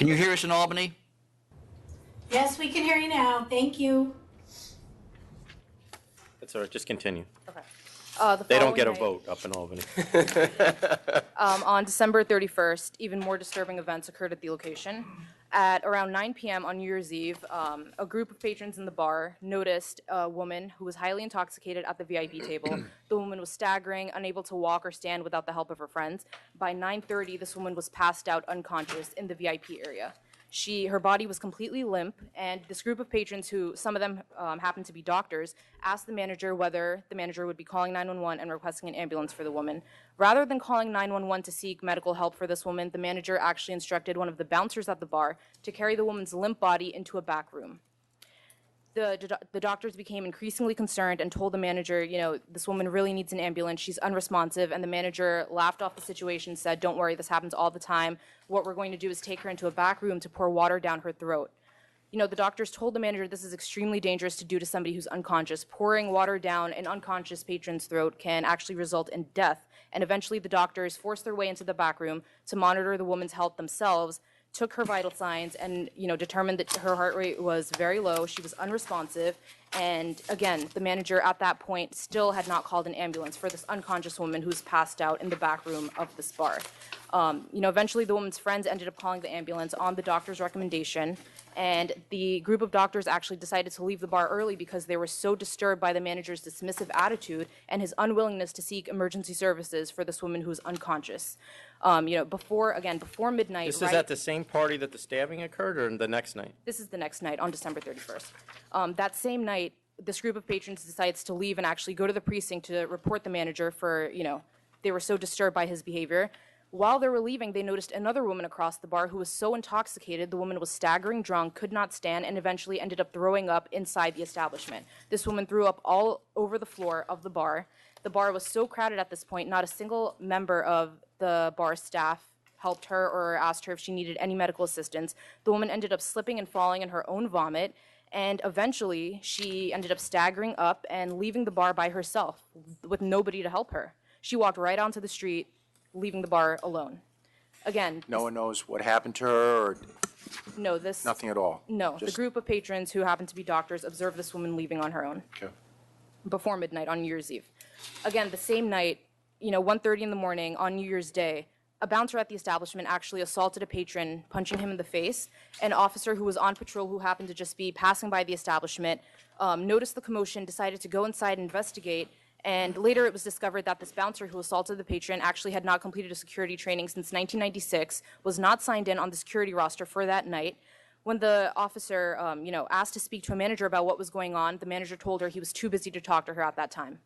Can you hear us in Albany? Yes, we can hear you now. Thank you. That's all right, just continue. Okay. They don't get a vote up in Albany. On December 31st, even more disturbing events occurred at the location. At around 9 p.m. on New Year's Eve, a group of patrons in the bar noticed a woman who was highly intoxicated at the VIP table. The woman was staggering, unable to walk or stand without the help of her friends. By 9:30, this woman was passed out unconscious in the VIP area. Her body was completely limp, and this group of patrons, who some of them happened to be doctors, asked the manager whether the manager would be calling 911 and requesting an ambulance for the woman. Rather than calling 911 to seek medical help for this woman, the manager actually instructed one of the bouncers at the bar to carry the woman's limp body into a back room. The doctors became increasingly concerned and told the manager, this woman really needs an ambulance. She's unresponsive. And the manager laughed off the situation, said, "Don't worry, this happens all the time. What we're going to do is take her into a back room to pour water down her throat." The doctors told the manager this is extremely dangerous to do to somebody who's unconscious. Pouring water down an unconscious patron's throat can actually result in death. And eventually the doctors forced their way into the back room to monitor the woman's health themselves, took her vital signs, and determined that her heart rate was very low. She was unresponsive, and again, the manager at that point still had not called an ambulance for this unconscious woman who's passed out in the back room of this bar. Eventually the woman's friends ended up calling the ambulance on the doctor's recommendation, and the group of doctors actually decided to leave the bar early because they were so disturbed by the manager's dismissive attitude and his unwillingness to seek emergency services for this woman who's unconscious. Before midnight. This is at the same party that the stabbing occurred, or the next night? This is the next night, on December 31st. That same night, this group of patrons decides to leave and actually go to the precinct to report the manager for, they were so disturbed by his behavior. While they were leaving, they noticed another woman across the bar who was so intoxicated, the woman was staggering drunk, could not stand, and eventually ended up throwing up inside the establishment. This woman threw up all over the floor of the bar. The bar was so crowded at this point, not a single member of the bar staff helped her or asked her if she needed any medical assistance. The woman ended up slipping and falling in her own vomit, and eventually she ended up staggering up and leaving the bar by herself with nobody to help her. She walked right onto the street, leaving the bar alone. Again, No one knows what happened to her, or nothing at all? No, the group of patrons who happened to be doctors observed this woman leaving on her own Okay. before midnight on New Year's Eve. Again, the same night, 1:30 in the morning on New Year's Day, a bouncer at the establishment actually assaulted a patron, punching him in the face. An officer who was on patrol, who happened to just be passing by the establishment, noticed the commotion, decided to go inside and investigate, and later it was discovered that this bouncer who assaulted the patron actually had not completed a security training since 1996, was not signed in on the security roster for that night. When the officer, asked to speak to a manager about what was going on, the manager told her he was too busy to talk to her at that time.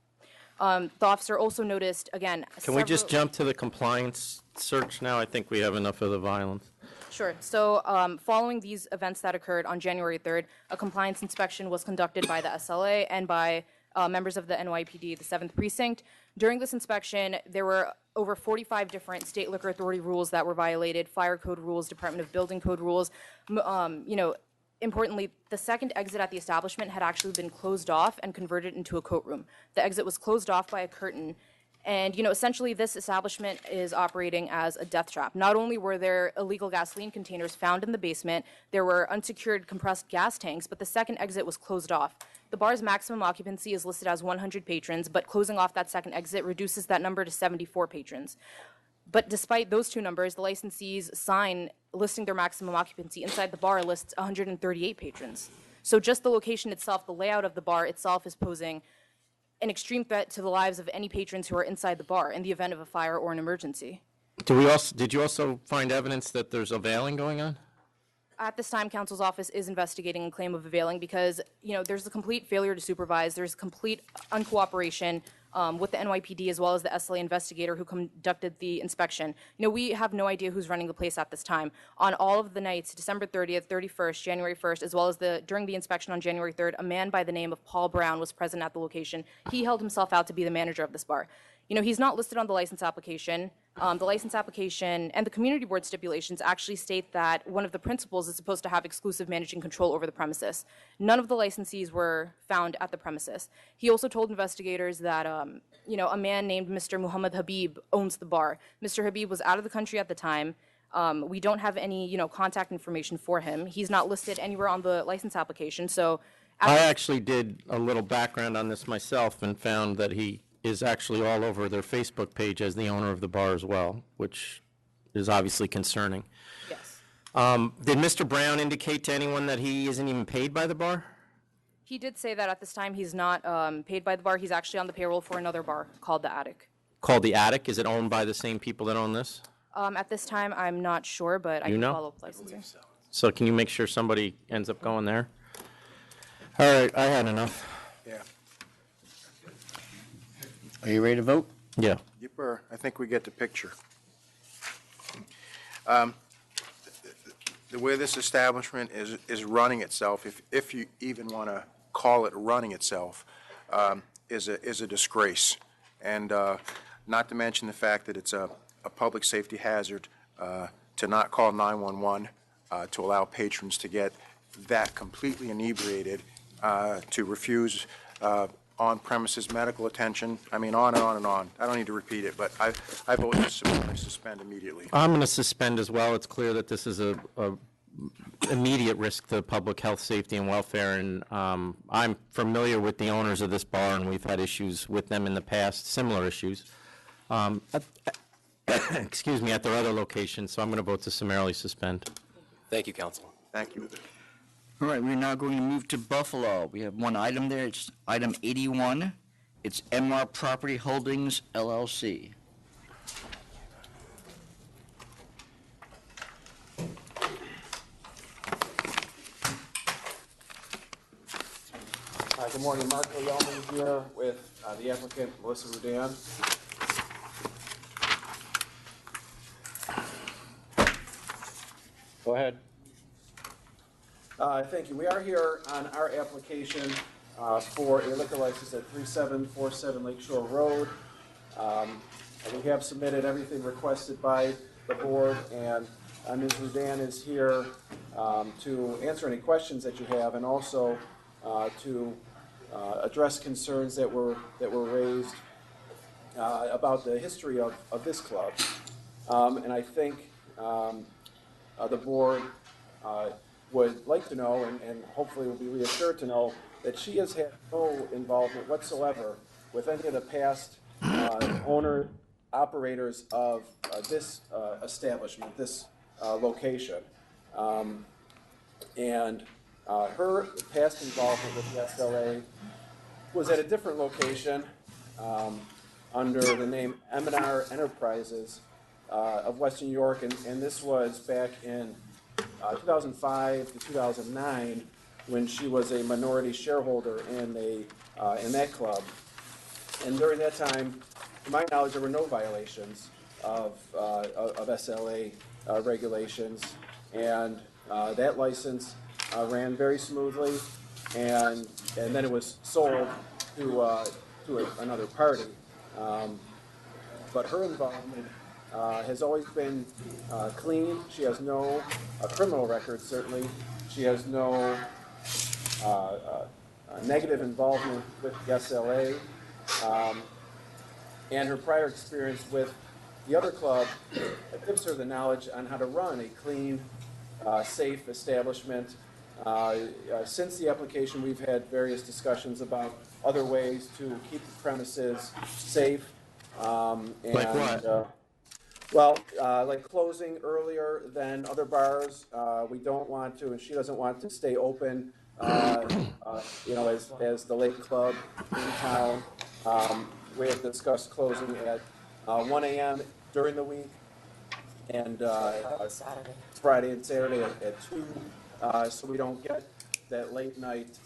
The officer also noticed, again, Can we just jump to the compliance search now? I think we have enough of the violence. Sure. So following these events that occurred on January 3rd, a compliance inspection was conducted by the SLA and by members of the NYPD, the 7th Precinct. During this inspection, there were over 45 different state liquor authority rules that were violated, fire code rules, Department of Building Code rules. Importantly, the second exit at the establishment had actually been closed off and converted into a coat room. The exit was closed off by a curtain. And, essentially this establishment is operating as a death trap. Not only were there illegal gasoline containers found in the basement, there were unsecured compressed gas tanks, but the second exit was closed off. The bar's maximum occupancy is listed as 100 patrons, but closing off that second exit reduces that number to 74 patrons. But despite those two numbers, the licensee's sign listing their maximum occupancy inside the bar lists 138 patrons. So just the location itself, the layout of the bar itself, is posing an extreme threat to the lives of any patrons who are inside the bar in the event of a fire or an emergency. Did you also find evidence that there's availing going on? At this time, counsel's office is investigating a claim of availing because, there's a complete failure to supervise. There's complete uncooperation with the NYPD as well as the SLA investigator who conducted the inspection. We have no idea who's running the place at this time. On all of the nights, December 30th, 31st, January 1st, as well as during the inspection on January 3rd, a man by the name of Paul Brown was present at the location. He held himself out to be the manager of this bar. He's not listed on the license application. The license application and the community board stipulations actually state that one of the principals is supposed to have exclusive managing control over the premises. None of the licensees were found at the premises. He also told investigators that, a man named Mr. Muhammad Habib owns the bar. Mr. Habib was out of the country at the time. We don't have any, contact information for him. He's not listed anywhere on the license application, so. I actually did a little background on this myself and found that he is actually all over their Facebook page as the owner of the bar as well, which is obviously concerning. Yes. Did Mr. Brown indicate to anyone that he isn't even paid by the bar? He did say that at this time he's not paid by the bar. He's actually on the payroll for another bar called The Attic. Called the Attic? Is it owned by the same people that own this? At this time, I'm not sure, but I You can know? follow up with licensing. So can you make sure somebody ends up going there? All right, I had enough. Yeah. Are you ready to vote? Yeah. Yipper, I think we get the picture. The way this establishment is running itself, if you even want to call it running itself, is a disgrace. And not to mention the fact that it's a public safety hazard to not call 911, to allow patrons to get that completely inebriated, to refuse on-premises medical attention. I mean, on and on and on. I don't need to repeat it, but I vote to suspend immediately. I'm going to suspend as well. It's clear that this is a immediate risk to public health, safety, and welfare, and I'm familiar with the owners of this bar, and we've had issues with them in the past, similar issues, excuse me, at their other locations, so I'm going to vote to summarily suspend. Thank you, counsel. Thank you. All right, we're now going to move to Buffalo. We have one item there. It's item 81. It's MR Property Holdings, LLC. Hi, good morning. Mark O'Yelman here with the applicant, Melissa Rudan. Go ahead. Thank you. We are here on our application for a liquor license at 3747 Lakeshore Road. We have submitted everything requested by the board, and Ms. Rudan is here to answer any questions that you have, and also to address concerns that were raised about the history of this club. And I think the board would like to know, and hopefully will be reassured to know, that she has had no involvement whatsoever with any of the past operators of this establishment, this location. And her past involvement with the SLA was at a different location under the name M&R Enterprises of Western New York, and this was back in 2005 to 2009 when she was a minority shareholder in that club. And during that time, to my knowledge, there were no violations of SLA regulations, and that license ran very smoothly, and then it was sold to another party. But her involvement has always been clean. She has no criminal record, certainly. She has no negative involvement with the SLA. And her prior experience with the other club gives her the knowledge on how to run a clean, safe establishment. Since the application, we've had various discussions about other ways to keep the premises safe. Like what? Like closing earlier than other bars. We don't want to, and she doesn't want to stay open, as the Lake Club in town. We have discussed closing at 1 a.m. during the week, and Friday and Saturday at 2, so we don't get that late night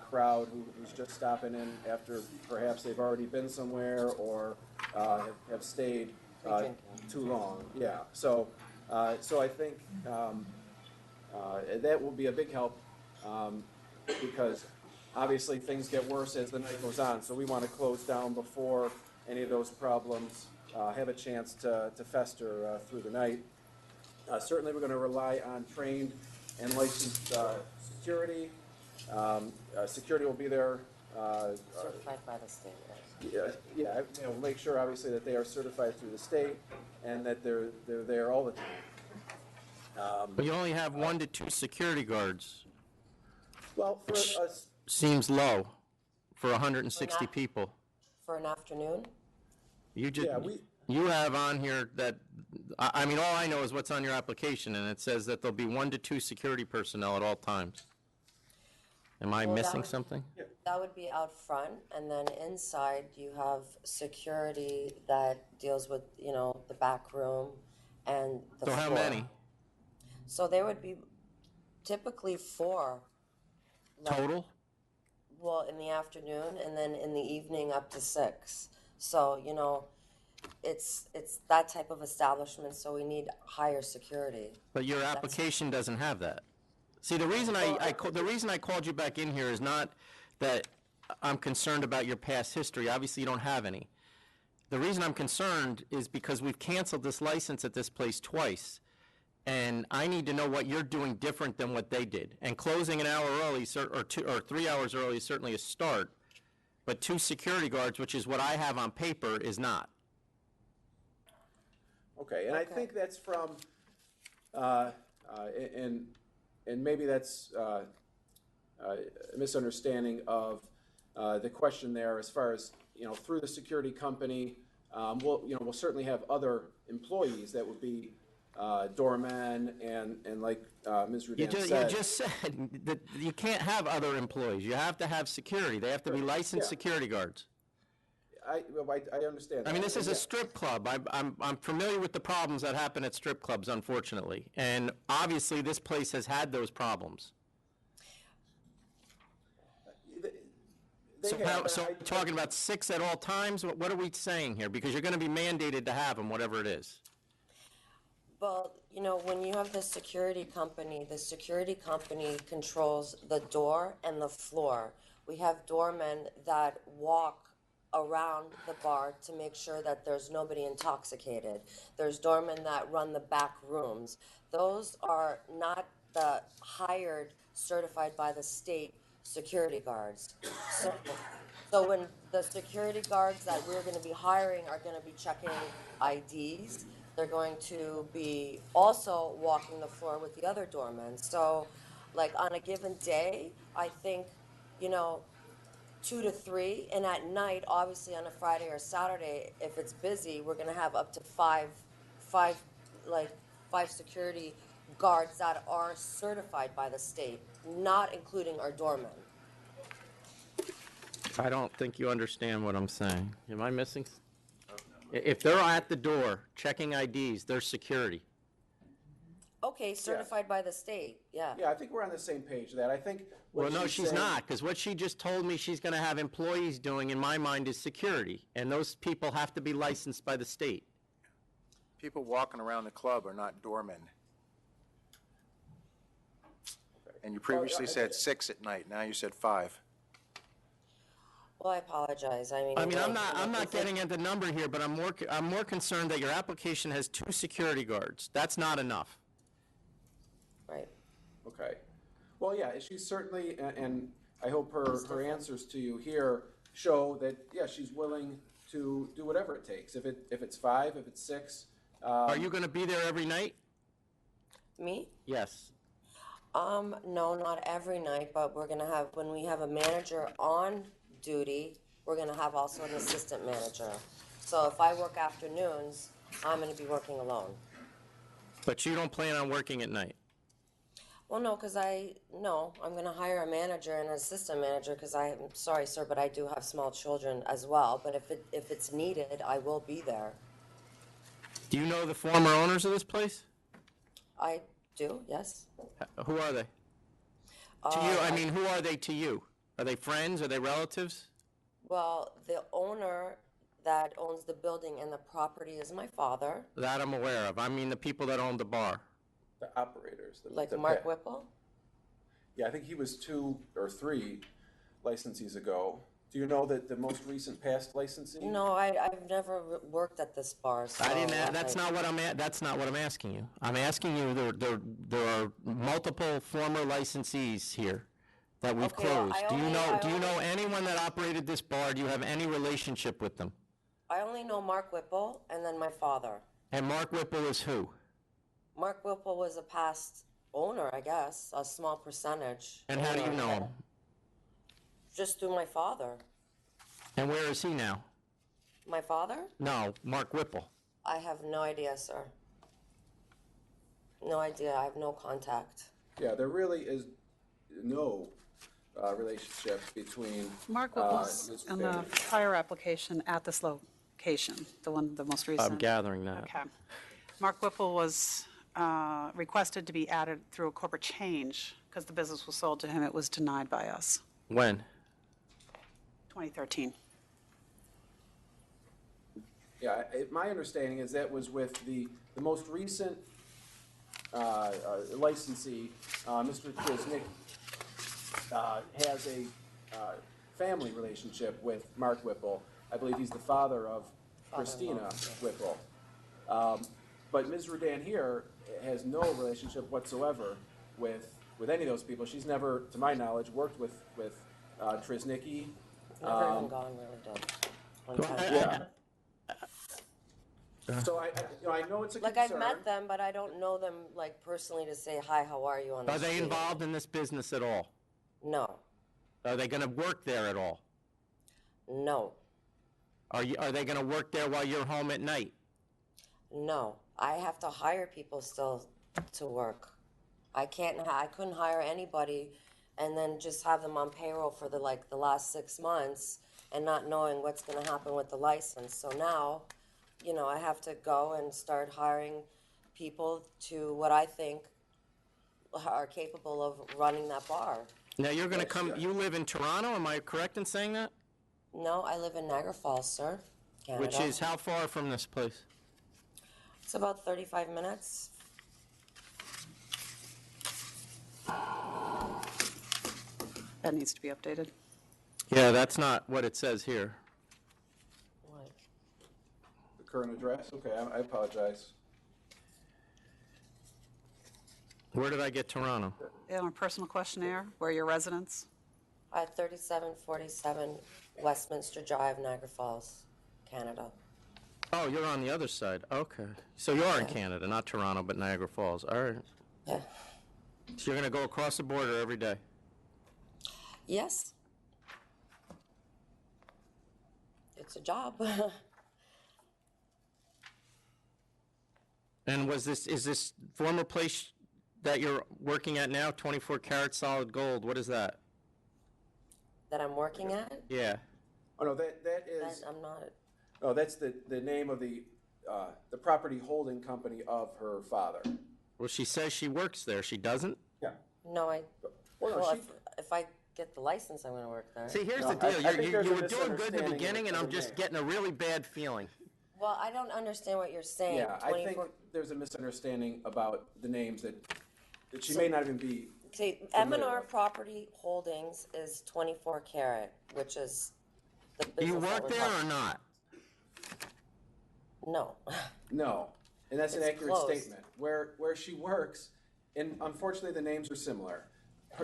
crowd who's just stopping in after perhaps they've already been somewhere or have stayed too long. Yeah. So I think that will be a big help because obviously things get worse as the night goes on. So we want to close down before any of those problems have a chance to fester through the night. Certainly, we're going to rely on trained and licensed security. Security will be there. Certified by the state, right? Yeah. We'll make sure, obviously, that they are certified through the state and that they're there all the time. But you only have 1 to 2 security guards. Well, for us, Seems low for 160 people. For an afternoon? You just, Yeah, you have on here that, I mean, all I know is what's on your application, and it says that there'll be 1 to 2 security personnel at all times. Am I Well, that missing would- something? That would be out front, and then inside you have security that deals with, the back room and the So floor. how many So there would be typically 4. like, total? Well, in the afternoon, and then in the evening up to 6. So, it's that type of establishment, so we need higher security. But your application doesn't have that. See, the reason the reason I called you back in here is not that I'm concerned about your past history. Obviously, you don't have any. The reason I'm concerned is because we've canceled this license at this place twice, and I need to know what you're doing different than what they did. And closing an hour early, or 3 hours early, is certainly a start, but 2 security guards, which is what I have on paper, is not. okay, and I think that's from, and maybe that's a misunderstanding of the question there as far as, through the security company, we'll certainly have other employees that would be doormen and like Ms. You Rudan said. just said that you can't have other employees. You have to have security. They have to be licensed Yeah. security guards. I understand that. I mean, this is a Yeah. strip club. I'm familiar with the problems that happen at strip clubs, unfortunately. And obviously, this place has had those problems. They So, have, and so I- we're talking about 6 at all times? What are we saying here? Because you're going to be mandated to have them, whatever it is. Well, when you have the security company controls the door and the floor. We have doormen that walk around the bar to make sure that there's nobody intoxicated. There's doormen that run the back rooms. Those are not the hired, certified by the state security guards. So when the security guards that we're going to be hiring are going to be checking IDs, they're going to be also walking the floor with the other doormen. So, like on a given day, I think, 2 to 3, and at night, obviously on a Friday or Saturday, if it's busy, we're gonna have up to five security guards that are certified by the state, not including our doormen. I don't think you understand what I'm saying. Am I missing? If they're at the door checking IDs, they're security. Okay, certified by the state, yeah. Yeah, I think we're on the same page there. I think what Well, no, she's saying- not, because what she just told me she's going to have employees doing, in my mind, is security. And those people have to be licensed by the state. People walking around the club are not doormen. And you previously said 6 at night, now you said 5. Well, I apologize, I mean. I'm not getting at the number here, but I'm more concerned that your application has 2 security guards. That's not enough. Right. Okay. Well, yeah, she's certainly, and I hope her answers to you here show that, yeah, she's willing to do whatever it takes. If it's 5, if it's 6. Are you going to be there every night? Me? Yes. No, not every night, but we're gonna have, when we have a manager on duty, we're gonna have also an assistant manager. So if I work afternoons, I'm gonna be working alone. But you don't plan on working at night? Well, no, I'm gonna hire a manager and an assistant manager, because I'm sorry, sir, but I do have small children as well, but if it's needed, I will be there. Do you know the former owners of this place? I do, yes. Who are they? To you, I mean, who are they to you? Are they friends? Are they relatives? Well, the owner that owns the building and the property is my father, That I'm aware of. I mean, the people that own the bar. The operators. like the Mark pa- Whipple. Yeah, I think he was 2 or 3 licensees ago. Do you know that the most recent past licensee? No, I've never worked at this bar, so. I didn't. That's not what I'm. That's not what I'm asking you. I'm asking you. There are multiple former licensees here that we've Okay, well, closed. I Do you only- know? I Do you know only- anyone that operated this bar? Do you have any relationship with them? I only know Mark Whipple and then my father. And Mark Whipple is who? Mark Whipple was a past owner, I guess, a small percentage. And how do you owner. know him? Just through my father. And where is he now? My father? No, Mark Whipple. I have no idea, sir. No idea. I have no contact. Yeah, there really is no relationship between. Mark was Mr. in the Danny. prior application at this location, the most recent. I'm gathering that. Okay. Mark Whipple was requested to be added through a corporate change because the business was sold to him. It was denied by us, When? 2013. Yeah, my understanding is that was with the most recent licensee, Mr. Kuznick, has a family relationship with Mark Whipple. I believe he's the father of Christina Whipple. But Ms. Rudan here has no relationship whatsoever with any of those people. She's never, to my knowledge, worked with Trisnicki. Never even gone really did. One time. Yeah. So I know it's a Like concern. I've met them, but I don't know them like personally to say hi. How are you on the Are they street. involved in this business at all? No, Are they going to work there at all? no, Are they going to work there while you're home at night? no. I have to hire people still to work. I can't. I couldn't hire anybody, and then just have them on payroll for the last 6 months, and not knowing what's going to happen with the license. So now, I have to go and start hiring people to what I think are capable of running that bar. Now, you're going to come, you live in Toronto, am I correct in saying that? No, I live in Niagara Falls, sir, Canada. Which is how far from this place? It's about 35 minutes. That needs to be updated. Yeah, that's not what it says here. What? The current address? Okay, I apologize. Where did I get Toronto? On a personal questionnaire, where are your residents? 3747 Westminster Drive, Niagara Falls, Canada. Oh, you're on the other side. Okay. So you are in Canada, not Toronto, but Niagara Falls. All right. Yeah. So you're going to go across the border every day? Yes. It's a job. And is this former place that you're working at now, 24 karat solid gold? What is that? That I'm working at? Yeah. Oh, no, that is, I'm not. oh, that's the name of the property holding company of her father. Well, she says she works there. She doesn't? Yeah. No, Well, well, she- if I get the license, I'm going to work there. See, here's No, the deal. I think You there's a were doing good in the misunderstanding beginning, and of I'm the just name. getting a really bad feeling. Well, I don't understand what you're saying. Yeah, I think 24 there's a misunderstanding about the names that she may not even be. See, familiar M&R with. Property Holdings is 24 karat, which is the Do you business that work we're there or talking- not? No. No, and that's an It's accurate close. statement. Where she works, and unfortunately the names are similar.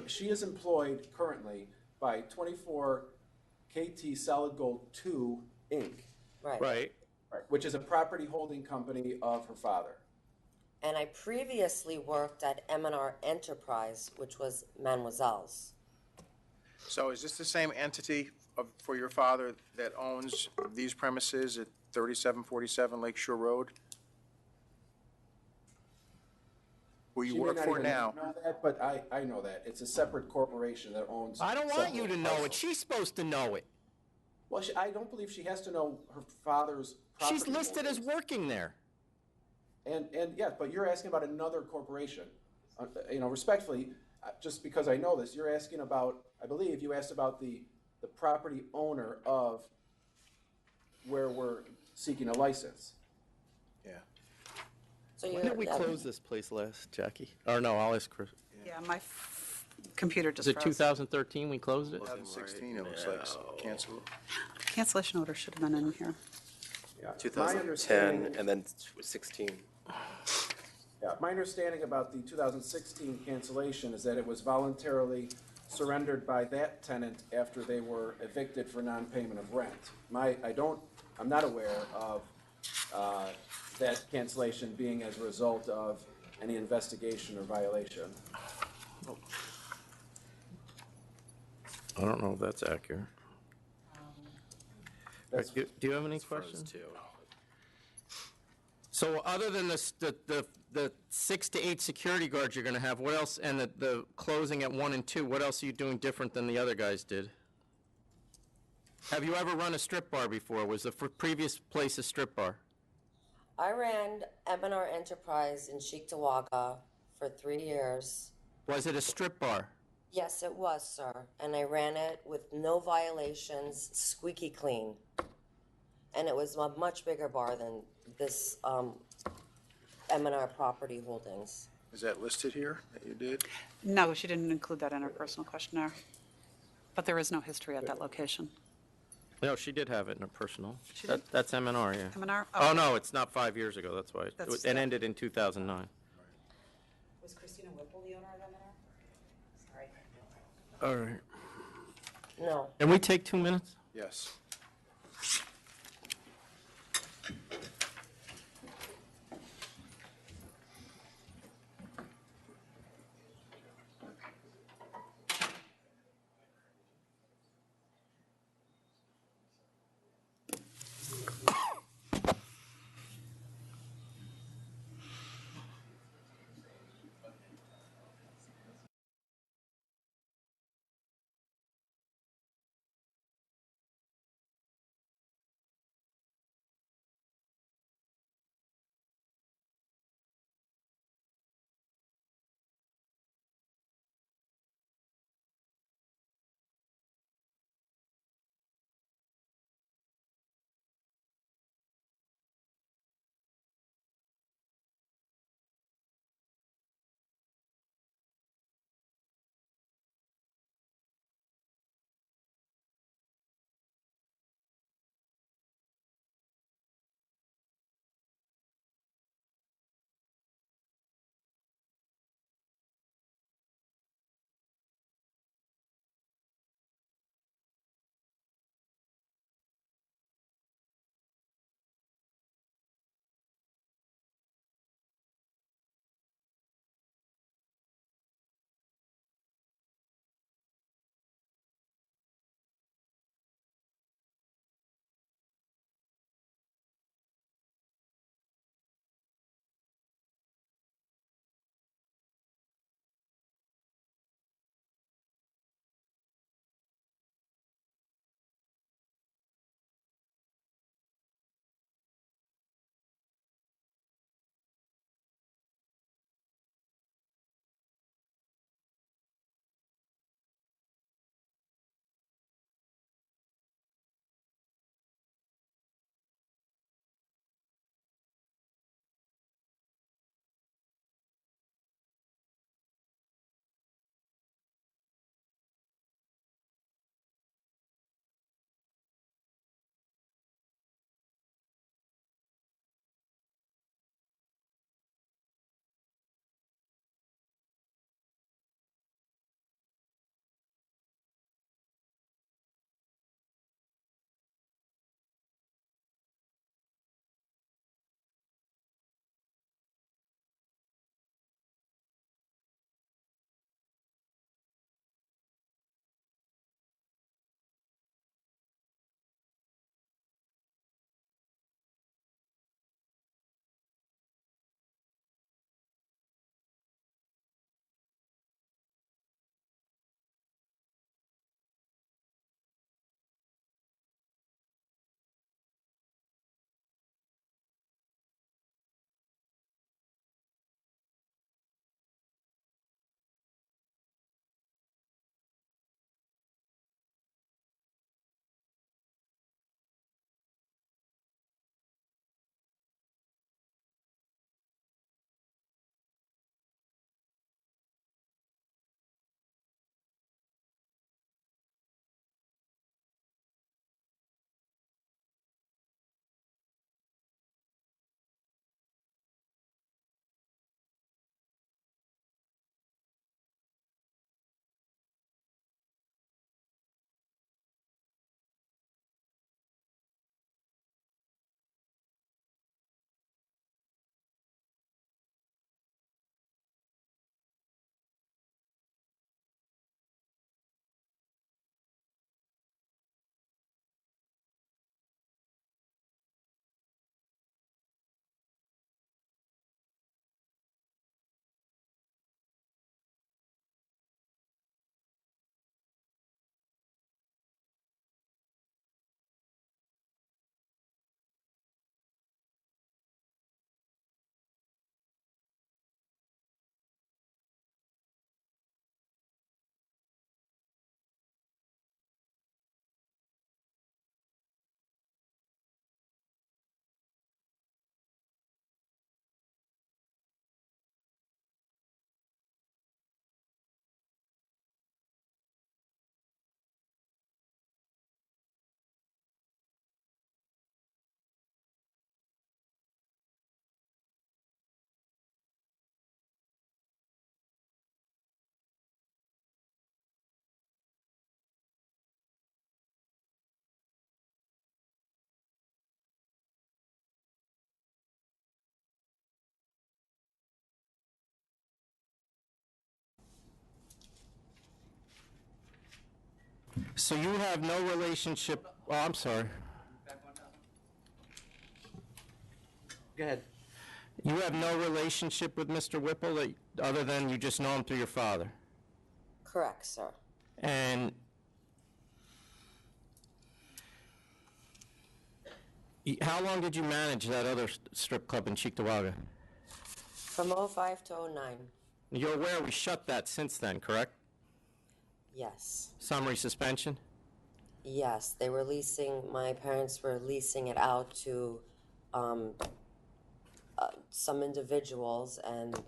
She is employed currently by 24 KT Solid Gold 2 Inc., Right. Right. which is a property holding company of her father. And I previously worked at M&R Enterprise, which was Mademoiselle's. So is this the same entity for your father that owns these premises at 3747 Lake Shore Road? Who you She may work not for even now? know that, but I know that. It's a separate corporation that owns. I don't want you to several know it. parcels. She's supposed to know it. Well, I don't believe she has to know her father's property. She's listed as holdings. working there. And yeah, but you're asking about another corporation. Respectfully, just because I know this, you're asking about, I believe you asked about the property owner of where we're seeking a license. Yeah. So When you're, did we close this place last, Jackie? Or no, I'll ask Chris. Yeah, my computer Is just it froze. 2013 we closed it? 2016, it looks like, canceled. Cancellation order should have been in here. Yeah. My 2010 understanding- and then 16. Yeah, my understanding about the 2016 cancellation is that it was voluntarily surrendered by that tenant after they were evicted for non-payment of rent. I'm not aware of that cancellation being as a result of any investigation or violation. I don't know if that's accurate. That's- Do you have any questions? So other than the 6 to 8 security guards you're going to have, what else, and the closing at 1 and 2, what else are you doing different than the other guys did? Have you ever run a strip bar before? Was the previous place a strip bar? I ran M&R Enterprise in Cheektowaga for 3 years. Was it a strip bar? Yes, it was, sir. And I ran it with no violations, squeaky clean. And it was a much bigger bar than this M&R Property Holdings. Is that listed here that you did? No, she didn't include that in her personal questionnaire. But there is no history at that location. No, she did have it in her personal. She did? That's M&R, yeah. M&R? Oh, no, it's not 5 years ago, that's why. That's- It ended in 2009. Was Christina Whipple the owner of M&R? Sorry. All right. No. Can we take 2 minutes? Yes. So you have no relationship, oh, I'm sorry. Go ahead. You have no relationship with Mr. Whipple other than you just know him through your father? Correct, sir. And how long did you manage that other strip club in Cheektowaga? From '05 to '09, You're aware we shut that since then, correct? yes. Summary suspension? Yes, they were my parents were leasing it out to some individuals, and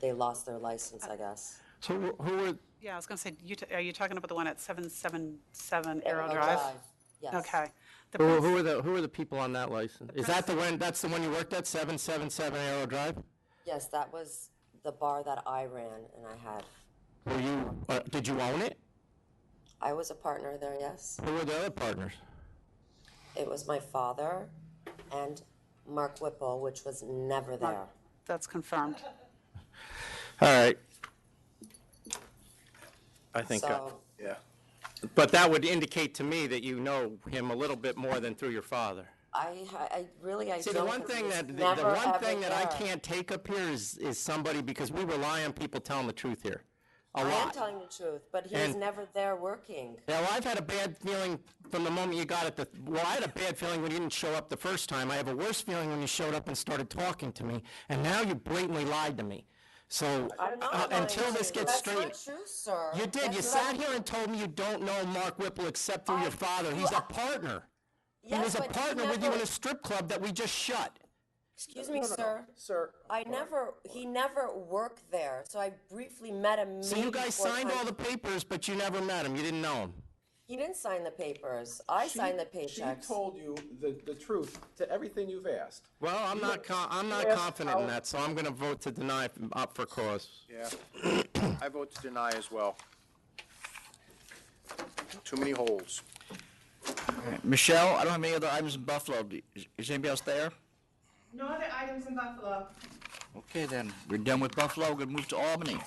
they lost their license, I guess. So who were, Yeah, I was going to say, are you talking about the one at 777 Arrow Drive? Yes. Okay. The who, prince- who are the people on that license? Is that the one, that's the one you worked at, 777 Arrow Drive? Yes, that was the bar that I ran and I had. Were you, did you own it? I was a partner there, yes. Who were the other partners? It was my father and Mark Whipple, which was never there. That's confirmed. All right. I think, So, Yeah. but that would indicate to me that you know him a little bit more than through your father. I really, I See, don't. the one 'cause thing he was that, the never, one ever thing that I there. can't take up here is somebody, because we rely on people telling the truth here. A I am lot. telling the truth, but he was And- never there working. Yeah, well, I've had a bad feeling from the moment you got it. Well, I had a bad feeling when you didn't show up the first time. I have a worse feeling when you showed up and started talking to me, and now you blatantly lied to me. So I'm not lying until to this you. gets That's straight, not true, sir. you did. You That's what sat I- here and told me you don't know Mark Whipple except through your father. He's a partner. He Yes, was a but he partner with you in never- a strip club that we just shut. Excuse me, sir. Sir, He never worked there, so I briefly met him. So you maybe guys 4 signed all times. the papers, but you never met him. You didn't know him. He didn't sign the papers. I signed the paychecks. She told you the truth to everything you've asked. Well, I'm not asked confident in how- that, so I'm going to vote to deny up for cause. Yeah. I vote to deny as well. Too many holes. Michelle, I don't have any other items in Buffalo. Is anybody else there? No other items in Buffalo. Okay, then, we're done with Buffalo, we're gonna move to Albany.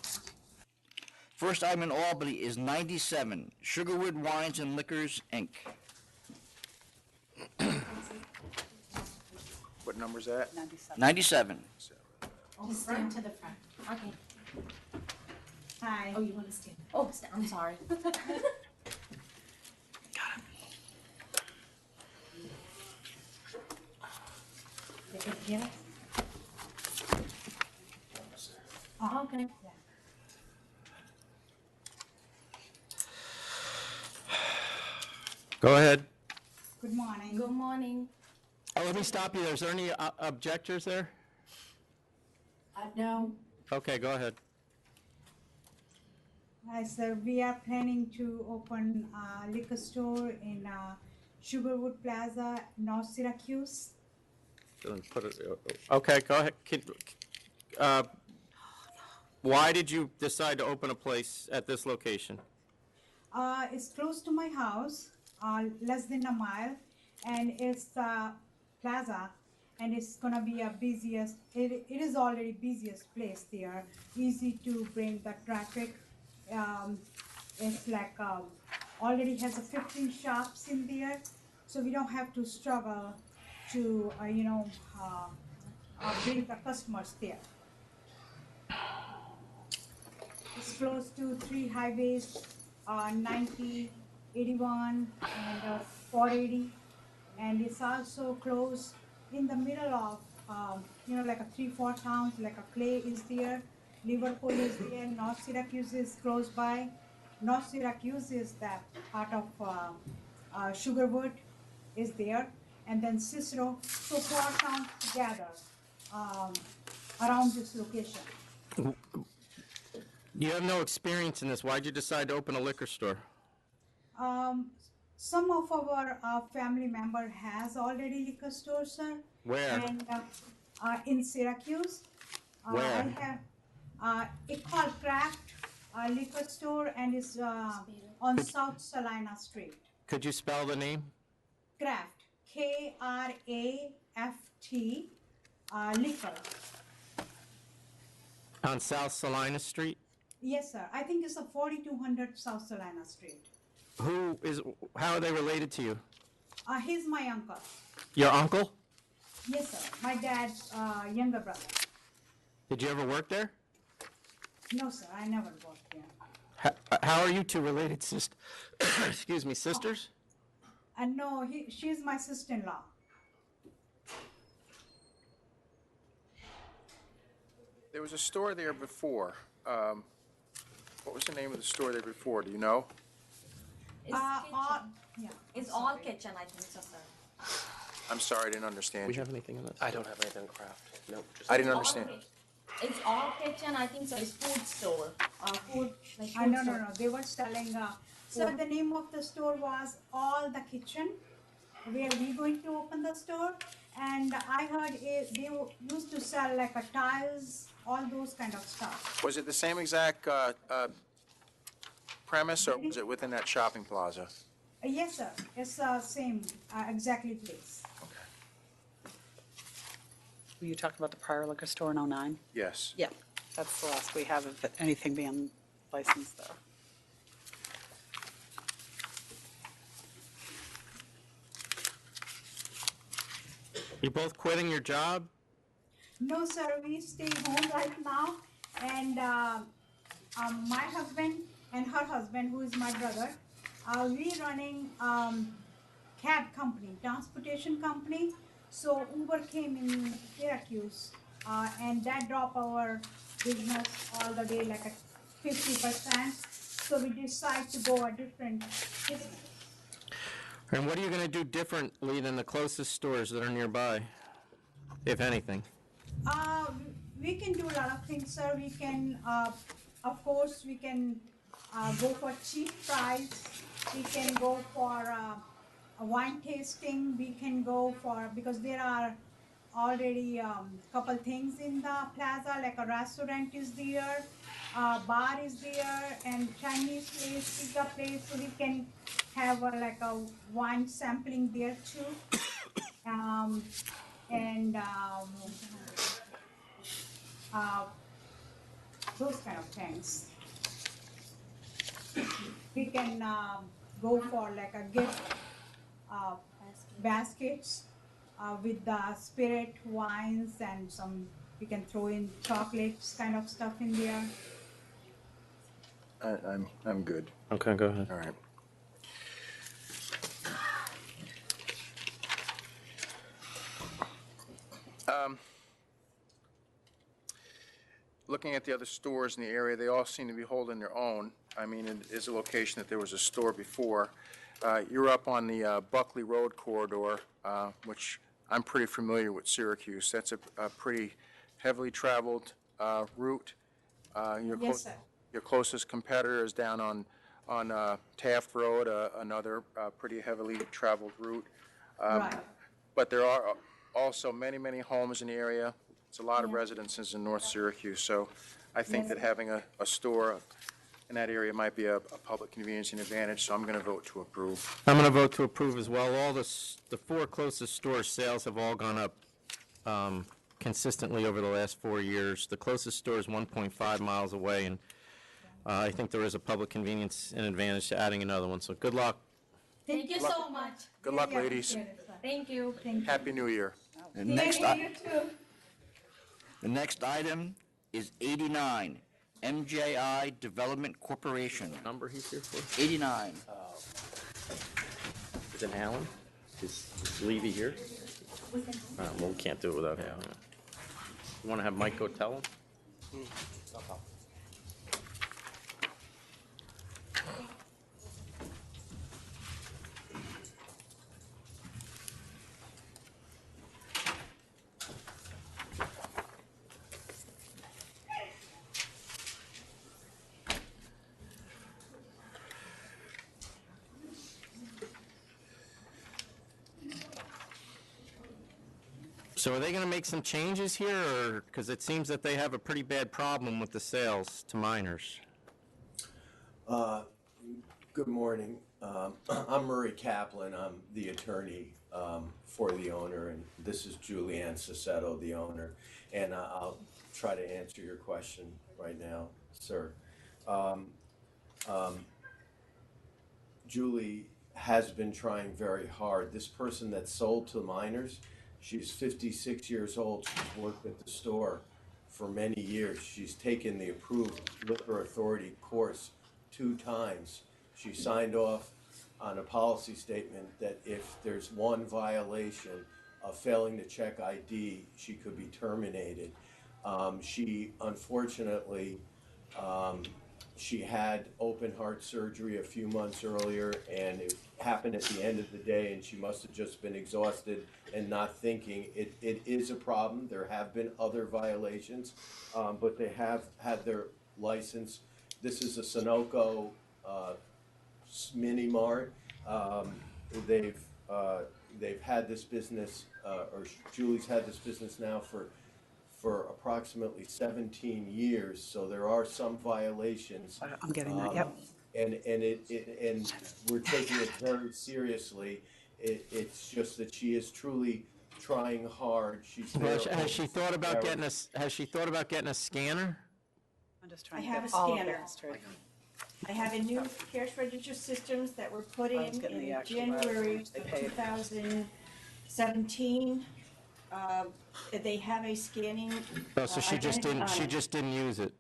First item in Albany is 97, Sugarwood Wines and Liquors, Inc. What number's that? 97. Just stand to the front. Okay. Hi. Oh, you want to stand? Oh, I'm sorry. Get it? Oh, okay. Go ahead. Good morning. Good morning. Oh, let me stop you there. Is there any objectors there? No. Okay, go ahead. Hi, sir. We are planning to open a liquor store in Sugarwood Plaza, North Syracuse. Okay, go ahead. Why did you decide to open a place at this location? It's close to my house, less than a mile, and it's plaza, and it's gonna be a busiest. It is already busiest place there. Easy to bring the traffic. It's like already has a 15 shops in there, so we don't have to struggle to bring the customers there. It's close to 3 highways, 90, 81, and 480, and it's also close in the middle of like a 3-4 towns, like a Clay is there, Liverpool is there, North Syracuse is close by. North Syracuse is that part of Sugarwood is there, and then Cicero, so 4 towns together around this location. You have no experience in this. Why'd you decide to open a liquor store? Some of our family member has already liquor store, sir. Where? And in Syracuse. Where? I have, it's called Craft Liquor Store, and it's on South Salina Street. Could you spell the name? Craft, Kraft, liquor. On South Salina Street? Yes, sir. I think it's a 4200 South Salina Street. How are they related to you? He's my uncle. Your uncle? Yes, sir. My dad's younger brother. Did you ever work there? No, sir, I never worked there. How are you two related, excuse me, sisters? And no, she's my sister-in-law. There was a store there before. What was the name of the store there before? Do you know? It's Yeah. It's all kitchen, I think so, sir. I'm sorry, I didn't understand We you. have anything on this? I don't have anything craft. Nope. Just I didn't All understand. It's all kitchen, I think so, it's food store, food, like food No, store. They were selling. So the name of the store was All the Kitchen, where we going to open the store. And I heard they used to sell like tiles, all those kind of stuff. Was it the same exact premise, or was it within that shopping plaza? Yes, sir. It's same exactly place. Were you talking about the prior liquor store in '09? Yes. Yeah, that's the last we have of anything being licensed there. You both quitting your job? No, sir. We stay home right now, and my husband and her husband, who is my brother, we running cab company, transportation company. So Uber came in Syracuse, and that dropped our business all the way like a 50%. So we decide to go a different business. And what are you going to do differently than the closest stores that are nearby, if anything? We can do a lot of things, sir. We can, of course, we can go for cheap price. We can go for a wine tasting. We can go for, because there are already couple things in the plaza, like a restaurant is there, bar is there, and Chinese place, pizza place, so we can have like a wine sampling there too. Those kind of things. We can go for like a gift baskets with the spirit wines and some, we can throw in chocolates kind of stuff in there. I'm good. Okay, go ahead. All right. Looking at the other stores in the area, they all seem to be holding their own. I mean, it is a location that there was a store before. You're up on the Buckley Road corridor, which I'm pretty familiar with Syracuse. That's a pretty heavily traveled route. Yes, sir. Your closest competitor is down on Taft Road, another pretty heavily traveled route. Right. But there are also many, many homes in the area. It's a lot of residences in North Syracuse, so I think that having a store in that area might be a public convenience and advantage, so I'm going to vote to approve. I'm going to vote to approve as well. All the four closest store sales have all gone up consistently over the last 4 years. The closest store is 1.5 miles away, and I think there is a public convenience and advantage to adding another one, so good luck. Thank you so much. Good luck, ladies. Thank you. Happy New Year. The next item is 89, MJI Development Corporation. Number he's here for? 89. Is it Alan? Is Levy here? Well, we can't do it without him. You want to have Mike go tell him? So are they going to make some changes here, or, because it seems that they have a pretty bad problem with the sales to minors? Good morning. I'm Murray Kaplan. I'm the attorney for the owner, and this is Julianne Sassetto, the owner. And I'll try to answer your question right now, sir. Julie has been trying very hard. This person that sold to minors, she's 56 years old. She's worked at the store for many years. She's taken the approved liquor authority course 2 times. She signed off on a policy statement that if there's one violation of failing to check ID, she could be terminated. She unfortunately, she had open heart surgery a few months earlier, and it happened at the end of the day, and she must have just been exhausted and not thinking. It is a problem. There have been other violations, but they have had their license. This is a Sunoco mini mart. They've had this business, or Julie's had this business now for approximately 17 years, so there are some violations. I'm getting that, yep. And we're taking it very seriously. It's just that she is truly trying hard. She's there. Has she thought about getting a scanner? I'm just I trying to have get a all of scanner. that straight. I have a new cash register systems that were put Mine's in getting the actual January hours they of paid. 2017. They have a scanning. Oh, so she just identity on it. didn't use it.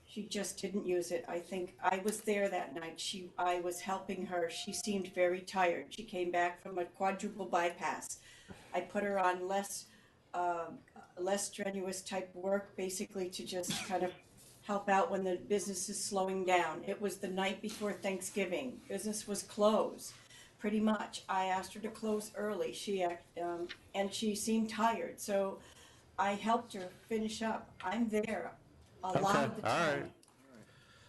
She just didn't use it. I think I was there that night. I was helping her. She seemed very tired. She came back from a quadruple bypass. I put her on less strenuous type work, basically to just kind of help out when the business is slowing down. It was the night before Thanksgiving. Business was closed, pretty much. I asked her to close early. And she seemed tired, so I helped her finish up. I'm there a lot of the all time. right.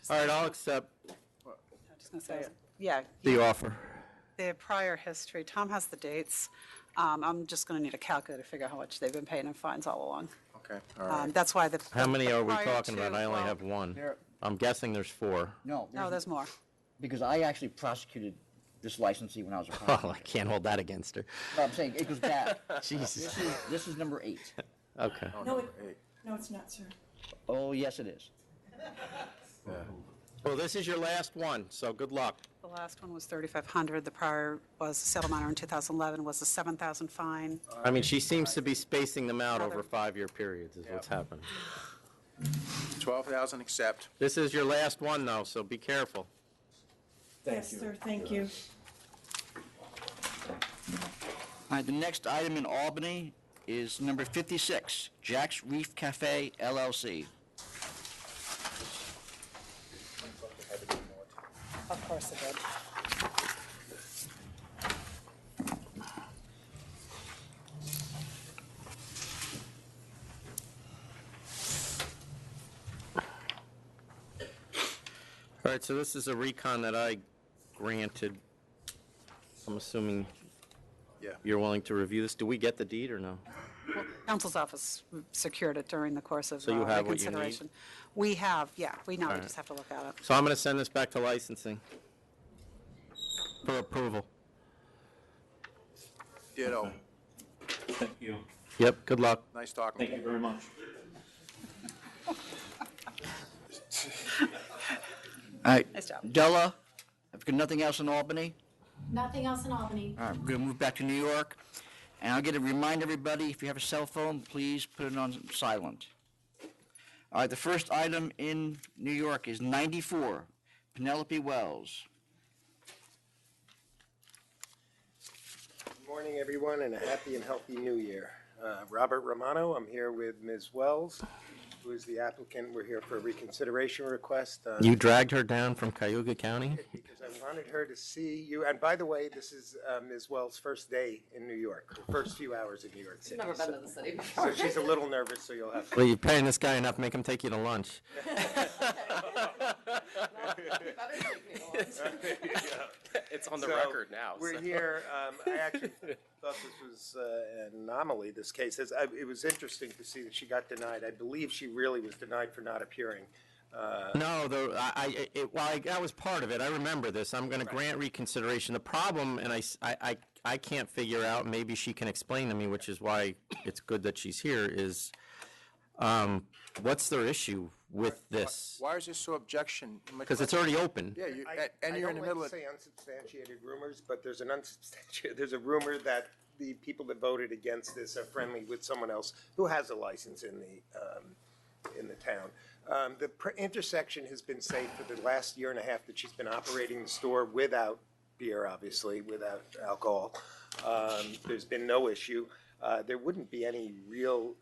All right, I'll accept I'm just gonna say, yeah, the offer. the prior history, Tom has the dates. I'm just gonna need a calculator to figure out how much they've been paying in fines all along. Okay, all right. That's why the. How many are we prior talking to- about? I only well, have one. There- I'm guessing there's 4. No, No, there's more. because I actually prosecuted this licensee when I was a Oh, prosecutor. I can't hold that against her. No, I'm saying it goes back. Jesus. This is number 8. Okay. No, it's not, sir. Oh, yes, it is. Well, this is your last one, so good luck. The last one was 3,500. The prior was a settlement in 2011, was a 7,000 fine. I mean, she seems to be spacing them out over 5-year periods is what's happening. 12,000 accept. This is your last one, though, so be careful. Yes, sir, thank you. All right, the next item in Albany is number 56, Jack's Reef Cafe LLC. Of course it did. All right, so this is a recon that I granted. I'm assuming Yeah. you're willing to review this. Do we get the deed or no? Counsel's office secured it during the course of So you have what you need? reconsideration. We have, yeah, we know, we right. just have to look at it. So I'm going to send this back to licensing for approval. Ditto. Thank you. Yep, good luck. Nice talking to Thank you. you very much. All right, Nice job. Della, have you got nothing else in Albany? Nothing else in Albany. All right, we're going to move back to New York. And I'll get to remind everybody, if you have a cell phone, please put it on silent. All right, the first item in New York is 94, Penelope Wells. Good morning, everyone, and a happy and healthy new year. Robert Romano, I'm here with Ms. Wells, who is the applicant. We're here for a reconsideration request. You dragged her down from Cayuga County? Because I wanted her to see you, and by the way, this is Ms. Wells' first day in New York, her first few hours in New York City. Never been to the city before. So she's a little nervous, so you'll have to. Well, you're paying this guy enough, make him take you to lunch. It's on the So, record now. We're so. here, I actually thought this was an anomaly, this case. It was interesting to see that she got denied. I believe she really was denied for not appearing. No, that was part of it. I remember this. I'm going to grant reconsideration. The problem, and I can't figure out, maybe she can explain to me, which is why it's good that she's here, is what's their issue with this? Why is this so objection? Because it's already open. Yeah, and you're in the middle of. I don't like to say unsubstantiated rumors, but there's there's a rumor that the people that voted against this are friendly with someone else who has a license in the town. The intersection has been safe for the last year and a half that she's been operating the store without beer, obviously, without alcohol. There's been no issue. There wouldn't be any real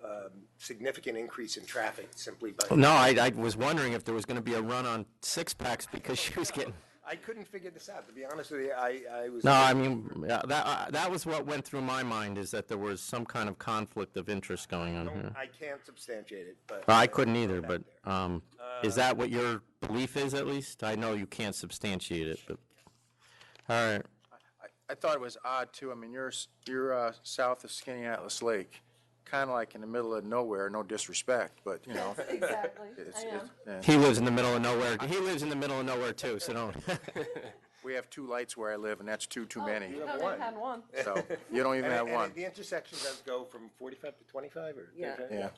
significant increase in traffic simply by. No, I was wondering if there was going to be a run on six-packs because she was getting. I couldn't figure this out, to be honest with you. I was. No, I mean, that was what went through my mind, is that there was some kind of conflict of interest going on here. I can't substantiate it, but. I couldn't either, but is that what your belief is, at least? I know you can't substantiate it, but, all right. I thought it was odd too. I mean, you're south of Skinny Atlas Lake, kind of like in the middle of nowhere. No disrespect, but you know. Exactly. Yeah. He lives in the middle of nowhere. He lives in the middle of nowhere too, so don't. We have 2 lights where I live, and that's too many. You don't even have one. So you don't even have one. And the intersection does go from 45 to 25, or? Yeah. Yeah.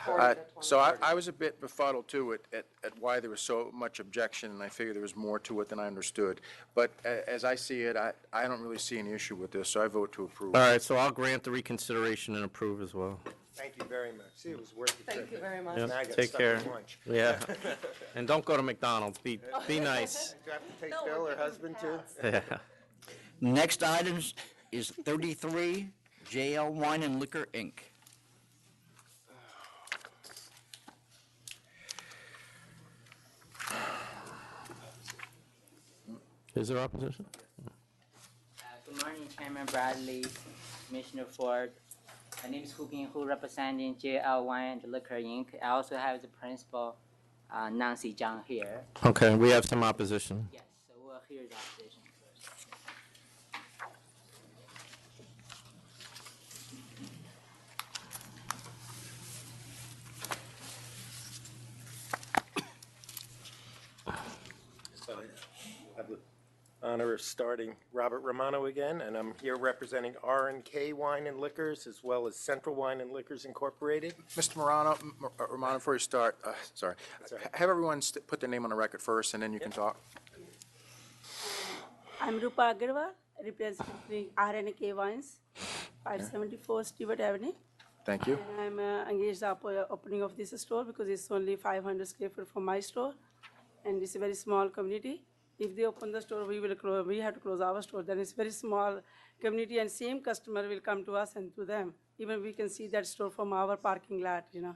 40 to So 20. I was a bit befuddled too at why there was so much objection, and I figured there was more to it than I understood. But as I see it, I don't really see any issue with this, so I vote to approve. All right, so I'll grant the reconsideration and approve as well. Thank you very much. See, it was worth the trip. Thank you very much. Yep, Now I got take stuck care. at lunch. Yeah. And don't go to McDonald's. Be nice. Do I have to take No, Bill we're or husband too? Yeah. Next item is 33 JL Wine and Liquor, Inc. Is there opposition? Good morning, Chairman Bradley, Commissioner Ford. My name is Hu Ping-hu, representing JL Wine and Liquor Inc. I also have the principal, Nancy Zhang here. Okay, we have some opposition. Yes, so we'll hear the opposition first. So I have the honor of starting Robert Romano again, and I'm here representing R&K Wine and Liquors as well as Central Wine and Liquors Incorporated. Mr. Romano, before you start, sorry, all right. have everyone put their name on the record first, and then you can talk. I'm Rupa Agarwal, representing R&K Wines, 574 Stewart Avenue. Thank you. And I'm engaged up opening of this store because it's only 500 square foot from my store, and it's a very small community. If they open the store, we will close. We have to close our store. Then it's very small community, and same customer will come to us and to them. Even we can see that store from our parking lot, you know.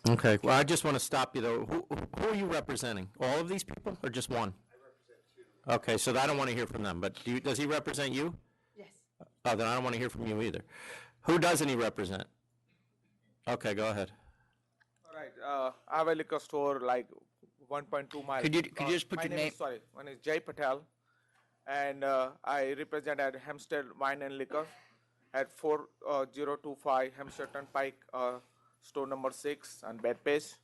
Okay, well, I just want to stop you, though. Who are you representing? All of these people, or just one? I represent 2. Okay, so I don't want to hear from them, but does he represent you? Yes. Oh, then I don't want to hear from you either. Who doesn't he represent? Okay, go ahead. All right, I have a liquor store like 1.2 miles. Could you just put my your name? name? Sorry, my name is Jay Patel, and I represent at Hempstead Wine and Liquor at 4025 Hempstead Turnpike, store number 6 on Bethpage.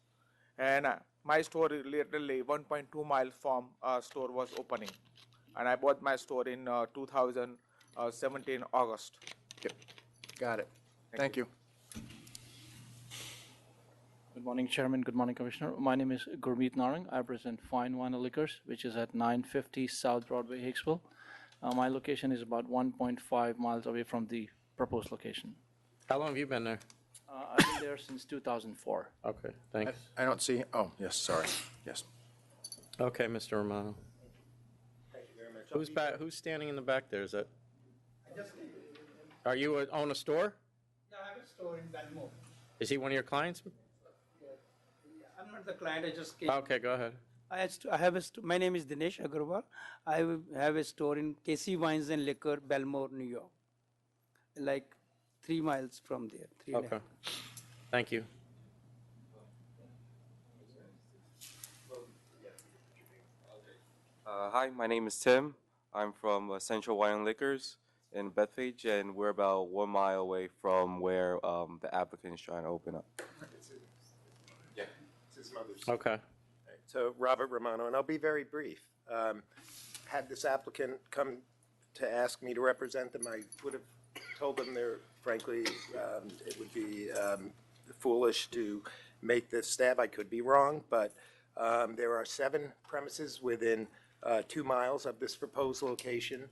And my store is literally 1.2 miles from store was opening, and I bought my store in 2017 August. Yep. Got it. Thank you. Good morning, Chairman. Good morning, Commissioner. My name is Gurmeet Narang. I represent Fine Wine and Liquors, which is at 950 South Broadway, Hicksville. My location is about 1.5 miles away from the proposed location. How long have you been there? I've been there since 2004. Okay, thanks. I don't see, oh, yes, sorry, yes. Okay, Mr. Romano. Thank you very much. Who's standing in the back there? Is that? Are you own a store? Yeah, I have a store in Baltimore. Is he one of your clients? I'm not the client, I just came. Okay, go ahead. I have my name is Dinesh Agarwal. I have a store in KC Wines and Liquor, Baltimore, New York. Like 3 miles from there. 3.5. Okay. Thank you. Hi, my name is Tim. I'm from Central Wine and Liquors in Bethpage, and we're about 1 mile away from where the applicant is trying to open up. Yeah, it's his mother's. Okay. So Robert Romano, and I'll be very brief. Had this applicant come to ask me to represent them, I would have told them they're, frankly, it would be foolish to make this stab. I could be wrong, but there are 7 premises within 2 miles of this proposed location.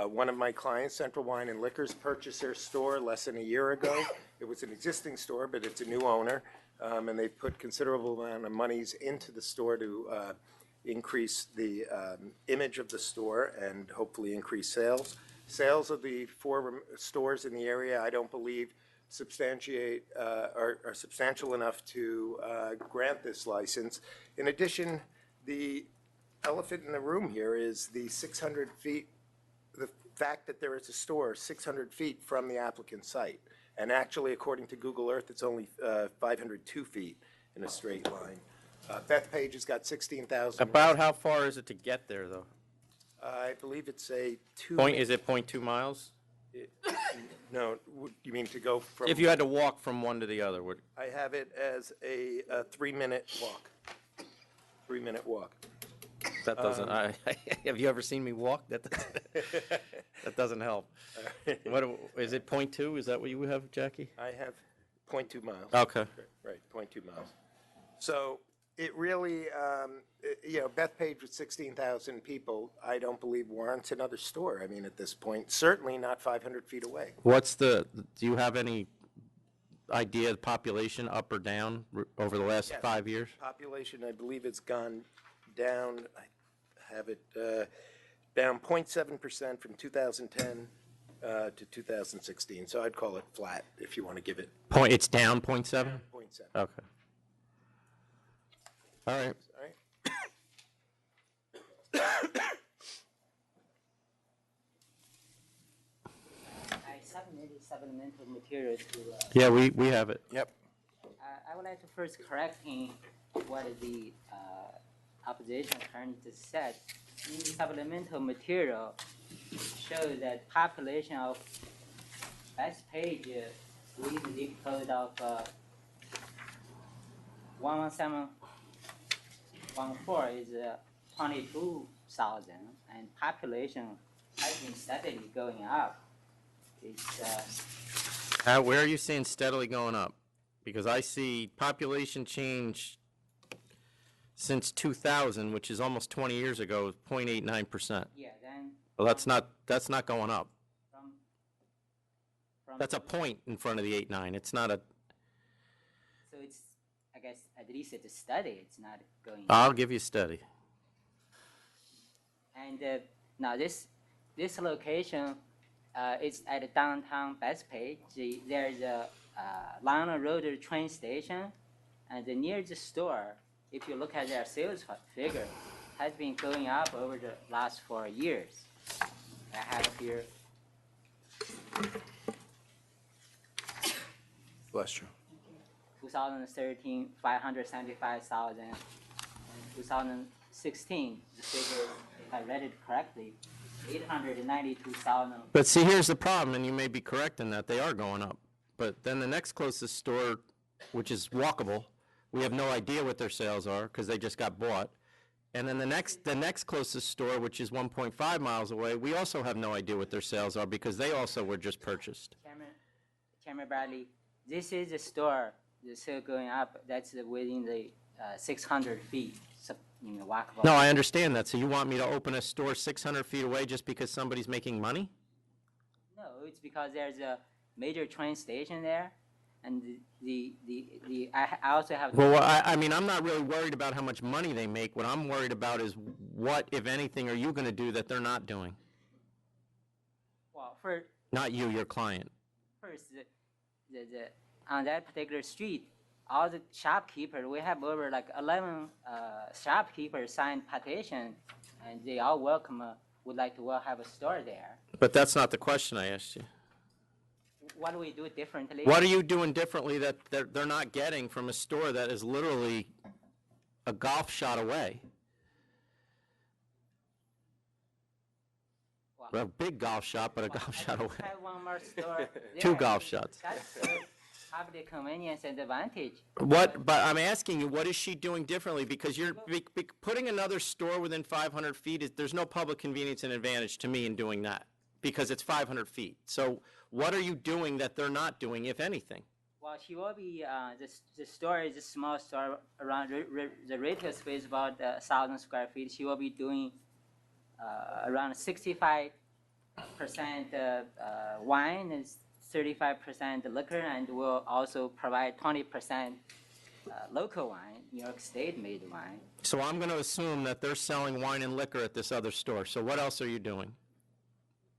One of my clients, Central Wine and Liquors, purchased their store less than a year ago. It was an existing store, but it's a new owner, and they've put considerable amount of monies into the store to increase the image of the store and hopefully increase sales. Sales of the 4 stores in the area, I don't believe are substantial enough to grant this license. In addition, the elephant in the room here is the 600 feet, the fact that there is a store 600 feet from the applicant's site. And actually, according to Google Earth, it's only 502 feet in a straight line. Bethpage has got 16,000. About how far is it to get there, though? I believe it's a 2. Is it 0.2 miles? No, you mean to go from? If you had to walk from one to the other, would? I have it as a 3-minute walk. 3-minute walk. That doesn't, have you ever seen me walk? That doesn't help. What, is it 0.2? Is that what you have, Jackie? I have 0.2 miles. Okay. Right, 0.2 miles. So it really, Bethpage with 16,000 people, I don't believe warrants another store. I mean, at this point, certainly not 500 feet away. Do you have any idea of population up or down over the last 5 years? Population, I believe it's gone down, I have it down 0.7% from 2010 to 2016. So I'd call it flat if you want to give it. It's down 0.7? 0.7. Okay. All right. All right. I submitted supplemental materials to. Yeah, we have it. Yep. I would like to first correct him what the opposition attorney just said. In the supplemental material shows that population of Bethpage with the zip code of 11714 is 22,000, and population has been steadily going up. It's Where are you seeing steadily going up? Because I see population change since 2000, which is almost 20 years ago, 0.89%. yeah, then Well, that's not going up. from That's a point in front of the 8.9. It's not a. so it's, I guess, at least it's a study. It's not going. I'll give you steady. And now this location is at downtown Bethpage. There's a Lionel Road train station, and near the store, if you look at their sales figure, has been going up over the last 4 years. I have here. Bless you. 2013, 575,000. And 2016, the figure, if I read it correctly, 892,000. But see, here's the problem, and you may be correct in that they are going up. But then the next closest store, which is walkable, we have no idea what their sales are because they just got bought. And then the next closest store, which is 1.5 miles away, we also have no idea what their sales are because they also were just purchased. Chairman Bradley, this is a store that's still going up. That's within the 600 feet, walkable. No, I understand that. So you want me to open a store 600 feet away just because somebody's making money? No, it's because there's a major train station there, and I also have. Well, I mean, I'm not really worried about how much money they make. What I'm worried about is what, if anything, are you going to do that they're not doing? Well, Not you, your client. first, on that particular street, all the shopkeepers, we have over like 11 shopkeepers signed petition, and they all would like to have a store there. But that's not the question I asked you. What do we do differently? What are you doing differently that they're not getting from a store that is literally a golf shot away? Well, A big golf shot, but a golf shot away. Have one more store. Two there. golf shots. That's public convenience and advantage. But I'm asking you, what is she doing differently? Because you're putting another store within 500 feet, there's no public convenience and advantage to me in doing that because it's 500 feet. So what are you doing that they're not doing, if anything? Well, she will be, the store is a small store around, the retail space about 1,000 square feet. She will be doing around 65% wine and 35% liquor, and will also provide 20% local wine, New York State made wine. So I'm going to assume that they're selling wine and liquor at this other store. So what else are you doing?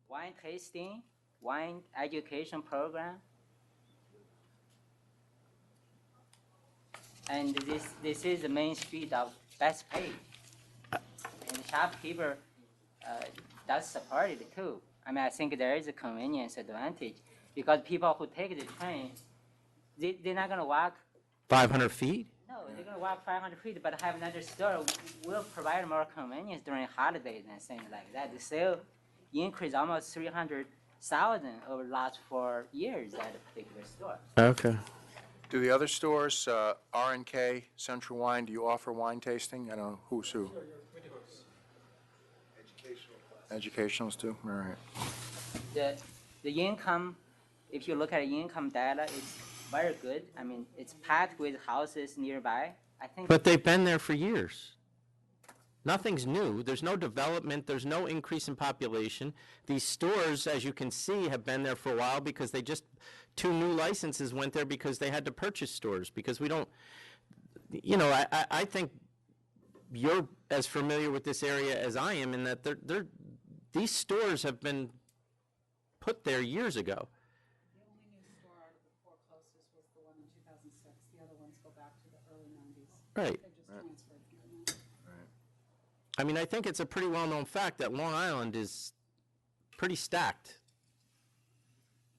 Wine tasting, wine education program. And this is the main street of Bethpage. And the shopkeeper does support it too. I mean, I think there is a convenience advantage because people who take the train, they're not going to walk. 500 feet? No, they're going to walk 500 feet, but have another store will provide more convenience during holidays and things like that. The sale increased almost 300,000 over the last 4 years at a particular store. Okay. Do the other stores, R&K, Central Wine, do you offer wine tasting? I don't know, who's who? Educationals too? All right. The income, if you look at income data, it's very good. I mean, it's packed with houses nearby. I think. But they've been there for years. Nothing's new. There's no development. There's no increase in population. These stores, as you can see, have been there for a while because they just, 2 new licenses went there because they had to purchase stores, because we don't, you know, I think you're as familiar with this area as I am in that these stores have been put there years ago. The only new store out of the 4 closest was the one in 2006. The other ones go back to the early 90s. Right. They just transferred here now. I mean, I think it's a pretty well-known fact that Long Island is pretty stacked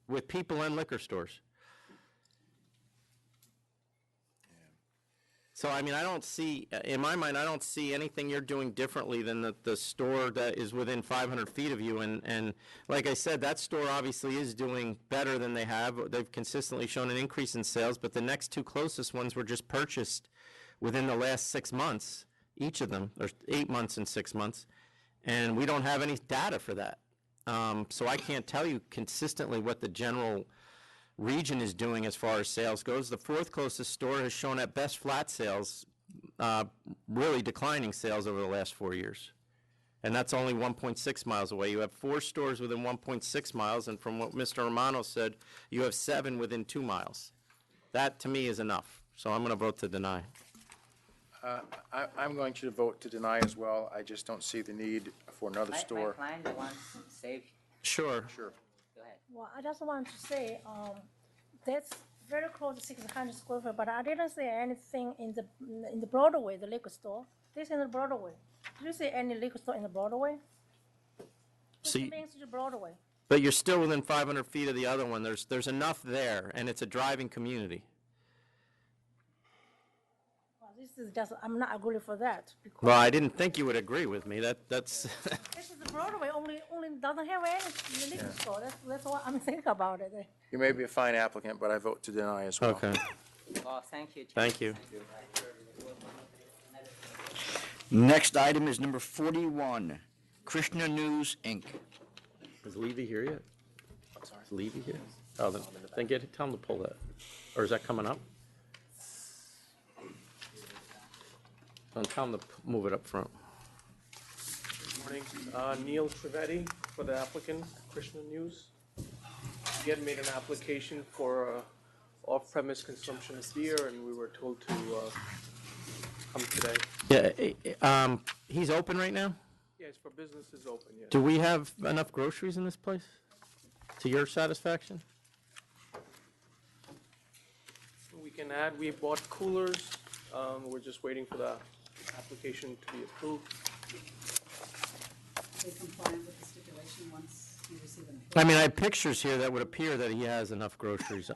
with people and liquor stores. So, I mean, I don't see, in my mind, I don't see anything you're doing differently than the store that is within 500 feet of you. And like I said, that store obviously is doing better than they have. They've consistently shown an increase in sales, but the next 2 closest ones were just purchased within the last 6 months, each of them. There's 8 months and 6 months, and we don't have any data for that. So I can't tell you consistently what the general region is doing as far as sales goes. The 4th closest store has shown at best flat sales, really declining sales over the last 4 years. And that's only 1.6 miles away. You have 4 stores within 1.6 miles, and from what Mr. Romano said, you have 7 within 2 miles. That, to me, is enough. So I'm going to vote to deny. I'm going to vote to deny as well. I just don't see the need for another store. My client wants safe. Sure. Sure. Go ahead. Well, I just want to say, that's very close to 600 square feet, but I didn't see anything in the Broadway, the liquor store. This in the Broadway. Did you see any liquor store in the Broadway? See, Main Street Broadway. but you're still within 500 feet of the other one. There's enough there, and it's a driving community. Well, this is just, I'm not agree for that. Because Well, I didn't think you would agree with me. That's this is the Broadway, only doesn't have any liquor store. That's what I'm thinking about it. You may be a fine applicant, but I vote to deny as well. okay. Well, thank you. Thank you. Next item is number 41, Krishna News, Inc. Is Levy here yet? Is Levy here? Oh, then tell him to pull that. Or is that coming up? Then tell him to move it up front. Morning. Neil Trivedi for the applicant, Krishna News. We had made an application for off-premise consumption of beer, and we were told to come today. Yeah, he's open right now? Yes, for businesses open, yes. Do we have enough groceries in this place? To your satisfaction? We can add, we bought coolers. We're just waiting for the application to be approved. They comply with the stipulation once you receive an. I mean, I have pictures here that would appear that he has enough groceries.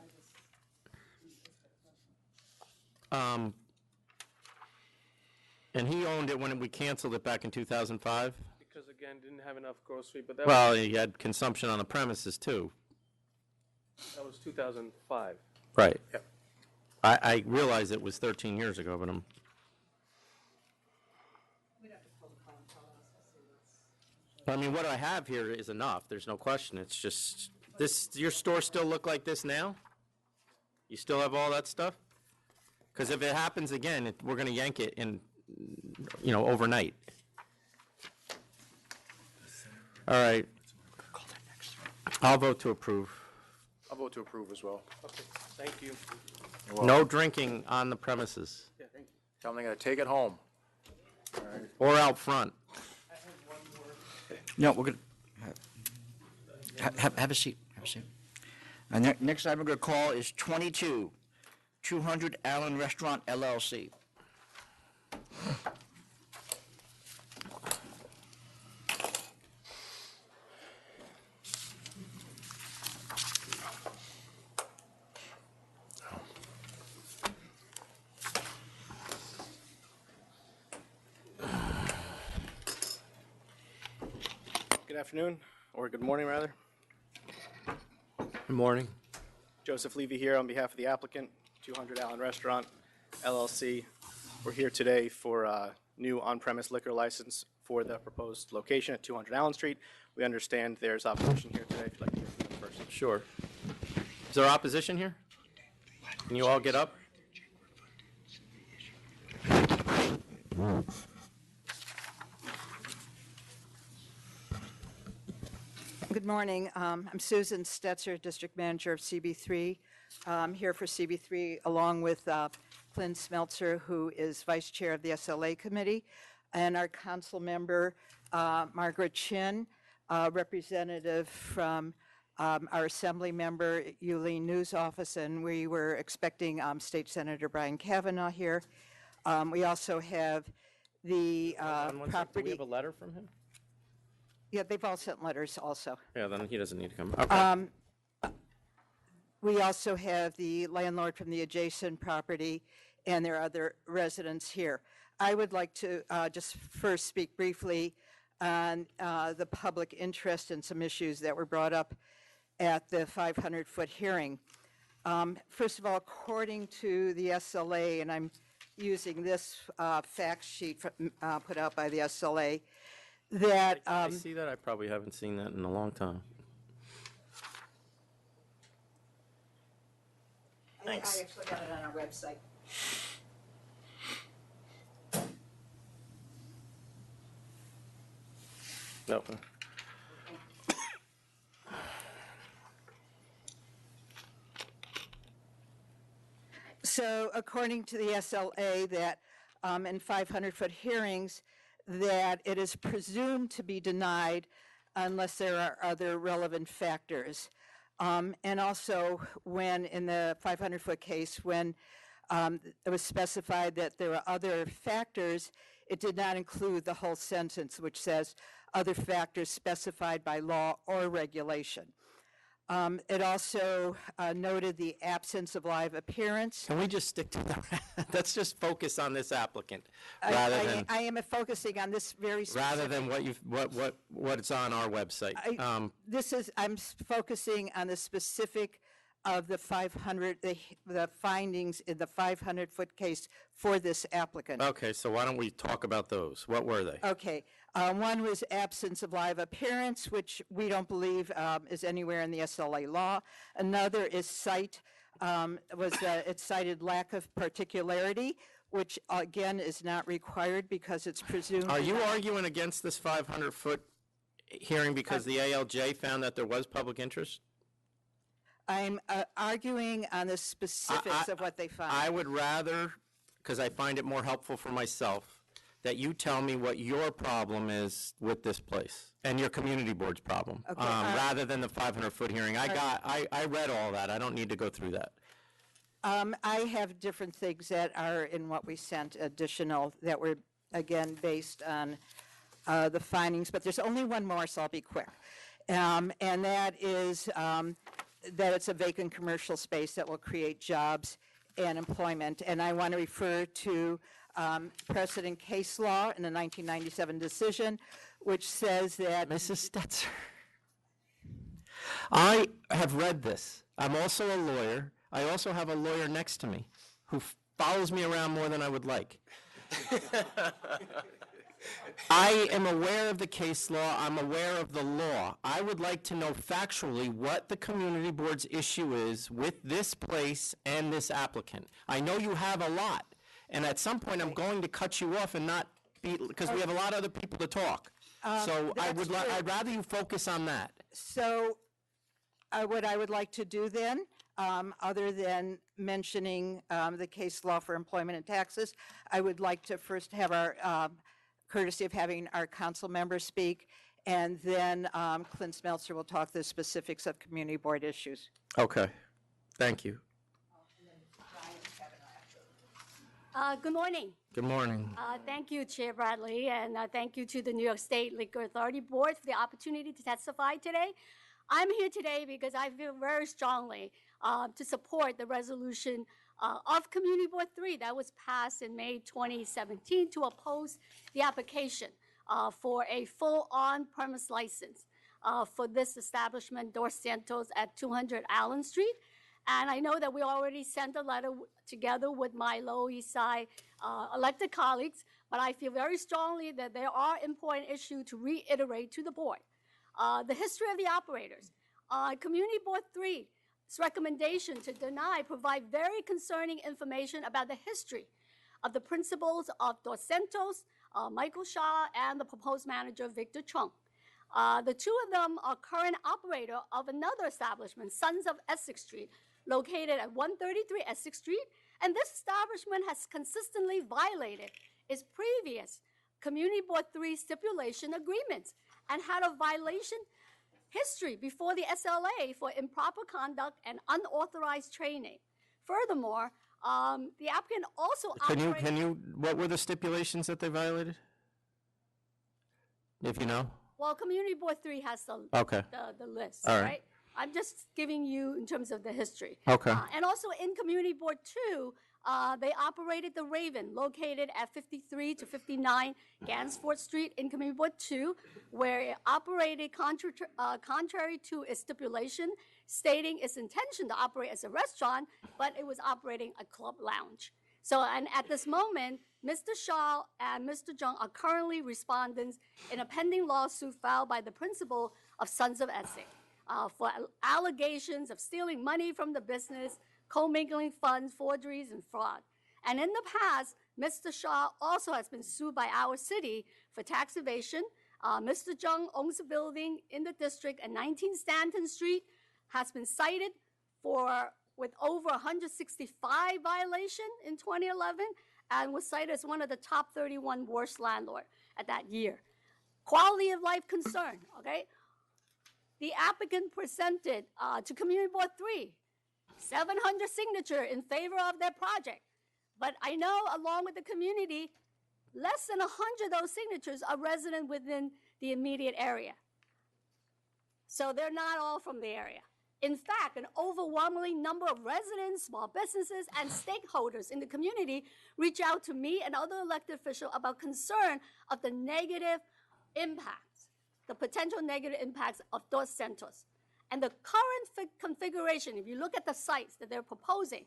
And he owned it when we canceled it back in 2005? Because again, didn't have enough grocery, but that Well, was, he had consumption on the premises too. that was 2005. Right. Yep. I realize it was 13 years ago, but I'm, We'd have to pull the call and tell us to see what's. I mean, what I have here is enough. There's no question. It's just, your store still look like this now? You still have all that stuff? Because if it happens again, we're going to yank it in, overnight. All right. I'll vote to approve. I'll vote to approve as well. Okay, thank you. No drinking on the premises Yeah, thank you. Tell them they gotta take it home. or out front. No, we're going to, have a seat, have a seat. And next item we're going to call is 22, 200 Allen Restaurant LLC. Good afternoon, or good morning, rather. Good morning. Joseph Levy here on behalf of the applicant, 200 Allen Restaurant, LLC. We're here today for a new on-premise liquor license for the proposed location at 200 Allen Street. We understand there's opposition here today, if you'd like to hear from them first. Sure. Is there opposition here? Can you all get up? Good morning. I'm Susan Stetzer, District Manager of CB3. I'm here for CB3 along with Flynn Smeltzer, who is Vice Chair of the SLA Committee, and our council member, Margaret Chin, representative from our Assembly member, Yulee News Office, and we were expecting State Senator Brian Kavanaugh here. We also have the Do we property. have a letter from him? Yeah, they've all sent letters also. Yeah, then he doesn't need to come. Okay. We also have the landlord from the adjacent property, and there are other residents here. I would like to just first speak briefly on the public interest and some issues that were brought up at the 500-foot hearing. First of all, according to the SLA, and I'm using this fact sheet put out by the SLA, that I see that. I probably haven't seen that in a long time. Thanks. I actually got it on our website. No. So according to the SLA, that in 500-foot hearings, that it is presumed to be denied unless there are other relevant factors. And also, when in the 500-foot case, when it was specified that there were other factors, it did not include the whole sentence, which says other factors specified by law or regulation. It also noted the absence of live appearance. Can we just stick to that? Let's just focus on this applicant rather than I am focusing on this very specific. rather than what's on our website. I'm focusing on the specific of the 500, the findings in the 500-foot case for this applicant. Okay, so why don't we talk about those? What were they? Okay. One was absence of live appearance, which we don't believe is anywhere in the SLA law. Another is it cited lack of particularity, which again is not required because it's presumed. Are you arguing against this 500-foot hearing because the ALJ found that there was public interest? I'm arguing on the specifics of what they found. I would rather, because I find it more helpful for myself, that you tell me what your problem is with this place and your community board's problem, Okay, rather than the 500-foot hearing. I read all that. I don't need to go through that. I have different things that are in what we sent additional that were, again, based on the findings, but there's only one more, so I'll be quick. And that is that it's a vacant commercial space that will create jobs and employment. And I want to refer to precedent case law in the 1997 decision, which says that... Mrs. Stetzer, I have read this. I'm also a lawyer. I also have a lawyer next to me who follows me around more than I would like. I am aware of the case law. I'm aware of the law. I would like to know factually what the community board's issue is with this place and this applicant. I know you have a lot, and at some point I'm going to cut you off and not be, because we have a lot of other people to talk. So I'd rather you focus on that. So what I would like to do then, other than mentioning the case law for employment and taxes, I would like to first have our courtesy of having our council members speak, and then Clint Smeltzer will talk the specifics of community board issues. Okay. Thank you. Good morning. Good morning. Thank you, Chair Bradley, and thank you to the New York State Liquor Authority Board for the opportunity to testify today. I'm here today because I feel very strongly to support the resolution of Community Board 3 that was passed in May 2017 to oppose the application for a full on-premise license for this establishment, Dos Santos, at 200 Allen Street. And I know that we already sent a letter together with my Lower East Side elected colleagues, but I feel very strongly that there are important issues to reiterate to the board. The history of the operators. Community Board 3's recommendation to deny provide very concerning information about the history of the principals of Dos Santos, Michael Shaw, and the proposed manager, Victor Chung. The two of them are current operator of another establishment, Sons of Essex Street, located at 133 Essex Street, and this establishment has consistently violated its previous Community Board 3 stipulation agreements and had a violation history before the SLA for improper conduct and unauthorized training. Furthermore, the applicant also What were the stipulations that they violated? If you know. Well, Community Board 3 has the list, All right. right? I'm just giving you in terms of the history. Okay. And also in Community Board 2, they operated the Raven, located at 53 to 59 Gansford Street in Community Board 2, where it operated contrary to its stipulation, stating its intention to operate as a restaurant, but it was operating a club lounge. So, and at this moment, Mr. Shaw and Mr. Jung are currently respondents in a pending lawsuit filed by the principal of Sons of Essex for allegations of stealing money from the business, commingling funds, forgeries, and fraud. And in the past, Mr. Shaw also has been sued by our city for tax evasion. Mr. Jung owns a building in the district at 19 Stanton Street, has been cited with over 165 violation in 2011, and was cited as one of the top 31 worst landlord at that year. Quality of life concern, okay? The applicant presented to Community Board 3 700 signature in favor of their project. But I know along with the community, less than 100 of those signatures are resident within the immediate area. So they're not all from the area. In fact, an overwhelming number of residents, small businesses, and stakeholders in the community reach out to me and other elected officials about concern of the negative impacts, the potential negative impacts of Dos Santos. And the current configuration, if you look at the sites that they're proposing,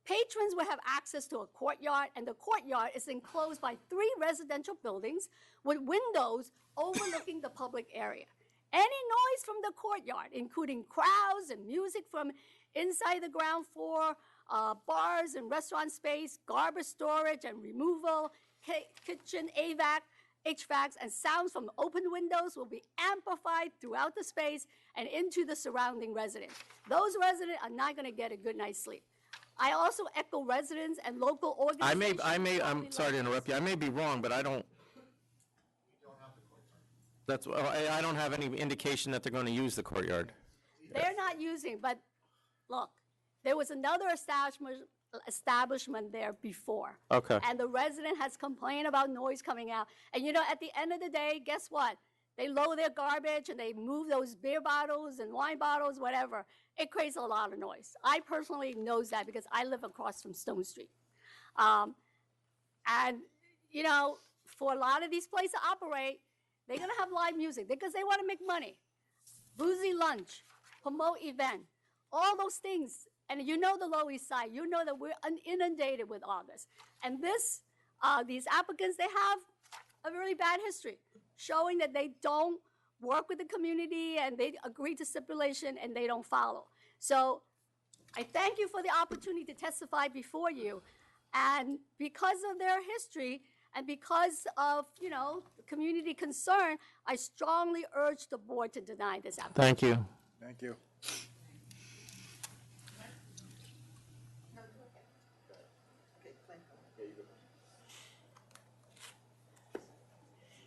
patrons will have access to a courtyard, and the courtyard is enclosed by 3 residential buildings with windows overlooking the public area. Any noise from the courtyard, including crowds and music from inside the ground floor, bars and restaurant space, garbage storage and removal, kitchen HVACs, and sounds from open windows will be amplified throughout the space and into the surrounding residents. Those residents are not going to get a good night's sleep. I also echo residents and local organizations. I'm sorry to interrupt you. I may be wrong, but I don't. I don't have any indication that they're going to use the courtyard. They're not using, but look, there was another establishment there before. Okay. And the resident has complained about noise coming out. And you know, at the end of the day, guess what? They lower their garbage and they move those beer bottles and wine bottles, whatever. It creates a lot of noise. I personally knows that because I live across from Stone Street. And, you know, for a lot of these places to operate, they're going to have live music because they want to make money. Boozy lunch, promote event, all those things. And you know the Lower East Side, you know that we're inundated with all this. And this these applicants, they have a really bad history, showing that they don't work with the community and they agree to stipulation and they don't follow. So I thank you for the opportunity to testify before you. And because of their history and because of, the community concern, I strongly urge the board to deny this application. Thank you. Thank you.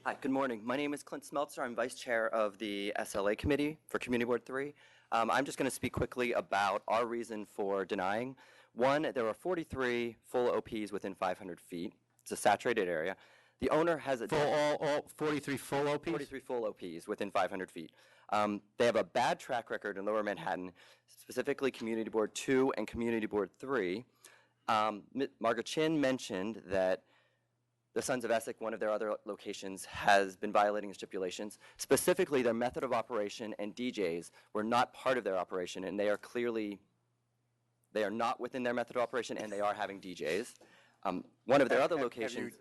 Hi, good morning. My name is Clint Smeltzer. I'm Vice Chair of the SLA Committee for Community Board 3. I'm just going to speak quickly about our reason for denying. One, there are 43 full OPs within 500 feet. It's a saturated area. The owner has a... All 43 full OPs? 43 full OPs within 500 feet. They have a bad track record in Lower Manhattan, specifically Community Board 2 and Community Board 3. Margaret Chin mentioned that the Sons of Essex, one of their other locations, has been violating stipulations. Specifically, their method of operation and DJs were not part of their operation, and they are not within their method of operation, and they are having DJs. One of their other locations...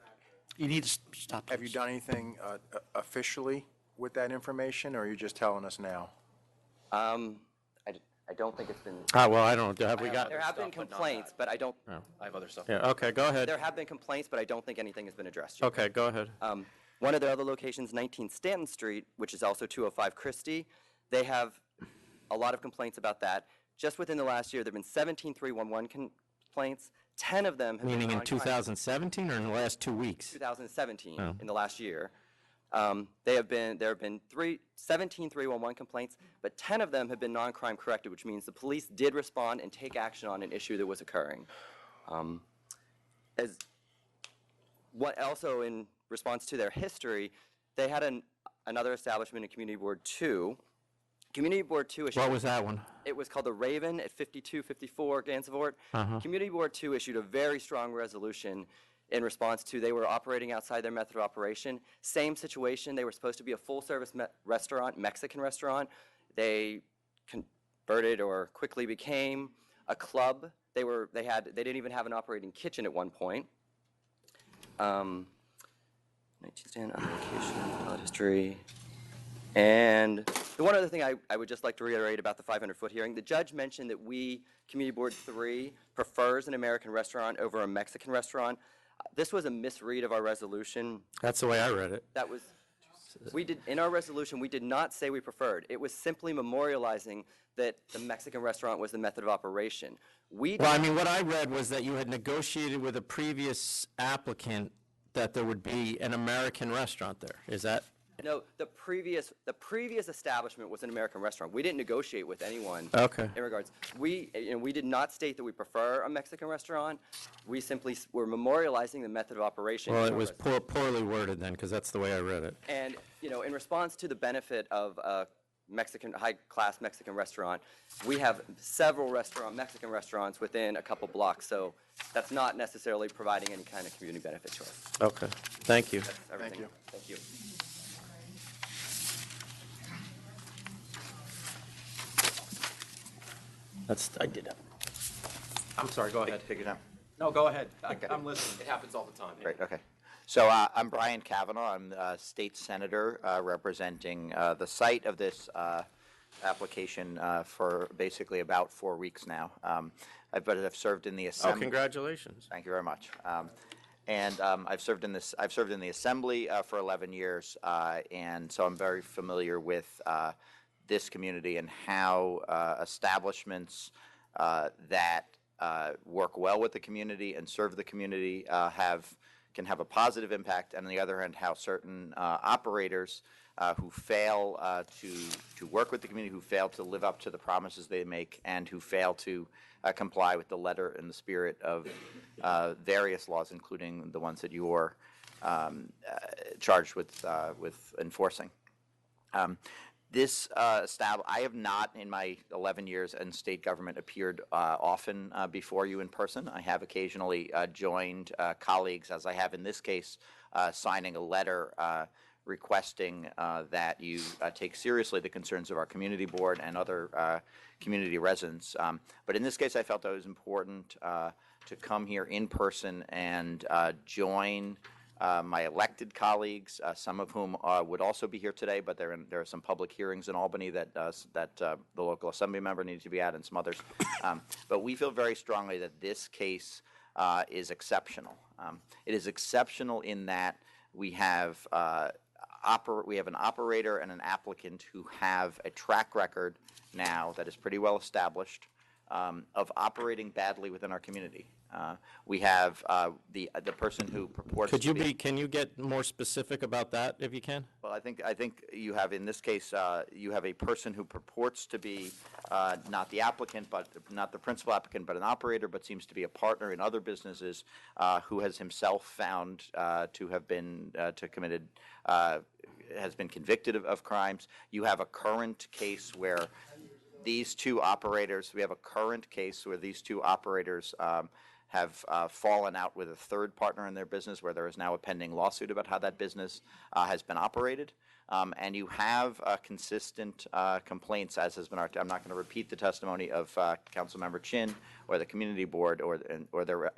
You need to stop. Have you done anything officially with that information, or are you just telling us now? I don't think it's been... Well, I don't know. Have we got... There have been complaints, but I don't... I have other stuff. Yeah, okay, go ahead. There have been complaints, but I don't think anything has been addressed yet. Okay, go ahead. One of their other locations, 19 Stanton Street, which is also 205 Christie, they have a lot of complaints about that. Just within the last year, there have been 17 311 complaints. 10 of them have been Meaning in non-crime. 2017 or in the last 2 weeks? 2017, Oh. in the last year. There have been 17 311 complaints, but 10 of them have been non-crime corrected, which means the police did respond and take action on an issue that was occurring. Also in response to their history, they had another establishment in Community Board 2. Community Board 2 issued... What was that one? It was called the Raven at 5254 Gansevoort. Community Board 2 issued a very strong resolution in response to they were operating outside their method of operation. Same situation. They were supposed to be a full-service restaurant, Mexican restaurant. They converted or quickly became a club. They didn't even have an operating kitchen at one point. 19 stand on location, valid history. And the one other thing I would just like to reiterate about the 500-foot hearing, the judge mentioned that we, Community Board 3, prefers an American restaurant over a Mexican restaurant. This was a misread of our resolution. That's the way I read it. In our resolution, we did not say we preferred. It was simply memorializing that the Mexican restaurant was the method of operation. What I read was that you had negotiated with a previous applicant that there would be an American restaurant there. Is that? No, the previous establishment was an American restaurant. We didn't negotiate with anyone. Okay. In regards, we did not state that we prefer a Mexican restaurant. We simply were memorializing the method of operation. Well, it was poorly worded then, because that's the way I read it. And in response to the benefit of a high-class Mexican restaurant, we have several Mexican restaurants within a couple blocks. So that's not necessarily providing any kind of community benefit to us. Okay. Thank you. That's everything. Thank you. I did that. I'm sorry, go ahead. Take it down. No, go ahead. I'm listening. It happens all the time. Great, okay. So I'm Brian Kavanaugh. I'm a state senator representing the site of this application for basically about 4 weeks now. But I've served in the assembly. Oh, congratulations. Thank you very much. I've served in the assembly for 11 years, and so I'm very familiar with this community and how establishments that work well with the community and serve the community can have a positive impact, and on the other hand, how certain operators who fail to work with the community, who fail to live up to the promises they make, and who fail to comply with the letter and the spirit of various laws, including the ones that you're charged with enforcing. I have not, in my 11 years in state government, appeared often before you in person. I have occasionally joined colleagues, as I have in this case, signing a letter requesting that you take seriously the concerns of our community board and other community residents. But in this case, I felt that it was important to come here in person and join my elected colleagues, some of whom would also be here today, but there are some public hearings in Albany that the local assembly member needs to be at, and some others. But we feel very strongly that this case is exceptional. It is exceptional in that we have an operator and an applicant who have a track record now that is pretty well established of operating badly within our community. We have the person who purports Could to you be. can you get more specific about that if you can? Well, I think you have, in this case, you have a person who purports to be not the applicant, but not the principal applicant, but an operator, but seems to be a partner in other businesses, who has himself found to have been has been convicted of crimes. You have a current case where these two operators. We have a current case where these two operators have fallen out with a third partner in their business, where there is now a pending lawsuit about how that business has been operated. And you have consistent complaints, as has been I'm not going to repeat the testimony of Councilmember Chin or the community board, or there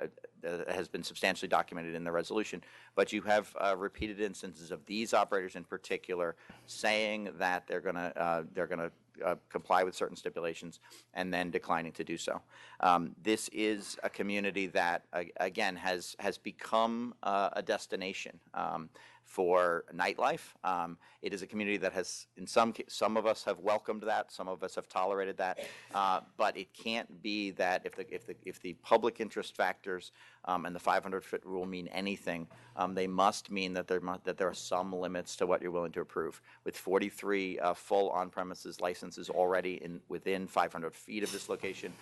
has been substantially documented in the resolution. But you have repeated instances of these operators in particular saying that they're going to comply with certain stipulations and then declining to do so. This is a community that, again, has become a destination for nightlife. It is a community that has, in some of us have welcomed that, some of us have tolerated that, but it can't be that if the public interest factors and the 500-foot rule mean anything, they must mean that there are some limits to what you're willing to approve. With 43 full on-premises licenses already within 500 feet of this location,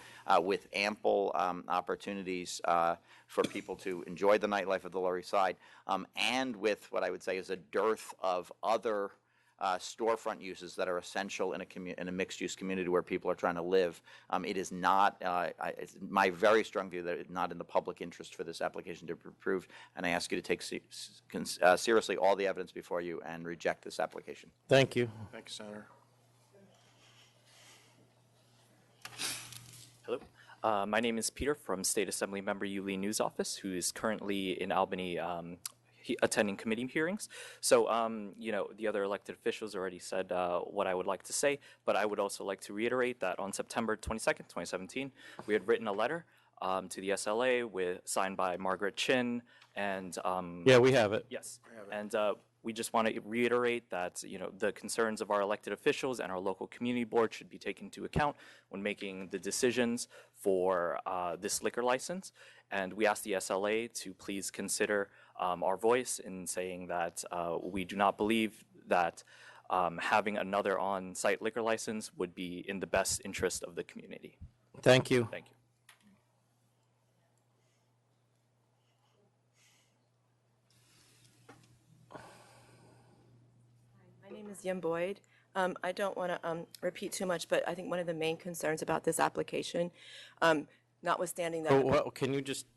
with ample opportunities for people to enjoy the nightlife of the Lower East Side, and with what I would say is a dearth of other storefront uses that are essential in a mixed-use community where people are trying to live. It is not, it's my very strong view that it's not in the public interest for this application to be approved, and I ask you to take seriously all the evidence before you and reject this application. Thank you. Thank you, Senator. Hello. My name is Peter from State Assembly Member Yulee News Office, who is currently in Albany attending committee hearings. So, the other elected officials already said what I would like to say, but I would also like to reiterate that on September 22nd, 2017, we had written a letter to the SLA signed by Margaret Chin and... yeah, we have it. Yes. And we just want to reiterate that, the concerns of our elected officials and our local community board should be taken into account when making the decisions for this liquor license. And we ask the SLA to please consider our voice in saying that we do not believe that having another on-site liquor license would be in the best interest of the community. Thank you. Thank you. My name is Yim Boyd. I don't want to repeat too much, but I think one of the main concerns about this application, notwithstanding that... Well, can you just...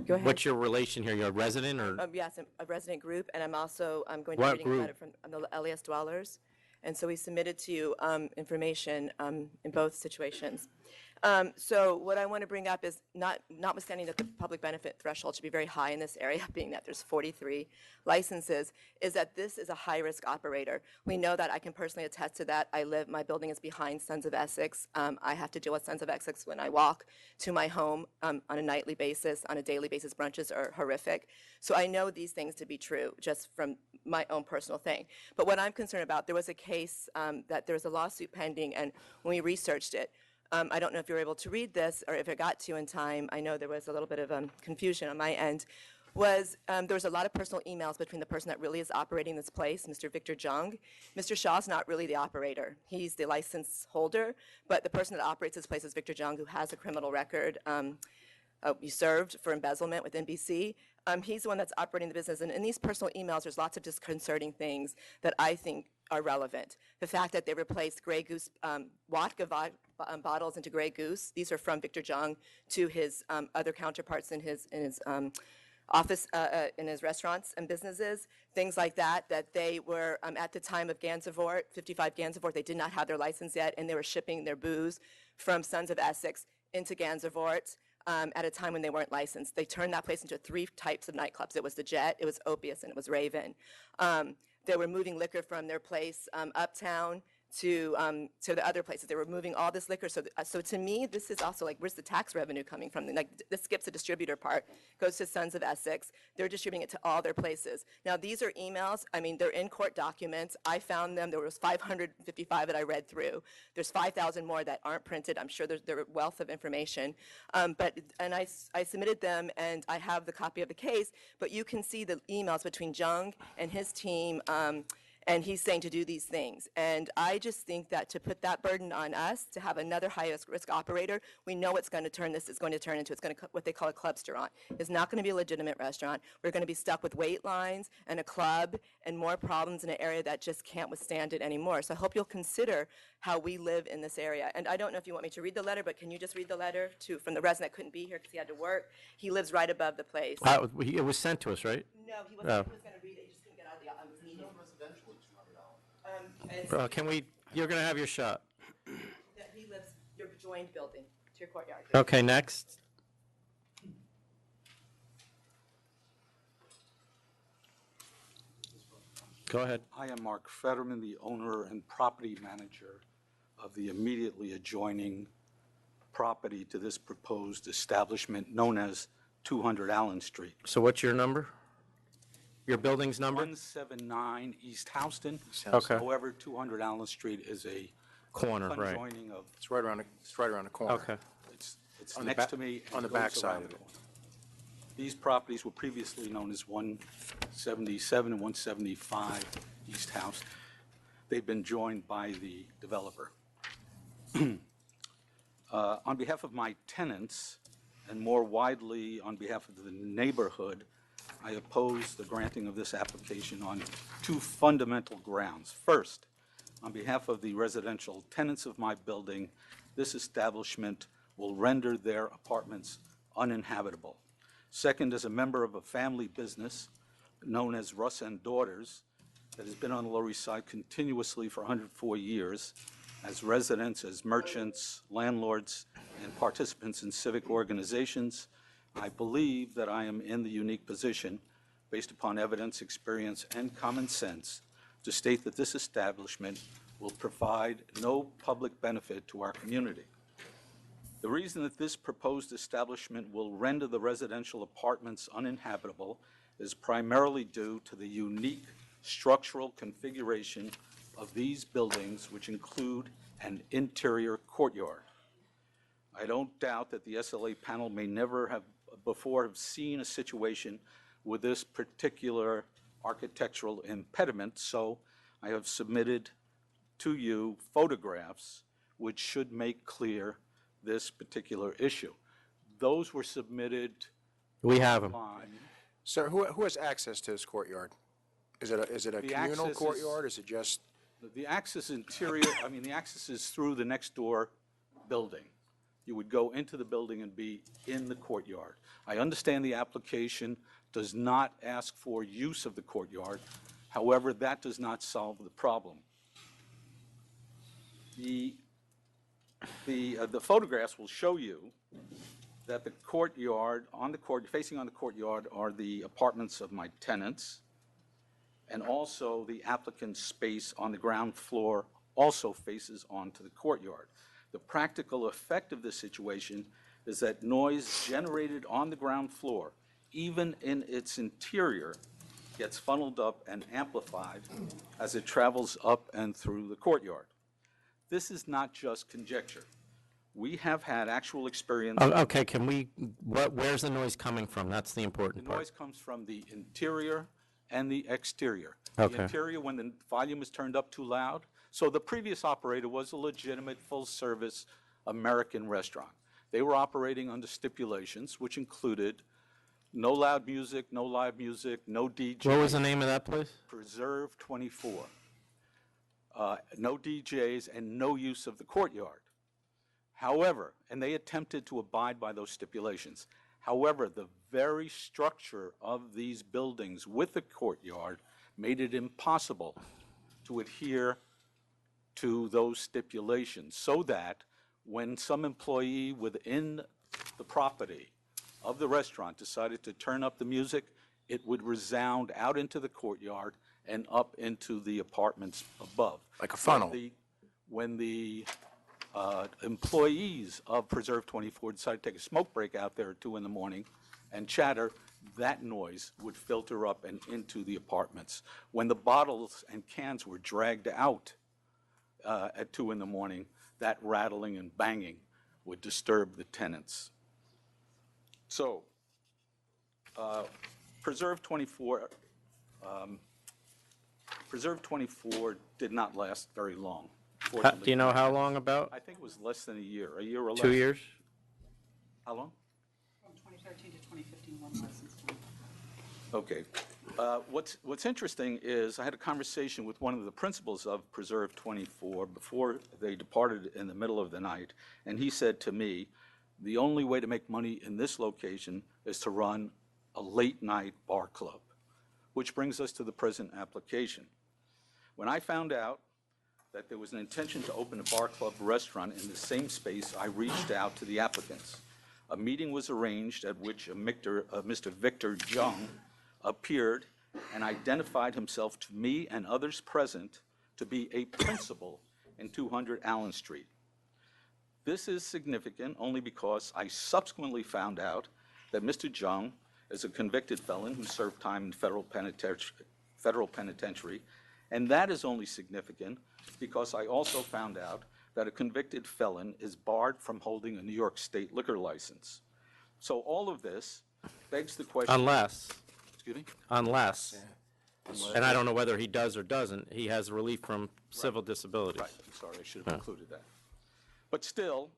Go ahead. What's your relation here? You're a resident or? Yes, I'm a resident group, and I'm also going to be reading a letter from the LES dwellers. And so we submitted to you information in both situations. So what I want to bring up is notwithstanding that the public benefit threshold should be very high in this area, being that there's 43 licenses, is that this is a high-risk operator. We know that. I can personally attest to that. My building is behind Sons of Essex. I have to deal with Sons of Essex when I walk to my home on a nightly basis, on a daily basis. Brunches are horrific. So I know these things to be true just from my own personal thing. But what I'm concerned about, there was a case that there was a lawsuit pending, and when we researched it, I don't know if you were able to read this or if it got to you in time. I know there was a little bit of confusion on my end. There was a lot of personal emails between the person that really is operating this place, Mr. Victor Jung. Mr. Shaw's not really the operator. He's the license holder, but the person that operates this place is Victor Jung, who has a criminal record. He served for embezzlement with NBC. He's the one that's operating the business. And in these personal emails, there's lots of disconcerting things that I think are relevant. The fact that they replaced Grey Goose vodka bottles into Grey Goose. These are from Victor Jung to his other counterparts in his office, in his restaurants and businesses. Things like that, that they were, at the time of Gansevoort, 55 Gansevoort, they did not have their license yet, and they were shipping their booze from Sons of Essex into Gansevoort. at a time when they weren't licensed. They turned that place into 3 types of nightclubs. It was the Jet, it was Opius, and it was Raven. They were moving liquor from their place uptown to the other places. They were moving all this liquor. So to me, this is also like, where's the tax revenue coming from? Like, this skips the distributor part, goes to Sons of Essex. They're distributing it to all their places. Now, these are emails. I mean, they're in court documents. I found them. There was 555 that I read through. There's 5,000 more that aren't printed. I'm sure they're a wealth of information. I submitted them, and I have the copy of the case, but you can see the emails between Jung and his team, and he's saying to do these things. And I just think that to put that burden on us, to have another high-risk operator, we know what's going to turn this is going to turn into, what they call a clubstaurant. It's not going to be a legitimate restaurant. We're going to be stuck with wait lines and a club and more problems in an area that just can't withstand it anymore. So I hope you'll consider how we live in this area. And I don't know if you want me to read the letter, but can you just read the letter from the resident that couldn't be here because he had to work? He lives right above the place. It was sent to us, right? No, he was going to read it. He just couldn't get out of the meeting. You're going to have your shot. He lives your joined building to your courtyard. Okay, next. Go ahead. I am Mark Fetterman, the owner and property manager of the immediately adjoining property to this proposed establishment known as 200 Allen Street. So what's your number? Your building's number? 179 East Houston. Okay. However, 200 Allen Street is a corner, right? conjoining of. It's right around the corner. Okay. It's On the next back- to me. and on the goes back side around of the it. corner. These properties were previously known as 177 and 175 East Houston. They've been joined by the developer. On behalf of my tenants, and more widely on behalf of the neighborhood, I oppose the granting of this application on 2 fundamental grounds. First, on behalf of the residential tenants of my building, this establishment will render their apartments uninhabitable. Second, as a member of a family business known as Russ and Daughters that has been on the Lower East Side continuously for 104 years, as residents, as merchants, landlords, and participants in civic organizations, I believe that I am in the unique position, based upon evidence, experience, and common sense, to state that this establishment will provide no public benefit to our community. The reason that this proposed establishment will render the residential apartments uninhabitable is primarily due to the unique structural configuration of these buildings, which include an interior courtyard. I don't doubt that the SLA panel may never have before have seen a situation with this particular architectural impediment, so I have submitted to you photographs which should make clear this particular issue. Those were submitted. We have them. Sir, who has access to this courtyard? Is it a The communal access is- courtyard, or is it just? The access interior, the access is through the next door building. You would go into the building and be in the courtyard. I understand the application does not ask for use of the courtyard. However, that does not solve the problem. The photographs will show you that the courtyard, facing on the courtyard are the apartments of my tenants, and also the applicant's space on the ground floor also faces onto the courtyard. The practical effect of this situation is that noise generated on the ground floor, even in its interior, gets funneled up and amplified as it travels up and through the courtyard. This is not just conjecture. We have had actual experience. Okay, where's the noise coming from? That's the important The part. noise comes from the interior and the exterior. Okay. The interior, when the volume is turned up too loud. So the previous operator was a legitimate, full-service American restaurant. They were operating under stipulations, which included no loud music, no live music, no DJ. What was the name of that place? Preserve 24. No DJs and no use of the courtyard. However, and they attempted to abide by those stipulations. However, the very structure of these buildings with the courtyard made it impossible to adhere to those stipulations, so that when some employee within the property of the restaurant decided to turn up the music, it would resound out into the courtyard and up into the apartments above. Like a funnel. When the employees of Preserve 24 decided to take a smoke break out there at 2 in the morning and chatter, that noise would filter up and into the apartments. When the bottles and cans were dragged out at 2 in the morning, that rattling and banging would disturb the tenants. So, Preserve 24 did not last very long. Do you know how long about? I think it was less than a year or less. 2 years? How long? From 2013 to 2015, one license. Okay. What's interesting is I had a conversation with one of the principals of Preserve 24 before they departed in the middle of the night, and he said to me, the only way to make money in this location is to run a late-night bar club, which brings us to the present application. When I found out that there was an intention to open a bar club restaurant in the same space, I reached out to the applicants. A meeting was arranged at which Mr. Victor Jung appeared and identified himself to me and others present to be a principal in 200 Allen Street. This is significant only because I subsequently found out that Mr. Jung is a convicted felon who served time in federal penitentiary, and that is only significant because I also found out that a convicted felon is barred from holding a New York State liquor license. So all of this begs the question. Unless. Excuse me? Unless. And I don't know whether he does or doesn't. He has relief from civil disabilities. Right, I'm sorry, I should have included that. But still,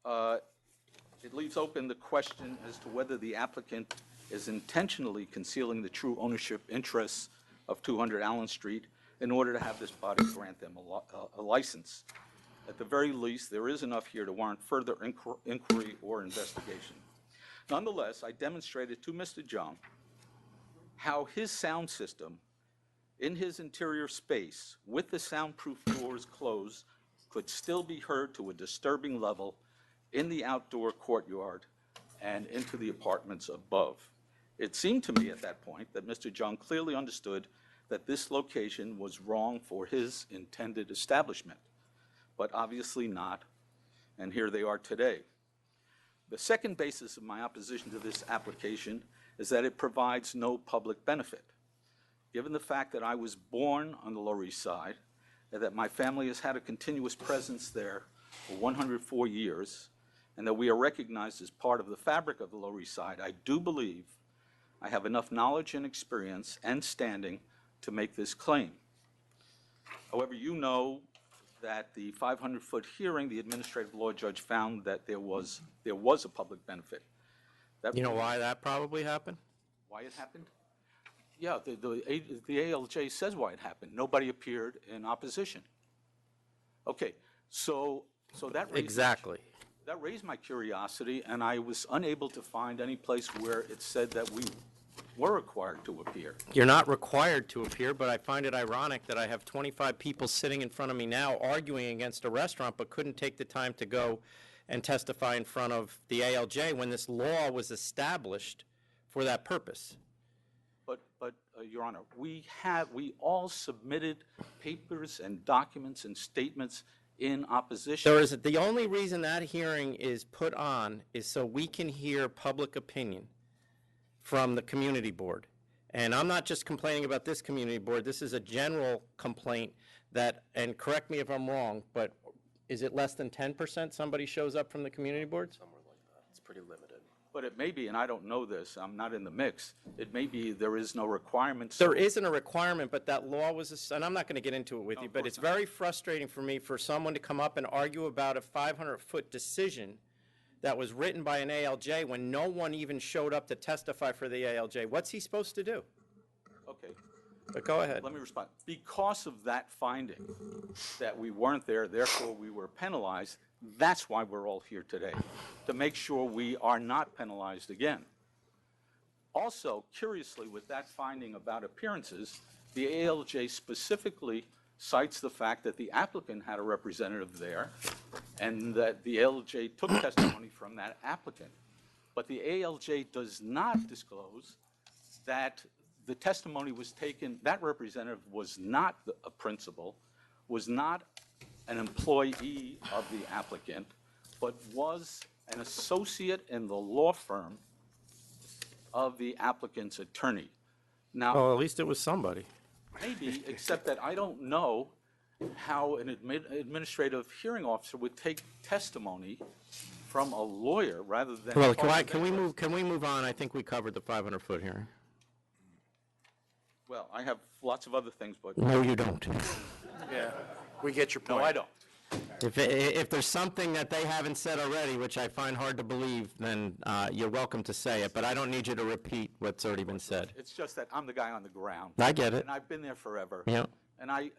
it leaves open the question as to whether the applicant is intentionally concealing the true ownership interests of 200 Allen Street in order to have this body grant them a license. At the very least, there is enough here to warrant further inquiry or investigation. Nonetheless, I demonstrated to Mr. Jung how his sound system in his interior space with the soundproof doors closed could still be heard to a disturbing level in the outdoor courtyard and into the apartments above. It seemed to me at that point that Mr. Jung clearly understood that this location was wrong for his intended establishment, but obviously not, and here they are today. The second basis of my opposition to this application is that it provides no public benefit. Given the fact that I was born on the Lower East Side, and that my family has had a continuous presence there for 104 years, and that we are recognized as part of the fabric of the Lower East Side, I do believe I have enough knowledge and experience and standing to make this claim. However, you know that the 500-foot hearing, the administrative law judge found that there was a public benefit. You know why that probably happened? Why it happened? Yeah, the ALJ says why it happened. Nobody appeared in opposition. Okay, so that raised Exactly. That raised my curiosity, and I was unable to find any place where it said that we were required to appear. You're not required to appear, but I find it ironic that I have 25 people sitting in front of me now arguing against a restaurant but couldn't take the time to go and testify in front of the ALJ when this law was established for that purpose. But Your Honor, we all submitted papers and documents and statements in opposition. The only reason that hearing is put on is so we can hear public opinion from the community board. And I'm not just complaining about this community board. This is a general complaint that, and correct me if I'm wrong, but is it less than 10% somebody shows up from the community boards? Somewhere like that. It's pretty limited. But it may be, and I don't know this, I'm not in the mix, it may be there is no requirement. There isn't a requirement, but that law was, and I'm not going to get into it with you, but it's very frustrating for me for someone to come up and argue about a 500-foot decision that was written by an ALJ when no one even showed up to testify for the ALJ. What's he supposed to do? Okay. But go ahead. Let me respond. Because of that finding, that we weren't there, therefore we were penalized, that's why we're all here today, to make sure we are not penalized again. Also, curiously, with that finding about appearances, the ALJ specifically cites the fact that the applicant had a representative there, and that the ALJ took testimony from that applicant. But the ALJ does not disclose that the testimony was taken, that representative was not a principal, was not an employee of the applicant, but was an associate in the law firm of the applicant's attorney. Now, Well, at least it was somebody. maybe, except that I don't know how an administrative hearing officer would take testimony from a lawyer rather than. Well, part can of we move on? I think we covered the 500-foot hearing. Well, I have lots of other things, but. No, you don't. Yeah, we get your point. No, I don't. If there's something that they haven't said already, which I find hard to believe, then you're welcome to say it, but I don't need you to repeat what's already been said. It's just that I'm the guy on the ground. I get it. And I've been there forever. Yeah. And I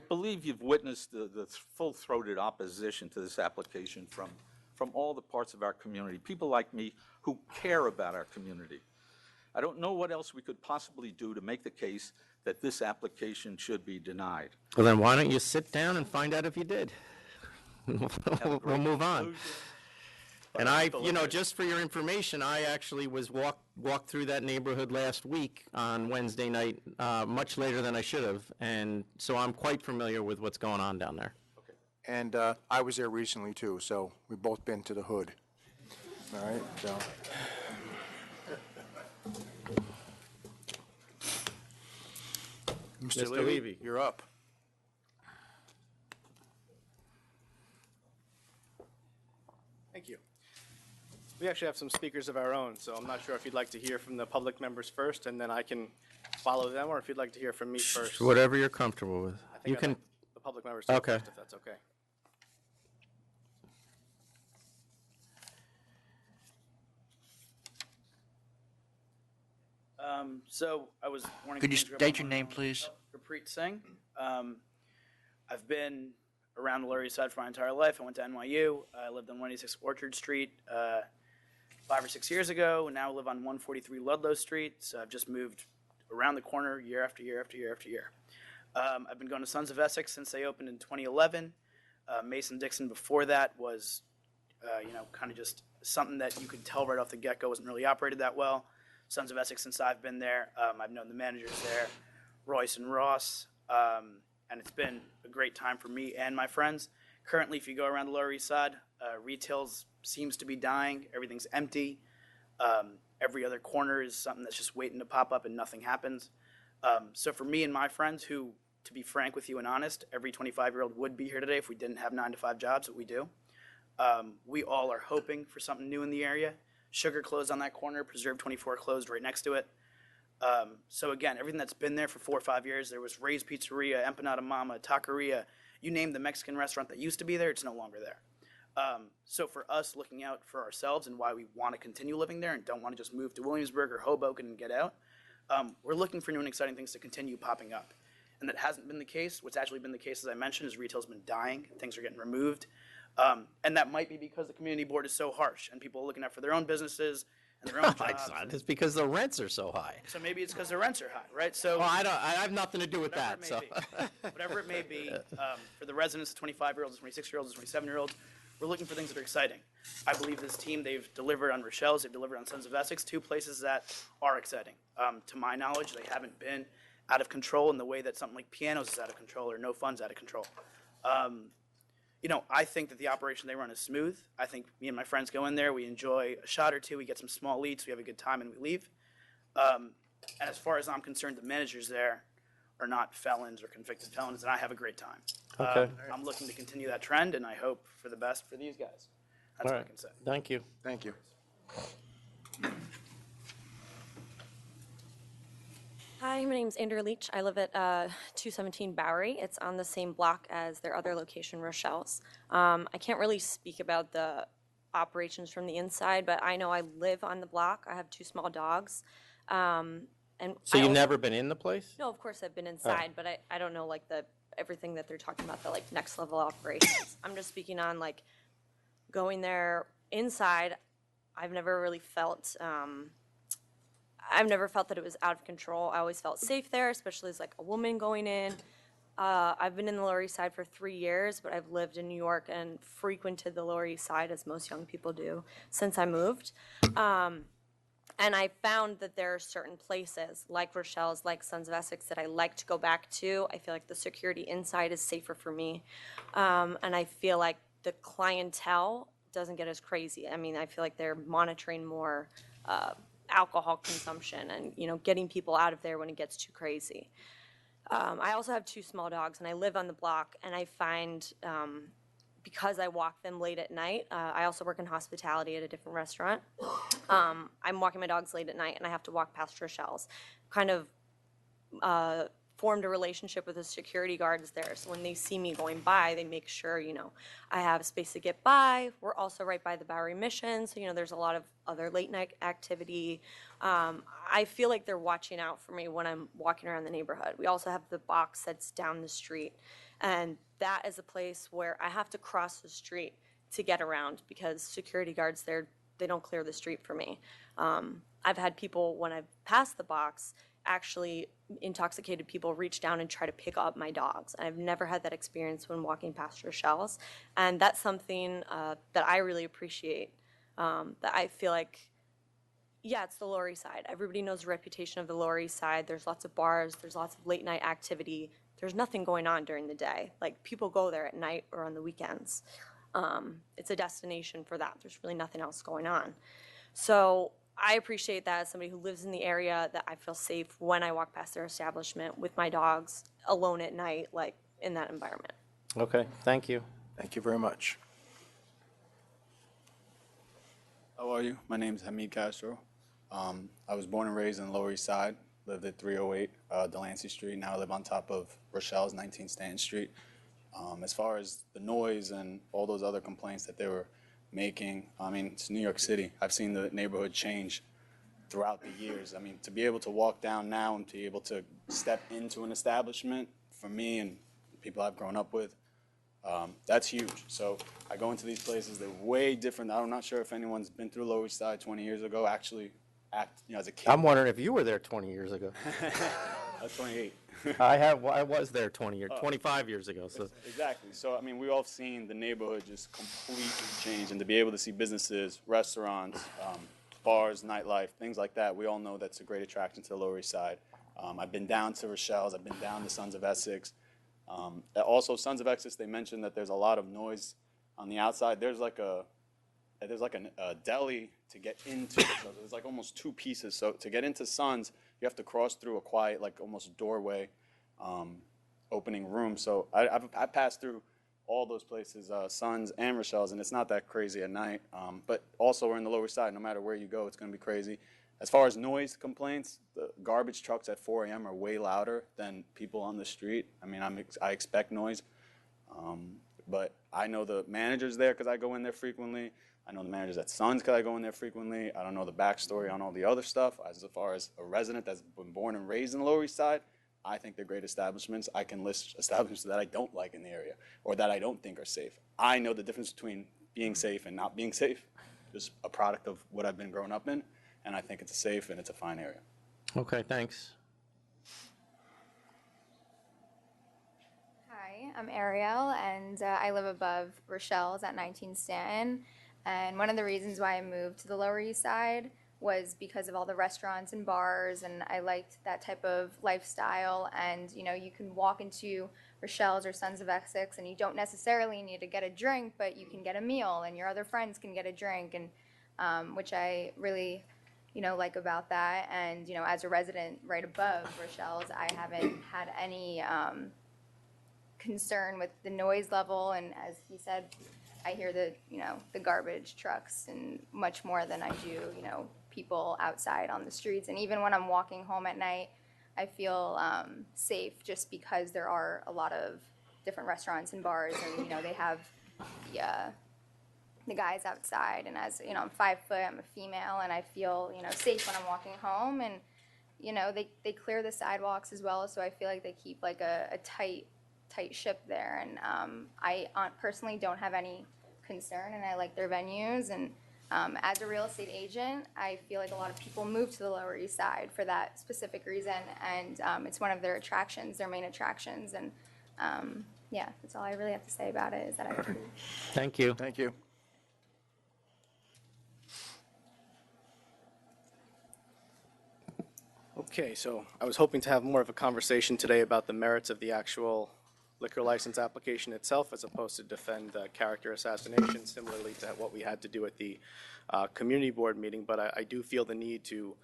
believe you've witnessed the full-throated opposition to this application from all the parts of our community, people like me who care about our community. I don't know what else we could possibly do to make the case that this application should be denied. Well, then why don't you sit down and find out if you did? We'll move on. And just for your information, I actually was walked through that neighborhood last week on Wednesday night, much later than I should have, and so I'm quite familiar with what's going on down there. And I was there recently, too, so we've both been to the hood. All right, so. Mr. Levy, you're up. Thank you. We actually have some speakers of our own, so I'm not sure if you'd like to hear from the public members first, and then I can follow them, or if you'd like to hear from me first. Whatever you're comfortable with. I think You I'd can. like the public members to go Okay. first, if that's okay. So I was born in Could you Queens, grew up state on your name, Long please? Island. Gurpreet Singh. I've been around the Lower East Side for my entire life. I went to NYU. I lived on 186 Orchard Street 5 or 6 years ago, and now I live on 143 Ludlow Street. So I've just moved around the corner year after year after year after year. I've been going to Sons of Essex since they opened in 2011. Mason-Dixon before that was, kind of just something that you could tell right off the get-go wasn't really operated that well. Sons of Essex since I've been there. I've known the managers there, Royce and Ross, and it's been a great time for me and my friends. Currently, if you go around the Lower East Side, retail seems to be dying. Everything's empty. Every other corner is something that's just waiting to pop up and nothing happens. So for me and my friends who, to be frank with you and honest, every 25-year-old would be here today if we didn't have 9-to-5 jobs, but we do. We all are hoping for something new in the area. Sugar closed on that corner, Preserve 24 closed right next to it. So again, everything that's been there for 4 or 5 years, there was Ray's Pizzeria, Empanada Mama, Taqueria, you name the Mexican restaurant that used to be there, it's no longer there. So for us looking out for ourselves and why we want to continue living there and don't want to just move to Williamsburg or Hoboken and get out, we're looking for new and exciting things to continue popping up. And that hasn't been the case. What's actually been the case, as I mentioned, is retail's been dying, things are getting removed. And that might be because the community board is so harsh and people are looking out for their own businesses and their own jobs. It's because the rents are so high. So maybe it's because the rents are high, right? So Well, I have nothing to do with that. So. Whatever it may be, for the residents, 25-year-olds, 26-year-olds, 27-year-olds, we're looking for things that are exciting. I believe this team, they've delivered on Rochelle's, they've delivered on Sons of Essex, 2 places that are exciting. To my knowledge, they haven't been out of control in the way that something like Pianos is out of control or No Fun's out of control. I think that the operation they run is smooth. I think me and my friends go in there, we enjoy a shot or two, we get some small leads, we have a good time, and we leave. And as far as I'm concerned, the managers there are not felons or convicted felons, and I have a great time. Okay. I'm looking to continue that trend, and I hope for the best for these guys. That's what I can say. Thank you. Thank you. Hi, my name's Andrea Leach. I live at 217 Bowery. It's on the same block as their other location, Rochelle's. I can't really speak about the operations from the inside, but I know I live on the block. I have 2 small dogs. And So I you've also- never been in the place? No, of course I've been inside, but I don't know like everything that they're talking about, the next level operations. I'm just speaking on going there inside. I've never really felt that it was out of control. I always felt safe there, especially as a woman going in. I've been in the Lower East Side for 3 years, but I've lived in New York and frequented the Lower East Side, as most young people do, since I moved. And I found that there are certain places, like Rochelle's, like Sons of Essex, that I like to go back to. I feel like the security inside is safer for me. And I feel like the clientele doesn't get as crazy. I mean, I feel like they're monitoring more alcohol consumption and, you know, getting people out of there when it gets too crazy. I also have 2 small dogs, and I live on the block, and I find because I walk them late at night, I also work in hospitality at a different restaurant. I'm walking my dogs late at night, and I have to walk past Rochelle's. Kind of formed a relationship with the security guards there, so when they see me going by, they make sure, you know, I have a space to get by. We're also right by the Bowery Mission, so, you know, there's a lot of other late night activity. I feel like they're watching out for me when I'm walking around the neighborhood. We also have the box that's down the street, and that is a place where I have to cross the street to get around because security guards there, they don't clear the street for me. I've had people, when I've passed the box, actually intoxicated people reach down and try to pick up my dogs. I've never had that experience when walking past Rochelle's, and that's something that I really appreciate. That I feel like, yeah, it's the Lower East Side. Everybody knows the reputation of the Lower East Side. There's lots of bars, there's lots of late night activity. There's nothing going on during the day. Like, people go there at night or on the weekends. It's a destination for that. There's really nothing else going on. So I appreciate that as somebody who lives in the area, that I feel safe when I walk past their establishment with my dogs alone at night, like in that environment. Okay, thank you. Thank you very much. How are you? My name is Hamid Castro. I was born and raised in the Lower East Side, lived at 308 Delancey Street. Now I live on top of Rochelle's, 19 Stanton Street. As far as the noise and all those other complaints that they were making, I mean, it's New York City. I've seen the neighborhood change throughout the years. I mean, to be able to walk down now and to be able to step into an establishment, for me and people I've grown up with, that's huge. So I go into these places, they're way different. I'm not sure if anyone's been through Lower East Side 20 years ago, actually as a kid. I'm wondering if you were there 20 years ago. I was 28. I was there 25 years ago. So Exactly. So, I mean, we've all seen the neighborhood just completely change, and to be able to see businesses, restaurants, bars, nightlife, things like that, we all know that's a great attraction to the Lower East Side. I've been down to Rochelle's. I've been down to Sons of Essex. Also, Sons of Essex, they mentioned that there's a lot of noise on the outside. There's like a deli to get into. So there's like almost 2 pieces. So to get into Sons, you have to cross through a quiet, like almost doorway, opening room. So I passed through all those places, Sons and Rochelle's, and it's not that crazy at night. But also we're in the Lower Side. No matter where you go, it's going to be crazy. As far as noise complaints, the garbage trucks at 4 a.m. are way louder than people on the street. I mean, I expect noise. But I know the managers there because I go in there frequently. I know the managers at Sons because I go in there frequently. I don't know the backstory on all the other stuff. As far as a resident that's been born and raised in the Lower East Side, I think they're great establishments. I can list establishments that I don't like in the area or that I don't think are safe. I know the difference between being safe and not being safe. Just a product of what I've been growing up in, and I think it's a safe and it's a fine area. Okay, thanks. Hi, I'm Ariel, and I live above Rochelle's at 19 Stanton. And one of the reasons why I moved to the Lower East Side was because of all the restaurants and bars, and I liked that type of lifestyle. And, you know, you can walk into Rochelle's or Sons of Essex, and you don't necessarily need to get a drink, but you can get a meal, and your other friends can get a drink, and which I really, you know, like about that. And, you know, as a resident right above Rochelle's, I haven't had any concern with the noise level, and as he said, I hear the, you know, the garbage trucks and much more than I do, you know, people outside on the streets. And even when I'm walking home at night, I feel safe just because there are a lot of different restaurants and bars, and, you know, they have the guys outside. And as, you know, I'm 5 foot, I'm a female, and I feel, you know, safe when I'm walking home. And, you know, they clear the sidewalks as well, so I feel like they keep like a tight ship there. And I personally don't have any concern, and I like their venues. And as a real estate agent, I feel like a lot of people move to the Lower East Side for that specific reason, and it's one of their attractions, their main attractions. And Yeah, that's all I really have to say about it, is that I approve. Thank you. Thank you. Okay, so I was hoping to have more of a conversation today about the merits of the actual liquor license application itself, as opposed to defend character assassination, similarly to what we had to do at the community board meeting. But I do feel the need to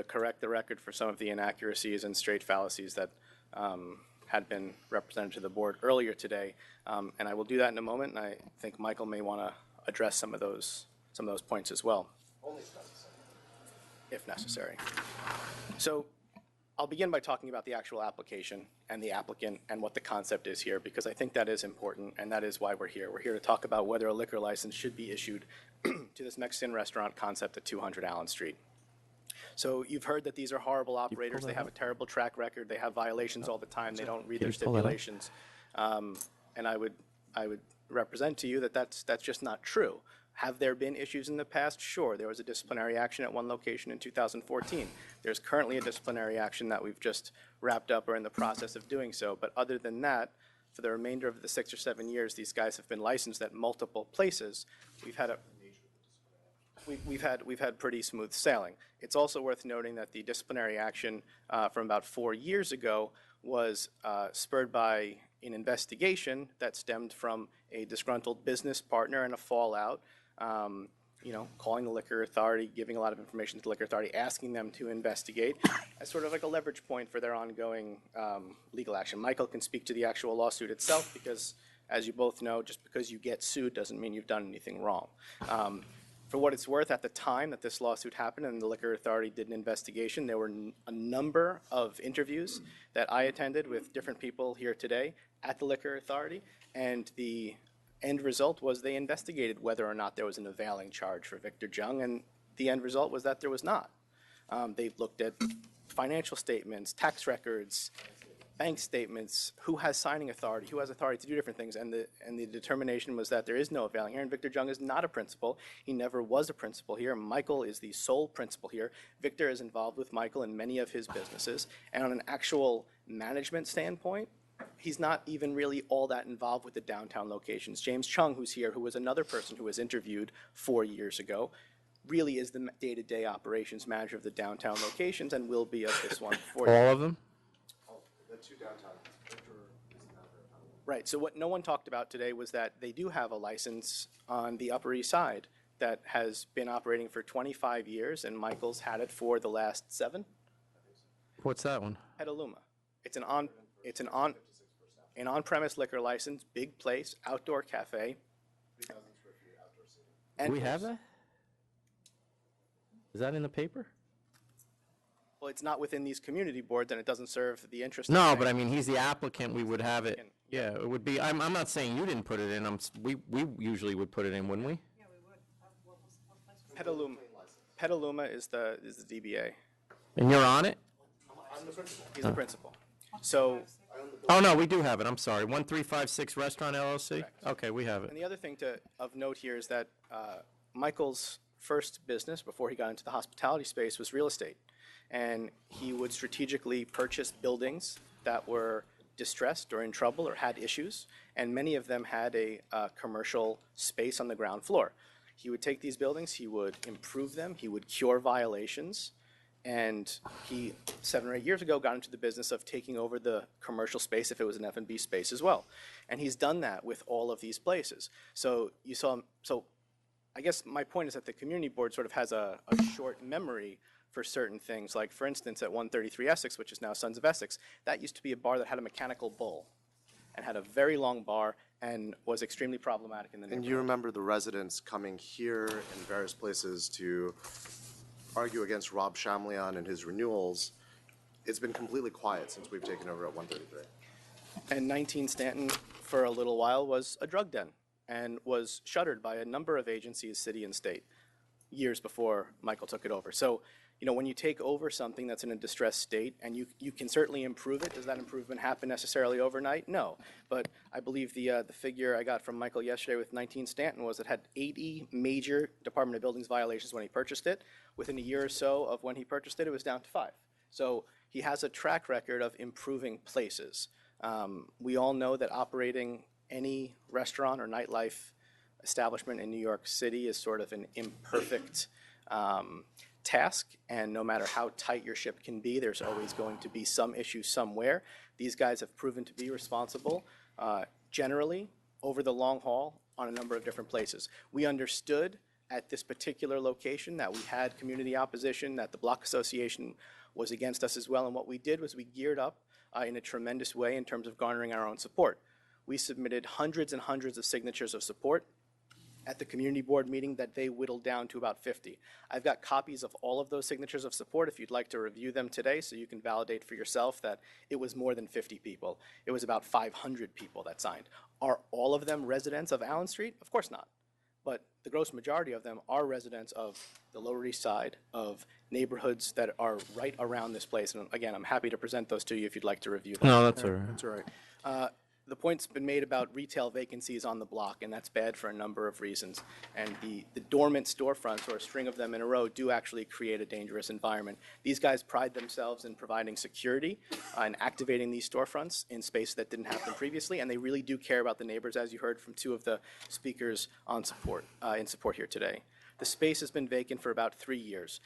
correct the record for some of the inaccuracies and straight fallacies that had been represented to the board earlier today. And I will do that in a moment, and I think Michael may want to address some of those points as well, if necessary. So I'll begin by talking about the actual application and the applicant and what the concept is here, because I think that is important, and that is why we're here. We're here to talk about whether a liquor license should be issued to this Mexican restaurant concept at 200 Allen Street. So you've heard that these are horrible operators. They have a terrible track record. They have violations all the time. They don't read their stipulations. And I would represent to you that that's just not true. Have there been issues in the past? Sure. There was a disciplinary action at one location in 2014. There's currently a disciplinary action that we've just wrapped up or in the process of doing so. But other than that, for the remainder of the 6 or 7 years, these guys have been licensed at multiple places. We've had pretty smooth sailing. It's also worth noting that the disciplinary action from about 4 years ago was spurred by an investigation that stemmed from a disgruntled business partner and a fallout. Calling the liquor authority, giving a lot of information to the liquor authority, asking them to investigate as sort of like a leverage point for their ongoing legal action. Michael can speak to the actual lawsuit itself because, as you both know, just because you get sued doesn't mean you've done anything wrong. For what it's worth, at the time that this lawsuit happened and the liquor authority did an investigation, there were a number of interviews that I attended with different people here today at the liquor authority, and the end result was they investigated whether or not there was an availing charge for Victor Jung, and the end result was that there was not. They looked at financial statements, tax records, bank statements, who has signing authority, who has authority to do different things, and the determination was that there is no availing here, and Victor Jung is not a principal. He never was a principal here. Michael is the sole principal here. Victor is involved with Michael in many of his businesses, and on an actual management standpoint, he's not even really all that involved with the downtown locations. James Chung, who's here, who was another person who was interviewed 4 years ago, really is the day-to-day operations manager of the downtown locations and will be of this one for All of them? The two downtown. Right, so what no one talked about today was that they do have a license on the Upper East Side that has been operating for 25 years, and Michael's had it for the last 7. What's that one? Petaluma. It's an on-premise liquor license, big place, outdoor cafe. Do we have that? Is that in the paper? Well, it's not within these community boards, and it doesn't serve the interest. No, but I mean, he's the applicant, we would have it. Yeah, it would be, I'm not saying you didn't put it in, we usually would put it in, wouldn't we? Petaluma is the DBA. And you're on it? He's the principal. So. Oh, no, we do have it, I'm sorry. 1356 Restaurant LLC? Correct. Okay, we have it. And the other thing of note here is that Michael's first business before he got into the hospitality space was real estate. And he would strategically purchase buildings that were distressed or in trouble or had issues, and many of them had a commercial space on the ground floor. He would take these buildings, he would improve them, he would cure violations, and he, 7 or 8 years ago, got into the business of taking over the commercial space if it was an F&B space as well. And he's done that with all of these places. So you saw, I guess my point is that the community board sort of has a short memory for certain things. Like, for instance, at 133 Essex, which is now Sons of Essex, that used to be a bar that had a mechanical bull and had a very long bar and was extremely problematic in the neighborhood. And you remember the residents coming here in various places to argue against Rob Chamlion and his renewals. It's been completely quiet since we've taken over at 133. And 19 Stanton, for a little while, was a drug den and was shuttered by a number of agencies, city and state, years before Michael took it over. So, when you take over something that's in a distressed state, and you can certainly improve it, does that improvement happen necessarily overnight? No. But I believe the figure I got from Michael yesterday with 19 Stanton was it had 80 major Department of Buildings violations when he purchased it. Within a year or so of when he purchased it, it was down to 5. So he has a track record of improving places. We all know that operating any restaurant or nightlife establishment in New York City is sort of an imperfect task, and no matter how tight your ship can be, there's always going to be some issue somewhere. These guys have proven to be responsible, generally, over the long haul, on a number of different places. We understood at this particular location that we had community opposition, that the Block Association was against us as well, and what we did was we geared up in a tremendous way in terms of garnering our own support. We submitted hundreds and hundreds of signatures of support at the community board meeting that they whittled down to about 50. I've got copies of all of those signatures of support if you'd like to review them today so you can validate for yourself that it was more than 50 people. It was about 500 people that signed. Are all of them residents of Allen Street? Of course not. But the gross majority of them are residents of the Lower East Side, of neighborhoods that are right around this place. And again, I'm happy to present those to you if you'd like to review them. No, that's all right. That's all right. The point's been made about retail vacancies on the block, and that's bad for a number of reasons. And the dormant storefronts, or a string of them in a row, do actually create a dangerous environment. These guys pride themselves in providing security and activating these storefronts in space that didn't have them previously, and they really do care about the neighbors, as you heard from two of the speakers on support, in support here today. The space has been vacant for about 3 years.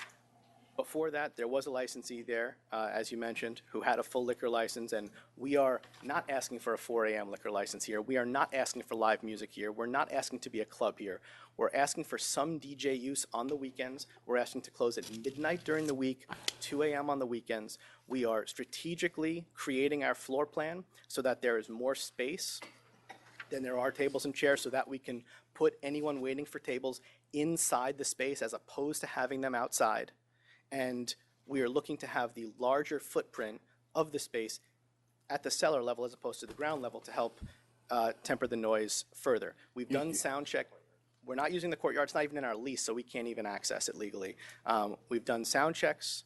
Before that, there was a licensee there, as you mentioned, who had a full liquor license, and we are not asking for a 4 a.m. liquor license here. We are not asking for live music here. We're not asking to be a club here. We're asking for some DJ use on the weekends. We're asking to close at midnight during the week, 2 a.m. on the weekends. We are strategically creating our floor plan so that there is more space than there are tables and chairs, so that we can put anyone waiting for tables inside the space as opposed to having them outside. And we are looking to have the larger footprint of the space at the cellar level as opposed to the ground level to help temper the noise further. We've done sound check. We're not using the courtyard. It's not even in our lease, so we can't even access it legally. We've done sound checks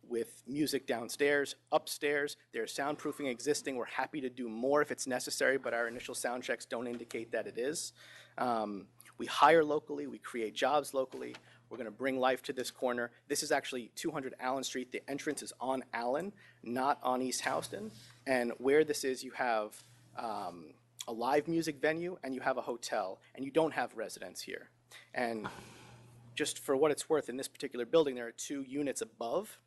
with music downstairs, upstairs. There's soundproofing existing. We're happy to do more if it's necessary, but our initial sound checks don't indicate that it is. We hire locally. We create jobs locally. We're going to bring life to this corner. This is actually 200 Allen Street. The entrance is on Allen, not on East Houston. And where this is, you have a live music venue and you have a hotel, and you don't have residents here. And just for what it's worth, in this particular building, there are 2 units above.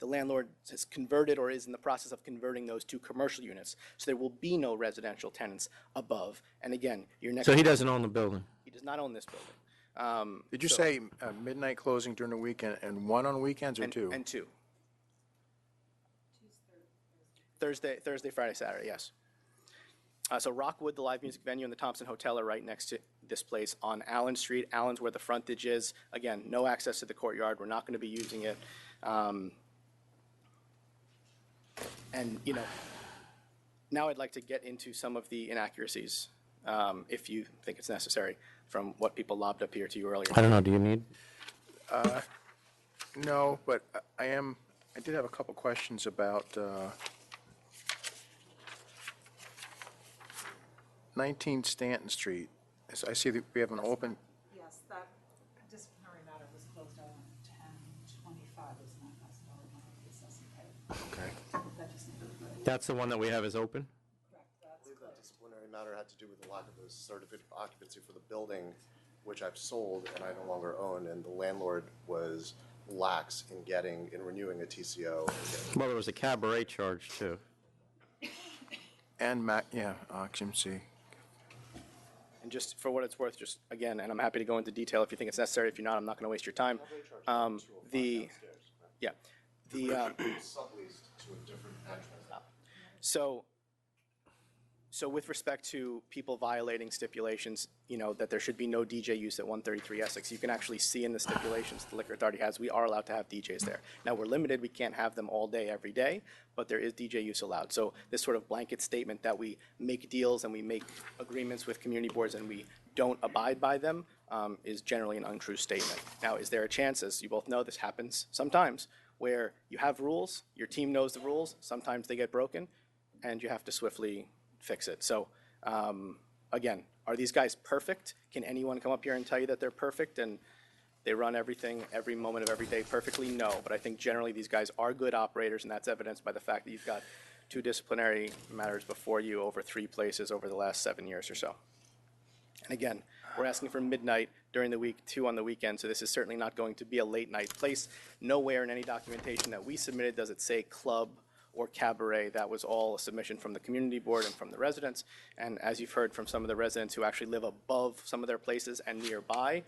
The landlord has converted or is in the process of converting those to commercial units. So there will be no residential tenants above. And again, your next. So he doesn't own the building? He does not own this building. Did you so- say midnight closing during the weekend and 1 on weekends or 2? And 2. Thursday, Friday, Saturday, yes. So Rockwood, the live music venue, and the Thompson Hotel are right next to this place on Allen Street. Allen's where the frontage is. Again, no access to the courtyard. We're not going to be using it. And, you know, now I'd like to get into some of the inaccuracies, if you think it's necessary, from what people lobbed up here to you earlier. I don't know, do you need? No, but I did have a couple questions about 19 Stanton Street. I see that we have an open, Yes, that disciplinary matter was closed out on 10/25, isn't it? That's the only one the assessment paid. okay. That just needed to be- That's the one that we have is open? I believe that disciplinary matter had to do with the lack of a certificate of occupancy for the building, which I've sold and I no longer own, and the landlord was lax in renewing a TCO. Well, there was a cabaret charge too. And occupancy. And just for what it's worth, just again, and I'm happy to go into detail if you think it's necessary. If you're not, I'm not going to waste your time. Subleased to a different entrance. So with respect to people violating stipulations, you know, that there should be no DJ use at 133 Essex, you can actually see in the stipulations the liquor authority has, we are allowed to have DJs there. Now, we're limited, we can't have them all day, every day, but there is DJ use allowed. So this sort of blanket statement that we make deals and we make agreements with community boards and we don't abide by them is generally an untrue statement. Now, is there a chance, as you both know, this happens sometimes, where you have rules, your team knows the rules, sometimes they get broken, and you have to swiftly fix it. So, again, are these guys perfect? Can anyone come up here and tell you that they're perfect and they run everything every moment of every day perfectly? No, but I think generally these guys are good operators, and that's evidenced by the fact that you've got 2 disciplinary matters before you over 3 places over the last 7 years or so. And again, we're asking for midnight during the week, 2 on the weekend, so this is certainly not going to be a late night place. Nowhere in any documentation that we submitted does it say club or cabaret. That was all a submission from the community board and from the residents. And as you've heard from some of the residents who actually live above some of their places and nearby,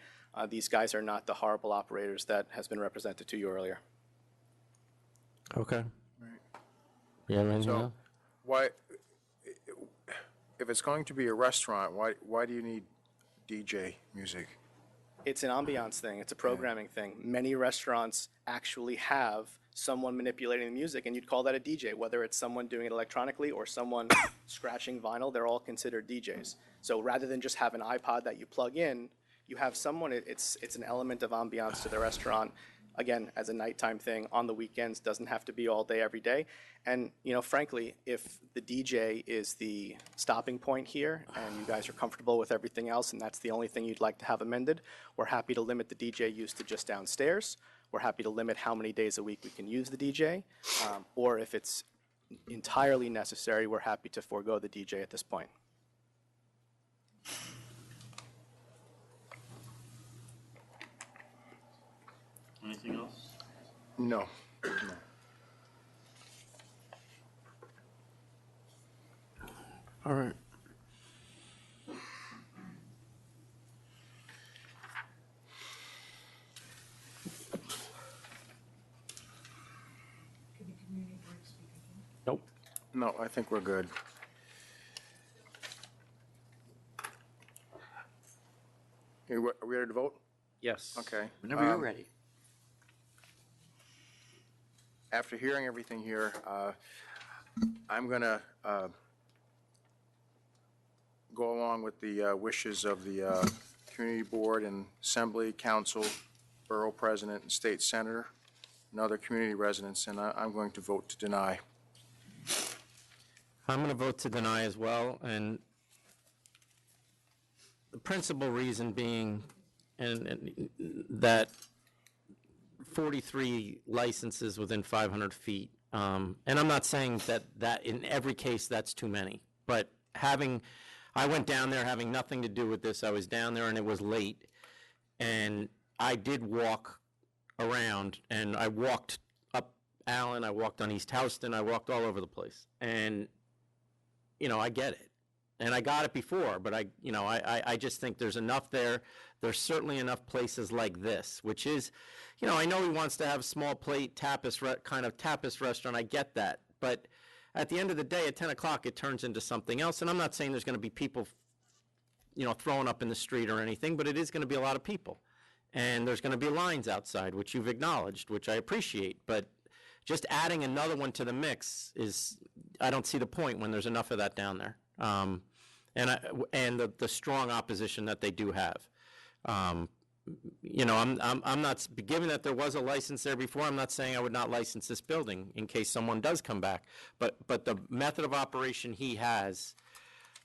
these guys are not the horrible operators that has been represented to you earlier. Okay. You have anything So, else? why, if it's going to be a restaurant, why do you need DJ music? It's an ambiance thing. It's a programming thing. Many restaurants actually have someone manipulating the music, and you'd call that a DJ, whether it's someone doing it electronically or someone scratching vinyl. They're all considered DJs. So rather than just have an iPod that you plug in, you have someone. It's an element of ambiance to the restaurant. Again, as a nighttime thing on the weekends, doesn't have to be all day, every day. And, you know, frankly, if the DJ is the stopping point here and you guys are comfortable with everything else and that's the only thing you'd like to have amended, we're happy to limit the DJ use to just downstairs. We're happy to limit how many days a week we can use the DJ. Or if it's entirely necessary, we're happy to forego the DJ at this point. Anything else? No. All right. Nope. No, I think we're good. Are we ready to vote? Yes. Okay. Whenever you're ready. After hearing everything here, I'm going to go along with the wishes of the Community Board and Assembly, Council, Borough President, and State Senator, and other community residents, and I'm going to vote to deny. I'm going to vote to deny as well, and the principal reason being and that 43 licenses within 500 feet. And I'm not saying that in every case that's too many, but I went down there having nothing to do with this. I was down there and it was late, and I did walk around, and I walked up Allen, I walked on East Houston, I walked all over the place. And, you know, I get it. And I got it before, but I just think there's enough there. There's certainly enough places like this, which is, you know, I know he wants to have small plate kind of tapas restaurant. I get that. But at the end of the day, at 10 o'clock, it turns into something else. And I'm not saying there's going to be people, you know, throwing up in the street or anything, but it is going to be a lot of people. And there's going to be lines outside, which you've acknowledged, which I appreciate. But just adding another one to the mix I don't see the point when there's enough of that down there. And the strong opposition that they do have. You know, I'm not, given that there was a license there before, I'm not saying I would not license this building in case someone does come back. But the method of operation he has,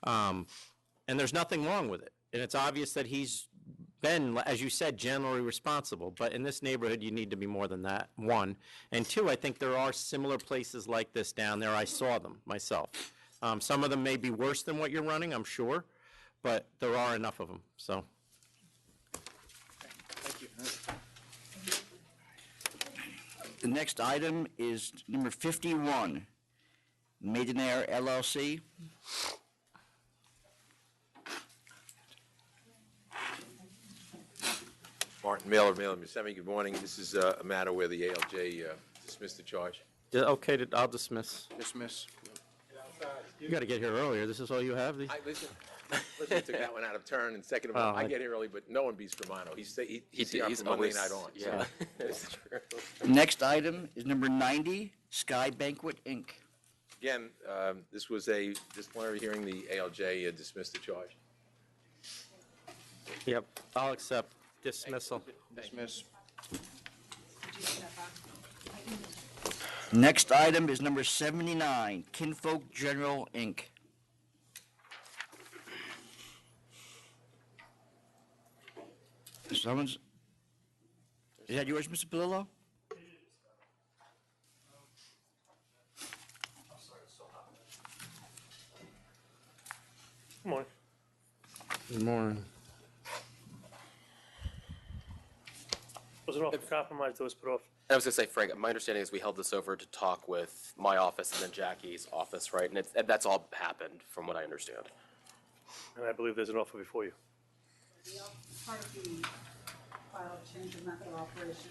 and there's nothing wrong with it. And it's obvious that he's been, as you said, generally responsible. But in this neighborhood, you need to be more than that, one. And two, I think there are similar places like this down there. I saw them myself. Some of them may be worse than what you're running, I'm sure, but there are enough of them, so. Thank you. The next item is number 51, Maidenaire LLC. Martin Miller, Yosemite, good morning. This is a matter where the ALJ dismissed the charge. Yeah, okay, I'll dismiss. Dismiss. You got to get here earlier. This is all you have? Listen, I took that one out of turn, and second of all, I get here early, but no one beats Romano. He's here from Monday night on. Yeah. The next item is number 90, Sky Banquet, Inc. Again, this was a disciplinary hearing. The ALJ dismissed the charge. Yep, I'll accept dismissal. Dismiss. Next item is number 79, Kinfolk General, Inc. Is that yours, Mr. Palillo? Good morning. Good morning. Was it off for compromise that was put off? I was going to say, Frank, my understanding is we held this over to talk with my office and then Jackie's office, right? And that's all happened, from what I understand. And I believe there's an offer before you. Part of the file change of method of operation,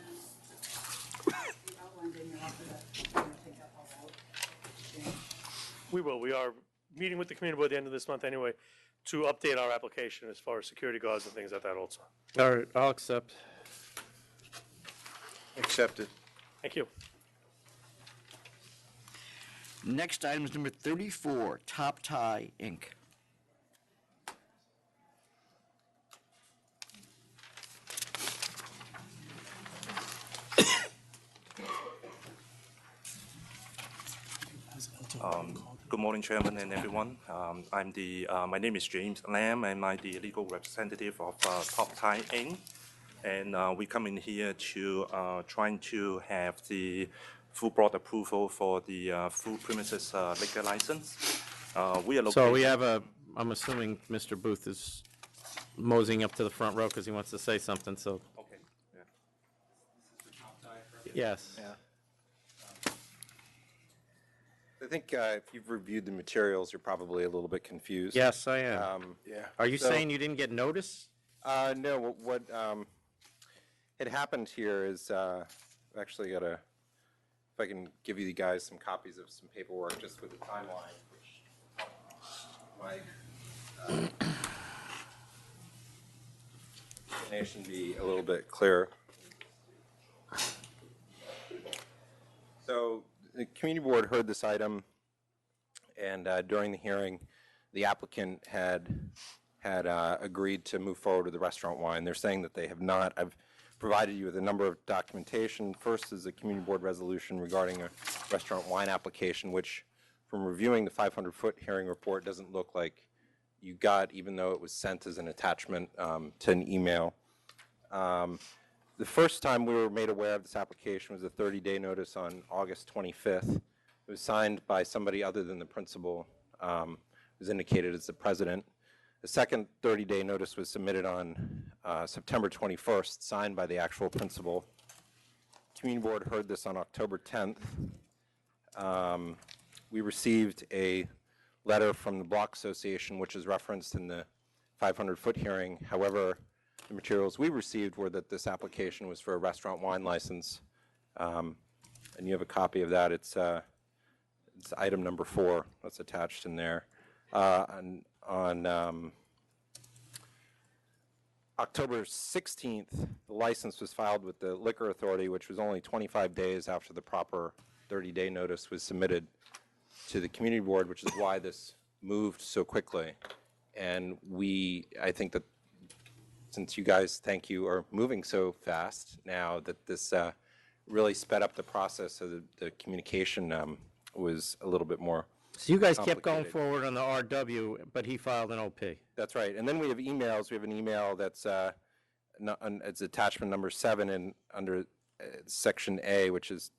you outlined in your offer that you're going to take that all out. Change. We will. We are meeting with the community board at the end of this month anyway to update our application as far as security guards and things like that also. All right, I'll accept. Accepted. Thank you. Next item is number 34, Top Tie, Inc. Good morning, Chairman and everyone. My name is James Lam, and I'm the legal representative of Top Tie Inc. And we come in here to trying to have the full board approval for the full premises liquor license. We are located. So we have I'm assuming Mr. Booth is moseying up to the front row because he wants to say something, so. Okay. Yeah. Yes. Yeah. I think if you've reviewed the materials, you're probably a little bit confused. Yes, I am. Yeah. Are you So- saying you didn't get notice? No, what had happened here is, actually got if I can give you guys some copies of some paperwork just with the timeline, which might explanation be a little bit clearer. So the community board heard this item, and during the hearing, the applicant had agreed to move forward with the restaurant wine. They're saying that they have not. I've provided you with a number of documentation. First is a community board resolution regarding a restaurant wine application, which, from reviewing the 500-foot hearing report, doesn't look like you got, even though it was sent as an attachment to an email. The first time we were made aware of this application was a 30-day notice on August 25th. It was signed by somebody other than the principal, who was indicated as the president. The second 30-day notice was submitted on September 21st, signed by the actual principal. Community board heard this on October 10th. We received a letter from the Block Association, which is referenced in the 500-foot hearing. However, the materials we received were that this application was for a restaurant wine license. And you have a copy of that. It's item number 4 that's attached in there. On October 16th, the license was filed with the Liquor Authority, which was only 25 days after the proper 30-day notice was submitted to the community board, which is why this moved so quickly. And I think that since you guys, thank you, are moving so fast now, that this really sped up the process, so the communication was a little bit more. So you guys kept going forward on the RW, but he filed an OP. That's right. And then we have emails. We have an email that's it's attachment number 7 and under section A, which is.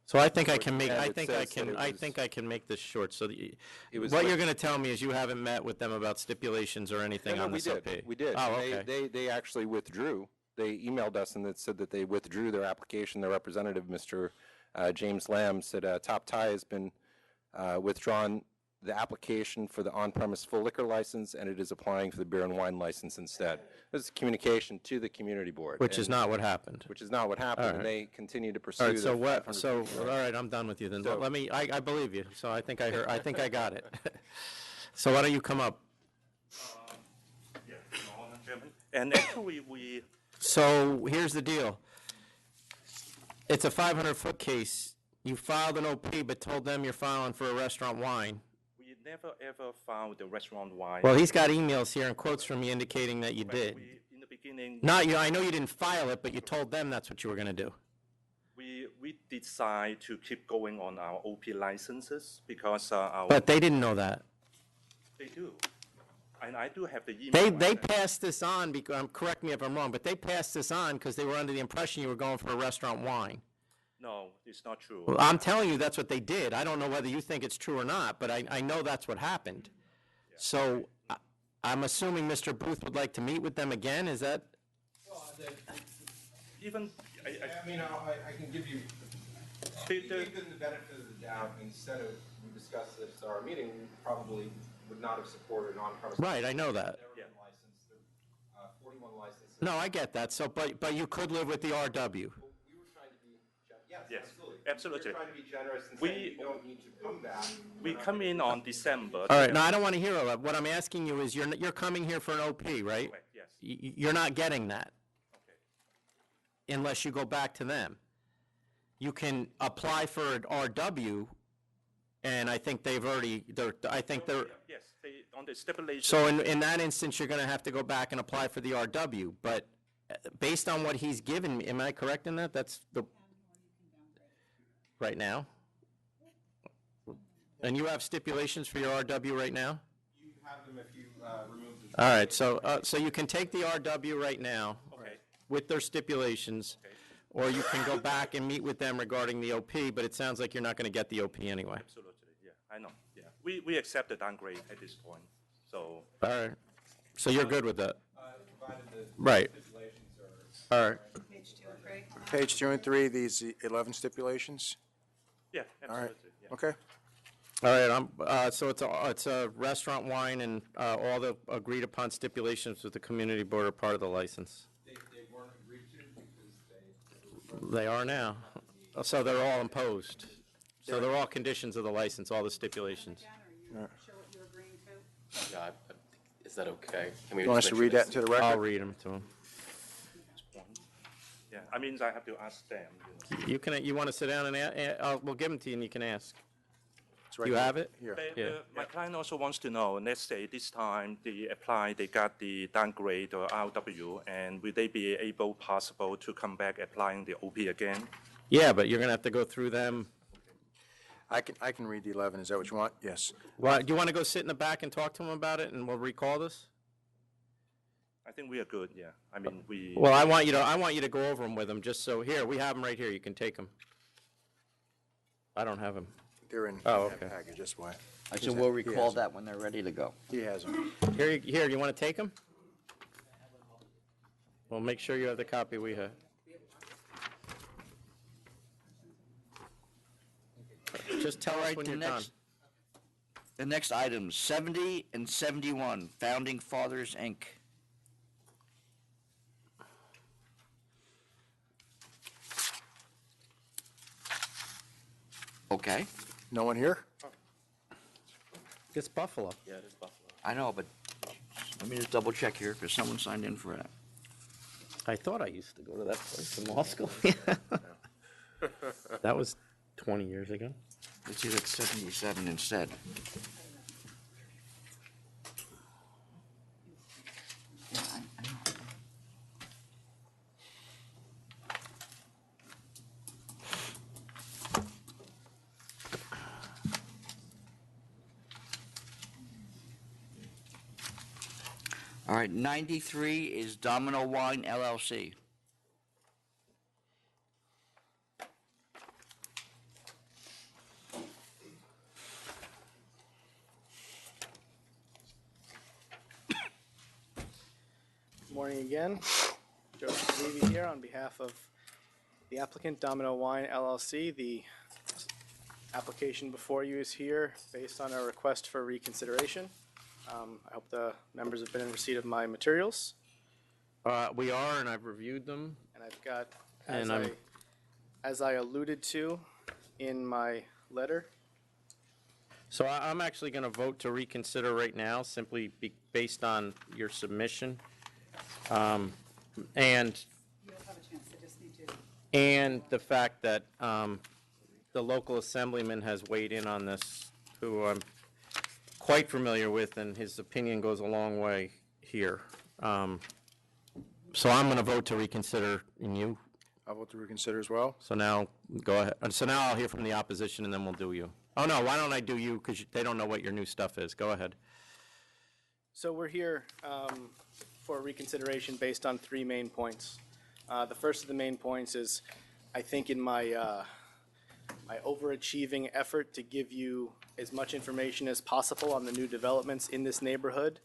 So I think I can make. and I it think says that it I was- think I can make this short. So was what like- you're going to tell me is you haven't met with them about stipulations or anything No, on we this did. OP. We did. Oh, And okay. They actually withdrew. They emailed us and it said that they withdrew their application. Their representative, Mr. James Lamb, said Top Tie has been withdrawn the application for the on-premise full liquor license, and it is applying for the beer and wine license instead. This is communication to the community board. Which is and- not what happened. Which is not what happened, All and right. they continue to pursue. All right. So the what? 500 So feet. all right, I'm done with you then. So- Let me. I believe you. So I think I heard. I think I got it. So why don't you come up? Yeah, Your Honor, Chairman. And actually, we So here's the deal. It's a 500-foot case. You filed an OP, but told them you're filing for a restaurant wine. never ever found the restaurant wine. Well, he's got emails here and quotes from you indicating that you did. In the beginning, Not you. I know you didn't file it, but you told them that's what you were going to do. we decide to keep going on our OP licenses because our. But they didn't know that. They do. And I do have the email. They passed this on because correct me if I'm wrong, but they passed this on because they were under the impression you were going for a restaurant wine. No, it's not true. Well, I'm telling you, that's what they did. I don't know whether you think it's true or not, but I know that's what happened. So I'm assuming Mr. Booth would like to meet with them again, is that? Even, I mean, I can give you, if you gave them the benefit of the doubt, instead of we discussed this at our meeting, we probably would not have supported an on-premise. Right, I know that. They're licensed, they're 41 licenses. No, I get that. So, but you could live with the RW. Yes, absolutely. We're trying to be generous and We- saying you don't need to come back. we come in on December. All right, no, I don't want to hear all that. What I'm asking you is, you're coming here for an OP, right? Correct, yes. You're not getting that. Unless you go back to them. You can apply for an RW, and I think they've already, I think they're, Yes, on the stipulation. so in that instance, you're going to have to go back and apply for the RW. But based on what he's given me, am I correct in that? That's the, right now? And you have stipulations for your RW right now? You have them if you remove the. All right, so you can take the RW right now Okay. with their stipulations, or you can go back and meet with them regarding the OP, but it sounds like you're not going to get the OP anyway. Absolutely, yeah, I know, yeah. We accept the downgrade at this point, so. All right, so you're good with that? Provided the Right. stipulations are. All right. Page 2 and 3. Page 2 and 3, these 11 stipulations? Yeah, All right, absolutely, yeah. okay. All right, so it's a restaurant wine, and all the agreed upon stipulations with the community board are part of the license. They weren't agreed to because they. They are now. So they're all imposed. So they're all conditions of the license, all the stipulations. Again, or you show what you're agreeing to? Yeah, is that okay? Can we You want us just to make read sure that into the record? I'll read them to them. Yeah, I mean, I have to ask them, You want to sit down and, we'll give them to you and you can ask. It's right You here. have it? Here. Yeah. My client also wants to know, let's say this time they apply, they got the downgrade or RW, and will they be possible to come back applying the OP again? Yeah, but you're going to have to go through them. I can read the 11, is that what you want? Yes. Well, do you want to go sit in the back and talk to them about it, and we'll recall this? I think we are good, yeah. I mean, we. Well, I want you to go over them with them, just so, here, we have them right here, you can take them. I don't have them. They're in Oh, that okay. package, that's why. So we'll recall that when they're ready to go. He has them. Here, you want to take them? Well, make sure you have the copy we have. Just tell us when you're done. The next items, 70 and 71, Founding Fathers, Inc. Okay, No one here? It's Buffalo. Yeah, it is Buffalo. I know, but let me just double check here, because someone signed in for that. I thought I used to go to that place in law school. That was 20 years ago. Let's see, that's 77 instead. Yeah, I know. All right, 93 is Domino Wine LLC. Good morning again. Joseph Levy here on behalf of the applicant, Domino Wine LLC. The application before you is here based on a request for reconsideration. I hope the members have been in receipt of my materials. We are, and I've reviewed them. And I've got, And as I alluded to in my letter, So I'm actually going to vote to reconsider right now, simply based on your submission. And You'll have a chance, I just need to. And the fact that the local assemblyman has weighed in on this, who I'm quite familiar with, and his opinion goes a long way here. So I'm going to vote to reconsider, and you? I'll vote to reconsider as well. So now, go ahead. So now I'll hear from the opposition, and then we'll do you. Oh, no, why don't I do you, because they don't know what your new stuff is. Go ahead. so we're here for reconsideration based on three main points. The first of the main points is I think in my my overachieving effort to give you as much information as possible on the new developments in this neighborhood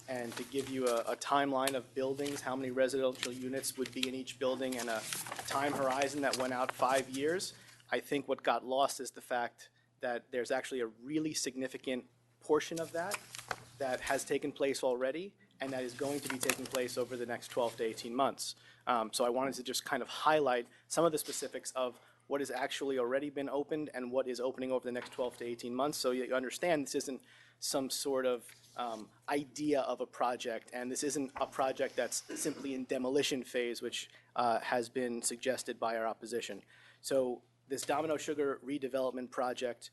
and to give you a timeline of buildings, how many residential units would be in each building, and a time horizon that went out 5 years, I think what got lost is the fact that there's actually a really significant portion of that that has taken place already and that is going to be taking place over the next 12 to 18 months. So I wanted to just kind of highlight some of the specifics of what has actually already been opened and what is opening over the next 12 to 18 months, so you understand this isn't some sort of idea of a project, and this isn't a project that's simply in demolition phase, which has been suggested by our opposition. So this Domino Sugar redevelopment project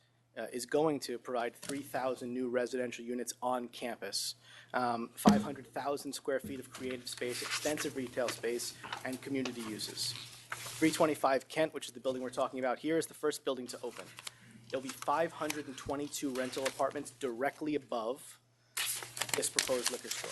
is going to provide 3,000 new residential units on campus, 500,000 square feet of creative space, extensive retail space, and community uses. 325 Kent, which is the building we're talking about here, is the first building to open. There'll be 522 rental apartments directly above this proposed liquor store,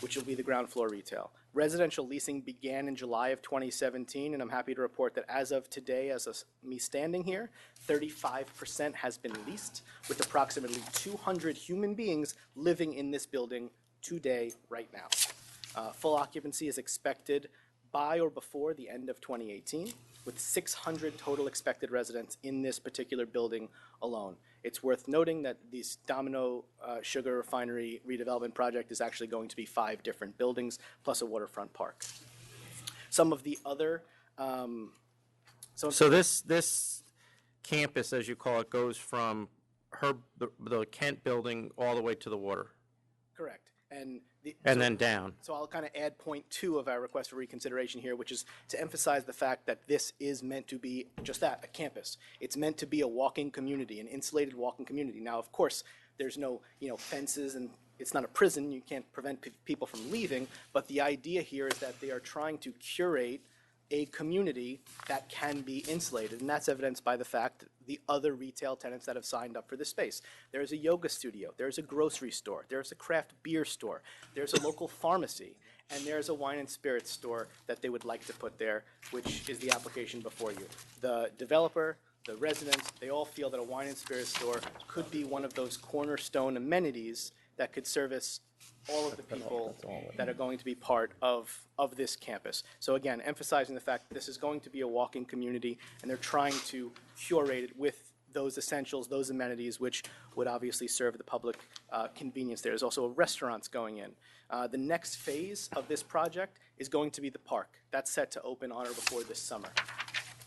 which will be the ground floor retail. Residential leasing began in July of 2017, and I'm happy to report that as of today, as of me standing here, 35% has been leased, with approximately 200 human beings living in this building today, right now. Full occupancy is expected by or before the end of 2018, with 600 total expected residents in this particular building alone. It's worth noting that this Domino Sugar Refinery redevelopment project is actually going to be 5 different buildings, plus a waterfront park. Some of the other... So this campus, as you call it, goes from the Kent building all the way to the water? Correct. And then down. So I'll kind of add point 2 of our request for reconsideration here, which is to emphasize the fact that this is meant to be just that, a campus. It's meant to be a walking community, an insulated walking community. Now, of course, there's no, fences, and it's not a prison. You can't prevent people from leaving. But the idea here is that they are trying to curate a community that can be insulated, and that's evidenced by the fact that the other retail tenants that have signed up for this space. There's a yoga studio, there's a grocery store, there's a craft beer store, there's a local pharmacy, and there's a wine and spirits store that they would like to put there, which is the application before you. The developer, the residents, they all feel that a wine and spirits store could be one of those cornerstone amenities that could service all of the people that are going to be part of this campus. So again, emphasizing the fact that this is going to be a walking community, and they're trying to curate it with those essentials, those amenities, which would obviously serve the public convenience. There's also restaurants going in. The next phase of this project is going to be the park. That's set to open on or before this summer.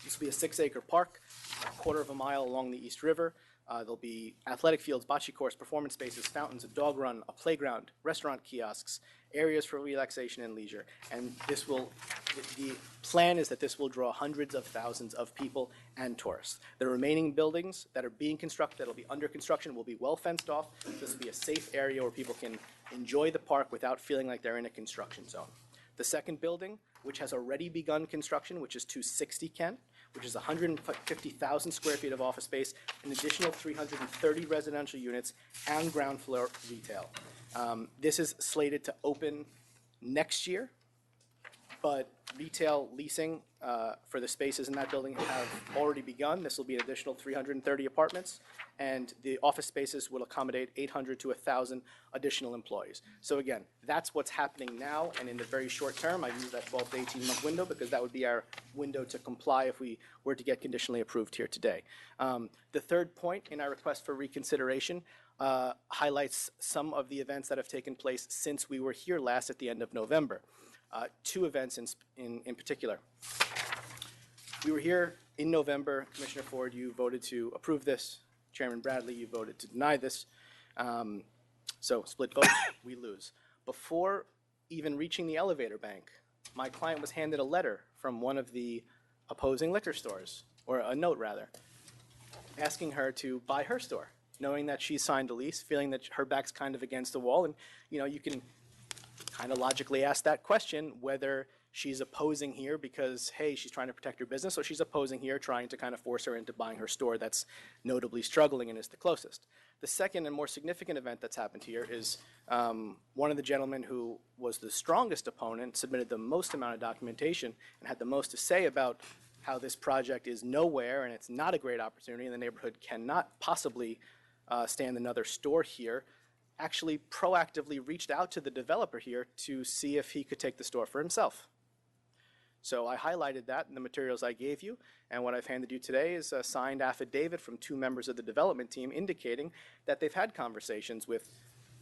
This will be a 6-acre park, a quarter of a mile along the East River. There'll be athletic fields, bocce courts, performance spaces, fountains, a dog run, a playground, restaurant kiosks, areas for relaxation and leisure. And this will, the plan is that this will draw hundreds of thousands of people and tourists. The remaining buildings that are being constructed, that'll be under construction, will be well fenced off. This will be a safe area where people can enjoy the park without feeling like they're in a construction zone. The second building, which has already begun construction, which is 260 Kent, which is 150,000 square feet of office space, an additional 330 residential units, and ground floor retail. This is slated to open next year, but retail leasing for the spaces in that building have already begun. This will be an additional 330 apartments, and the office spaces will accommodate 800 to 1,000 additional employees. So again, that's what's happening now, and in the very short term, I use that 12 to 18-month window because that would be our window to comply if we were to get conditionally approved here today. The third point in our request for reconsideration highlights some of the events that have taken place since we were here last at the end of November. 2 events in particular. We were here in November. Commissioner Ford, you voted to approve this. Chairman Bradley, you voted to deny this. So split vote, we lose. Before even reaching the elevator bank, my client was handed a letter from one of the opposing liquor stores, or a note rather, asking her to buy her store, knowing that she signed a lease, feeling that her back's kind of against the wall, and you can kind of logically ask that question, whether she's opposing here because, hey, she's trying to protect her business, or she's opposing here trying to kind of force her into buying her store that's notably struggling and is the closest. The second and more significant event that's happened here is one of the gentlemen who was the strongest opponent, submitted the most amount of documentation, and had the most to say about how this project is nowhere and it's not a great opportunity and the neighborhood cannot possibly stand another store here, actually proactively reached out to the developer here to see if he could take the store for himself. So I highlighted that in the materials I gave you, and what I've handed you today is a signed affidavit from 2 members of the development team indicating that they've had conversations with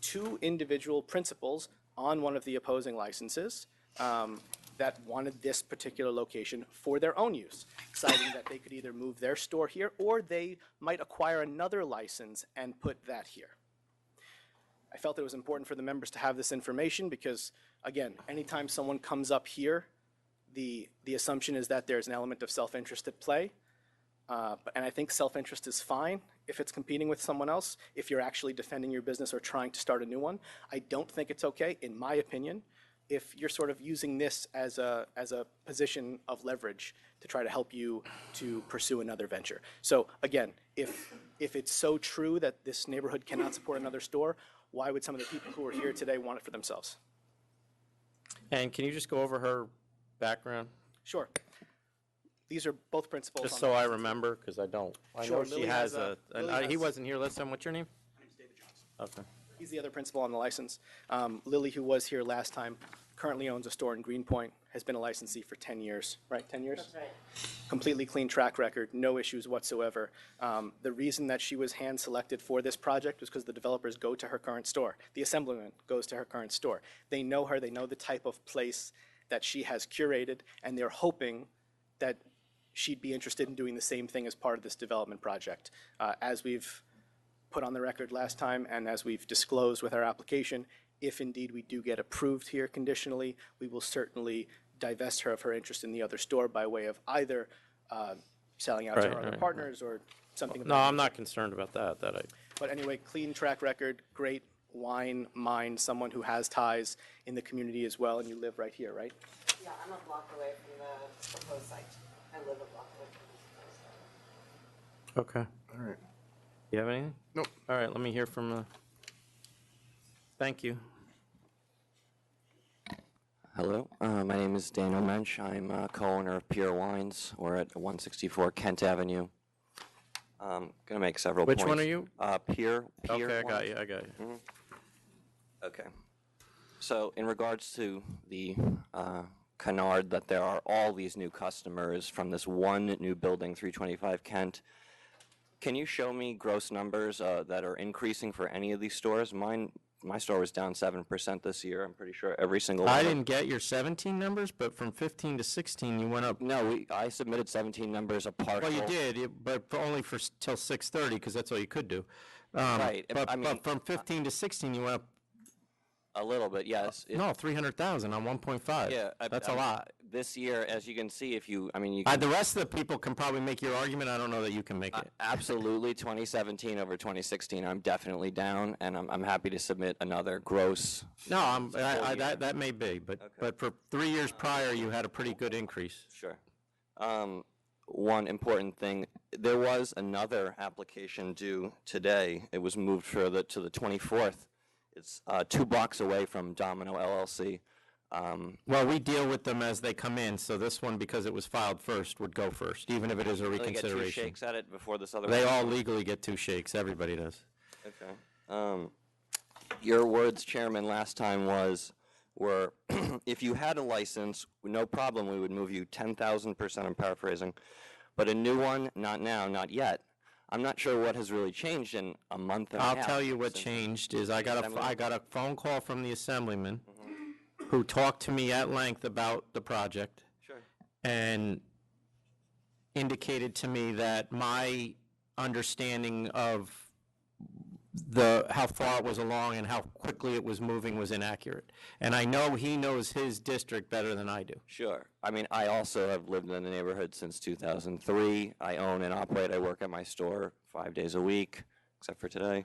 2 individual principals on one of the opposing licenses that wanted this particular location for their own use, citing that they could either move their store here or they might acquire another license and put that here. I felt it was important for the members to have this information because, again, anytime someone comes up here, the assumption is that there's an element of self-interest at play. And I think self-interest is fine if it's competing with someone else, if you're actually defending your business or trying to start a new one. I don't think it's okay, in my opinion, if you're sort of using this as a position of leverage to try to help you to pursue another venture. So again, if it's so true that this neighborhood cannot support another store, why would some of the people who are here today want it for themselves? And can you just go over her background? Sure. These are both principals. Just so I remember, because I don't. I Sure, know she Lily has Lily he has- wasn't here last time. What's your name? My name's David Johnson. Okay. He's the other principal on the license. Lily, who was here last time, currently owns a store in Greenpoint, has been a licensee for 10 years, right? 10 years? That's right. Completely clean track record, no issues whatsoever. The reason that she was hand-selected for this project was because the developers go to her current store. The assemblyman goes to her current store. They know her, they know the type of place that she has curated, and they're hoping that she'd be interested in doing the same thing as part of this development project. As we've put on the record last time, and as we've disclosed with our application, if indeed we do get approved here conditionally, we will certainly divest her of her interest in the other store by way of either selling out to Right, her other right, partners or something. of No, that I'm nature. not concerned about that. But anyway, clean track record, great wine mind, someone who has ties in the community as well, and you live right here, right? Yeah, I'm a block away from the proposed site. I live a block away from the proposed site. Okay. All right. You have anything? Nope. All right, let me hear from, thank you. Hello, my name is Daniel Mensch. I'm a co-owner of Pier Wines. We're at 164 Kent Avenue. Going to make several Which points. one are you? Pier Okay, I got Wines. you, I got you. Mhm. Okay. So in regards to the canard that there are all these new customers from this one new building, 325 Kent, can you show me gross numbers that are increasing for any of these stores? My store was down 7% this year. I'm pretty sure every single one. I didn't get your 17 numbers, but from 15 to 16, you went up. No, I submitted 17 numbers, a partial. Well, you did, but only for till 6:30, because that's all you could do. Right, But, I mean, but from 15 to 16, you went up. A little bit, yes. No, 300,000 on 1.5. Yeah, That's a lot. This year, as you can see, if you, I mean, you. The rest of the people can probably make your argument. I don't know that you can make it. Absolutely, 2017 over 2016, I'm definitely down, and I'm happy to submit another gross. No, that may be, but for 3 years prior, you had a pretty good increase. Sure. One important thing, there was another application due today. It was moved further to the 24th. It's 2 blocks away from Domino LLC. Well, we deal with them as they come in, so this one, because it was filed first, would go first, even if it is a They get 2 reconsideration. shakes at it before this other. They one? all legally get 2 shakes. Everybody does. Okay. Your words, Chairman, last time were if you had a license, no problem, we would move you 10,000%. I'm paraphrasing, but a new one, not now, not yet. I'm not sure what has really changed in a month and a half. I'll tell you what changed is I got a phone call from the assemblyman who talked to me at length about the project. Sure. And indicated to me that my understanding of how far it was along and how quickly it was moving was inaccurate. And I know he knows his district better than I do. Sure. I mean, I also have lived in the neighborhood since 2003. I own and operate. I work at my store 5 days a week, except for today.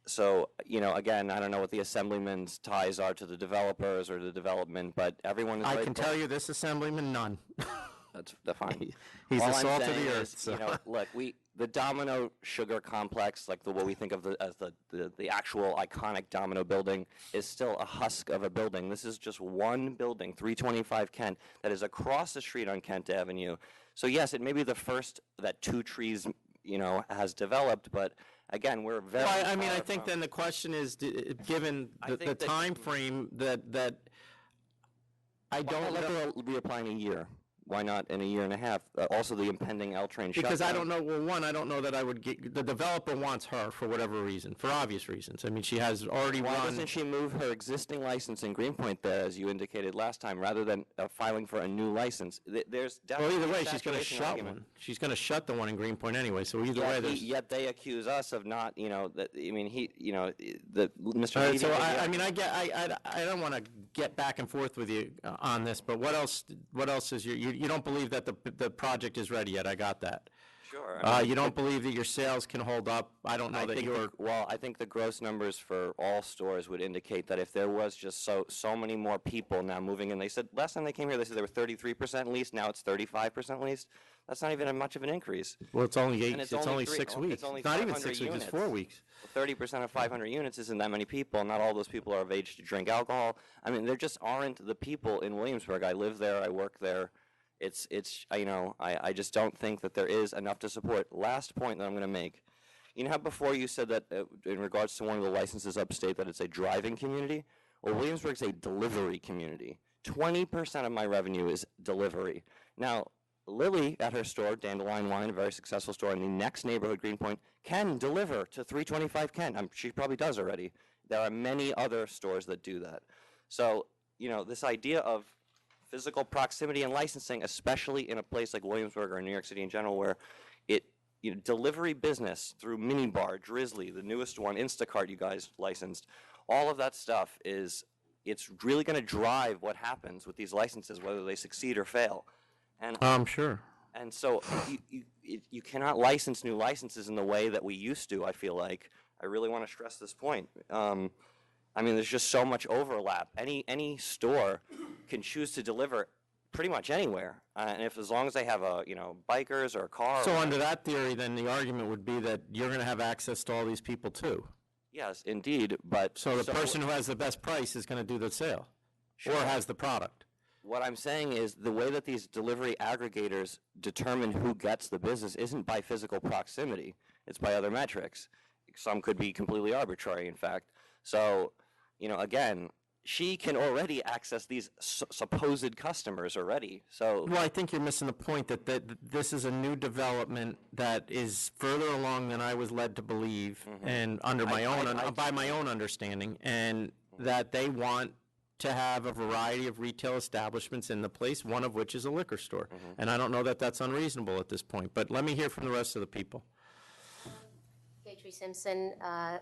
So, you know, again, I don't know what the assemblyman's ties are to the developers or the development, but everyone is I very can tell you this assemblyman, none. That's fine. He's All the I'm salt of saying the is, earth. So. You know, look, the Domino Sugar Complex, like what we think of as the actual iconic Domino building, is still a husk of a building. This is just one building, 325 Kent, that is across the street on Kent Avenue. So yes, it may be the first that Two Trees, has developed, but again, we're very. Well, I mean, I think then the question is, given the time frame that I don't know. We'll be applying a year. Why not in a year and a half? Also, the impending L train shutdown. Because I don't know, well, one, I don't know that I would get, the developer wants her for whatever reason, for obvious reasons. I mean, she has already Why run. doesn't she move her existing license in Greenpoint there, as you indicated last time, rather than filing for a new license? There's Well, definitely either way, a she's going to saturation shut argument. one. She's going to shut the one in Greenpoint anyway, so either way, there's. Yet they accuse us of not, that, I mean, Mr. All right, Levy so did the I mean, I don't want to get back and forth with you on this, but what else is you don't believe that the project is ready yet? I got that. Sure. You don't believe that your sales can hold up? I don't know that you're. Well, I think the gross numbers for all stores would indicate that if there was just so many more people now moving in, they said last time they came here, they said they were 33% leased. Now it's 35% leased. That's not even much of an increase. Well, it's only eight. And It's only 6 weeks. It's only not even 500 6 weeks. It's 4 units. weeks. 30% of 500 units isn't that many people. Not all those people are of age to drink alcohol. I mean, there just aren't the people in Williamsburg. I live there. I work there. It's I just don't think that there is enough to support. Last point that I'm going to make. You know how before you said that in regards to one of the licenses upstate that it's a driving community? Well, Williamsburg's a delivery community. 20% of my revenue is delivery. Now, Lily at her store, Dandelion Wine, a very successful store in the next neighborhood, Greenpoint, can deliver to 325 Kent. She probably does already. There are many other stores that do that. So, this idea of physical proximity and licensing, especially in a place like Williamsburg or New York City in general, where delivery business through Minibar, Drizzly, the newest one, Instacart you guys licensed, all of that stuff it's really going to drive what happens with these licenses, whether they succeed or fail. And I'm sure. And so you cannot license new licenses in the way that we used to, I feel like. I really want to stress this point. I mean, there's just so much overlap. Any store can choose to deliver pretty much anywhere, and as long as they have bikers or a car. So under that theory, then the argument would be that you're going to have access to all these people too. Yes, indeed, but so the person who has the best price is going to do the sale, or has the product. What I'm saying is the way that these delivery aggregators determine who gets the business isn't by physical proximity; it's by other metrics. Some could be completely arbitrary, in fact. So, again, she can already access these supposed customers already. So, well, I think you're missing the point that this is a new development that is further along than I was led to believe, and under my by my own understanding, and that they want to have a variety of retail establishments in the place, one of which is a liquor store. And I don't know that that's unreasonable at this point. But let me hear from the rest of the people. Gatry Simpson,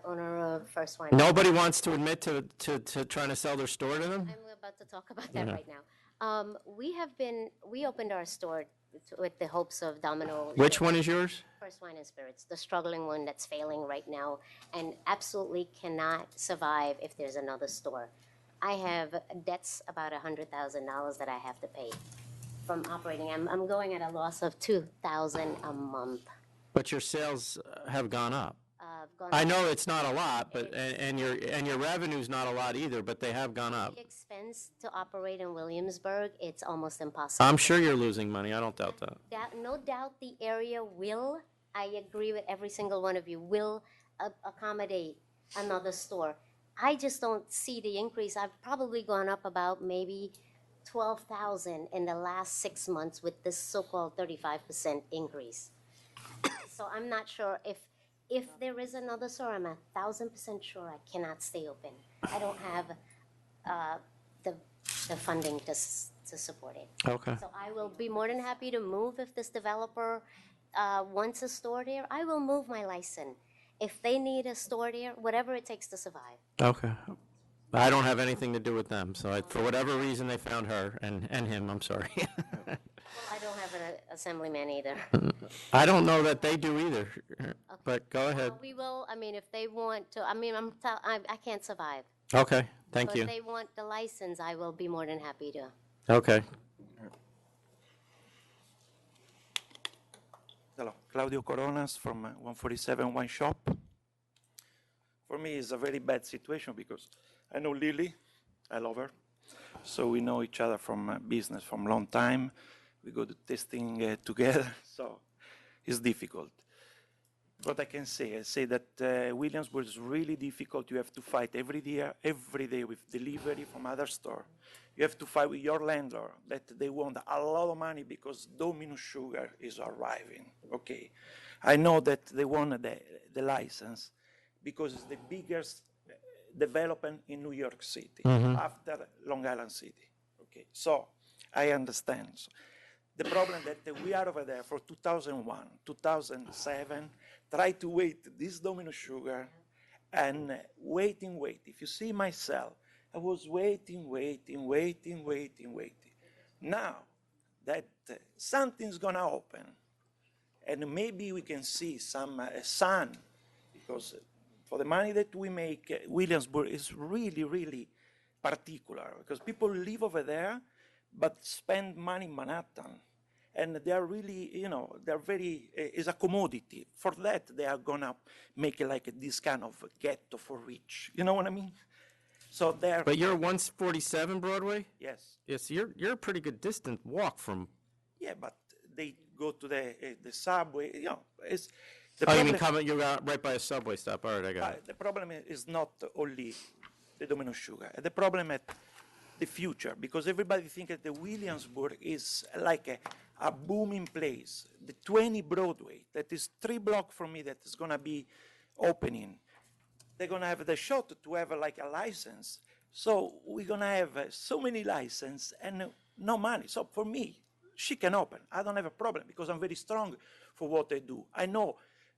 owner of First Wine. Nobody wants to admit to trying to sell their store to them? I'm about to talk about that right now. We opened our store with the hopes of Domino. Which one is yours? First Wine and Spirits, the struggling one that's failing right now and absolutely cannot survive if there's another store. I have debts about $100,000 that I have to pay from operating. I'm going at a loss of $2,000 a month. But your sales have gone up. I know it's not a lot, but and your revenue's not a lot either, but they have gone up. The expense to operate in Williamsburg, it's almost impossible. I'm sure you're losing money. I don't doubt that. No doubt the area will, I agree with every single one of you, will accommodate another store. I just don't see the increase. I've probably gone up about maybe 12,000 in the last 6 months with this so-called 35% increase. So I'm not sure if there is another store, I'm 1,000% sure I cannot stay open. I don't have the funding to support it. Okay. So I will be more than happy to move if this developer wants a store there. I will move my license. If they need a store there, whatever it takes to survive. Okay. I don't have anything to do with them, so for whatever reason they found her and him, I'm sorry. Well, I don't have an assemblyman either. I don't know that they do either, but go ahead. We will, if they want to, I can't survive. Okay, thank So you. if they want the license, I will be more than happy to. Okay. Hello, Claudio Coronas from 147 Wine Shop. For me, it's a very bad situation because I know Lily, I love her. So we know each other from business from a long time. We go to testing together, so it's difficult. What I can say, I say that Williamsburg is really difficult. You have to fight every day with delivery from other store. You have to fight with your landlord that they want a lot of money because Domino's Sugar is arriving. Okay, I know that they want the license because it's the biggest development in New York City after Long Island City. Okay, so I understand. So the problem that we are over there for 2001, 2007, try to wait this Domino's Sugar and waiting. If you see myself, I was waiting. Now that something's gonna open, and maybe we can see some sun, because for the money that we make, Williamsburg is really particular, because people live over there, but spend money in Manhattan. And they are really, they're very, it's a commodity. For that, they are gonna make it like this kind of ghetto for rich. You know what I mean? So they're. But you're 147 Broadway? Yes. Yes, you're a pretty good distant walk from. Yeah, but they go to the subway, it's. You mean you're right by a subway stop. All right, I got it. The problem is not only the Domino's Sugar. The problem is the future, because everybody thinks that the Williamsburg is like a booming place. The 20 Broadway, that is 3 blocks from me, that is going to be opening. They're going to have the shot to have like a license. So we're going to have so many licenses and no money. So for me, she can open. I don't have a problem because I'm very strong for what I do. I know